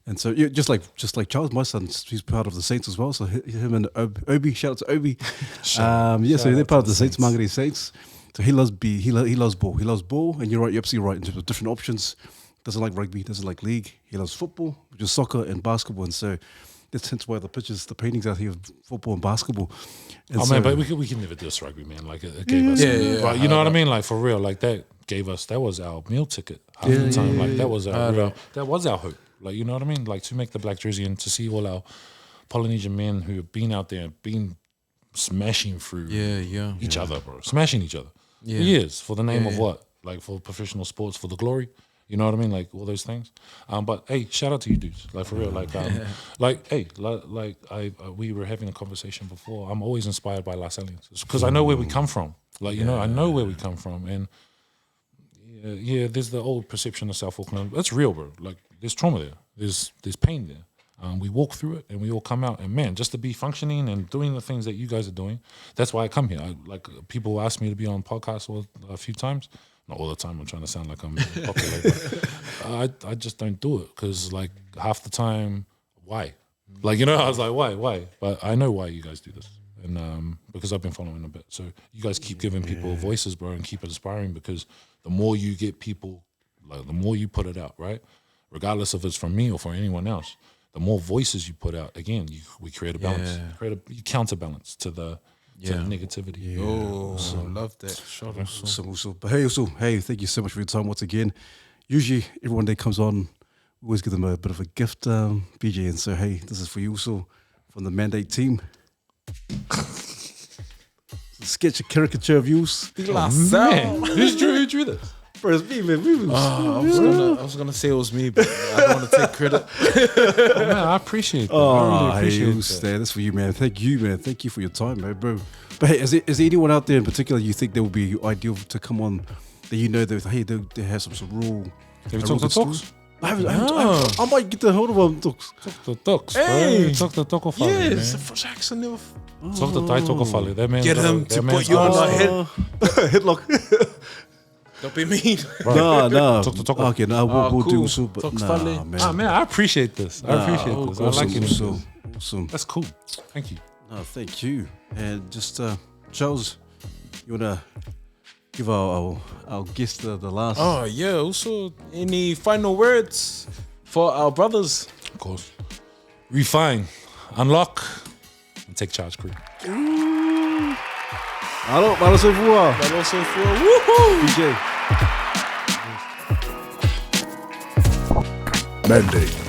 And so just like Charles, my son, he's part of the Saints as well. So him and Obi, shout out to Obi. So they're part of the Saints, Marketing Saints. So he loves ball. He loves ball, and you're right, you're absolutely right in terms of different options. Doesn't like rugby, doesn't like league. He loves football, which is soccer and basketball. And so that's hence why the pictures, the paintings out here of football and basketball. And man, but we can never diss rugby, man. Like it gave us, right? You know what I mean? Like for real, like that was our meal ticket half the time. Like that was our hope. Like you know what I mean? Like to make the black jersey and to see all our Polynesian men who have been out there and been smashing through each other, bro, smashing each other for years for the name of what? Like for professional sports, for the glory. You know what I mean? Like all those things. But hey, shout out to you dudes. Like for real. Like we were having a conversation before. I'm always inspired by Las Aliens because I know where we come from. Like you know, I know where we come from, and there's the old perception of South Auckland. That's real, bro. Like there's trauma there. There's pain there. We walk through it and we all come out. And man, just to be functioning and doing the things that you guys are doing, that's why I come here. Like people ask me to be on podcasts a few times. Not all the time. I'm trying to sound like I'm popular. But I just don't do it because like half the time, why? Like, you know, I was like, why? But I know why you guys do this. And because I've been following a bit. So you guys keep giving people voices, bro, and keep it inspiring because the more you get people, like the more you put it out, right? Regardless if it's from me or from anyone else, the more voices you put out, again, we create a balance. You counterbalance to the negativity. Love that. Awesome. But hey, thank you so much for your time once again. Usually, everyone that comes on, we always give them a bit of a gift, BJ. And so, hey, this is for you also from the Mandate team. Sketch a caricature of you. Man, who drew this? Bro, it's me, man. I was gonna say it was me, but I don't want to take credit. Man, I appreciate that. I really appreciate that. That's for you, man. Thank you, man. Thank you for your time, man, bro. But hey, is there anyone out there in particular you think that would be ideal to come on that you know that hey they have some real? Have you talked to Talks? I might get the hold of them Talks. Talk to Talks, Hey. bro. Talk to Toko Fale, Yes, man. for Jackson. Talk to Tai Toko Fale. That man. Get him to put you on the head. Headlock. Don't be mean. No. Talk to Toko. Okay, no, we'll cool. do so. But Talks nah, Fale. man. Man, I appreciate this. I appreciate this. I like it. Awesome. That's cool. Thank you. No, thank you. And just Charles, you wanna give our guest the last? Oh yeah. Also, any final words for our brothers? Of course. Refine, unlock, and take charge, crew. Malo se voa. But also for woohoo. BJ. Mandate.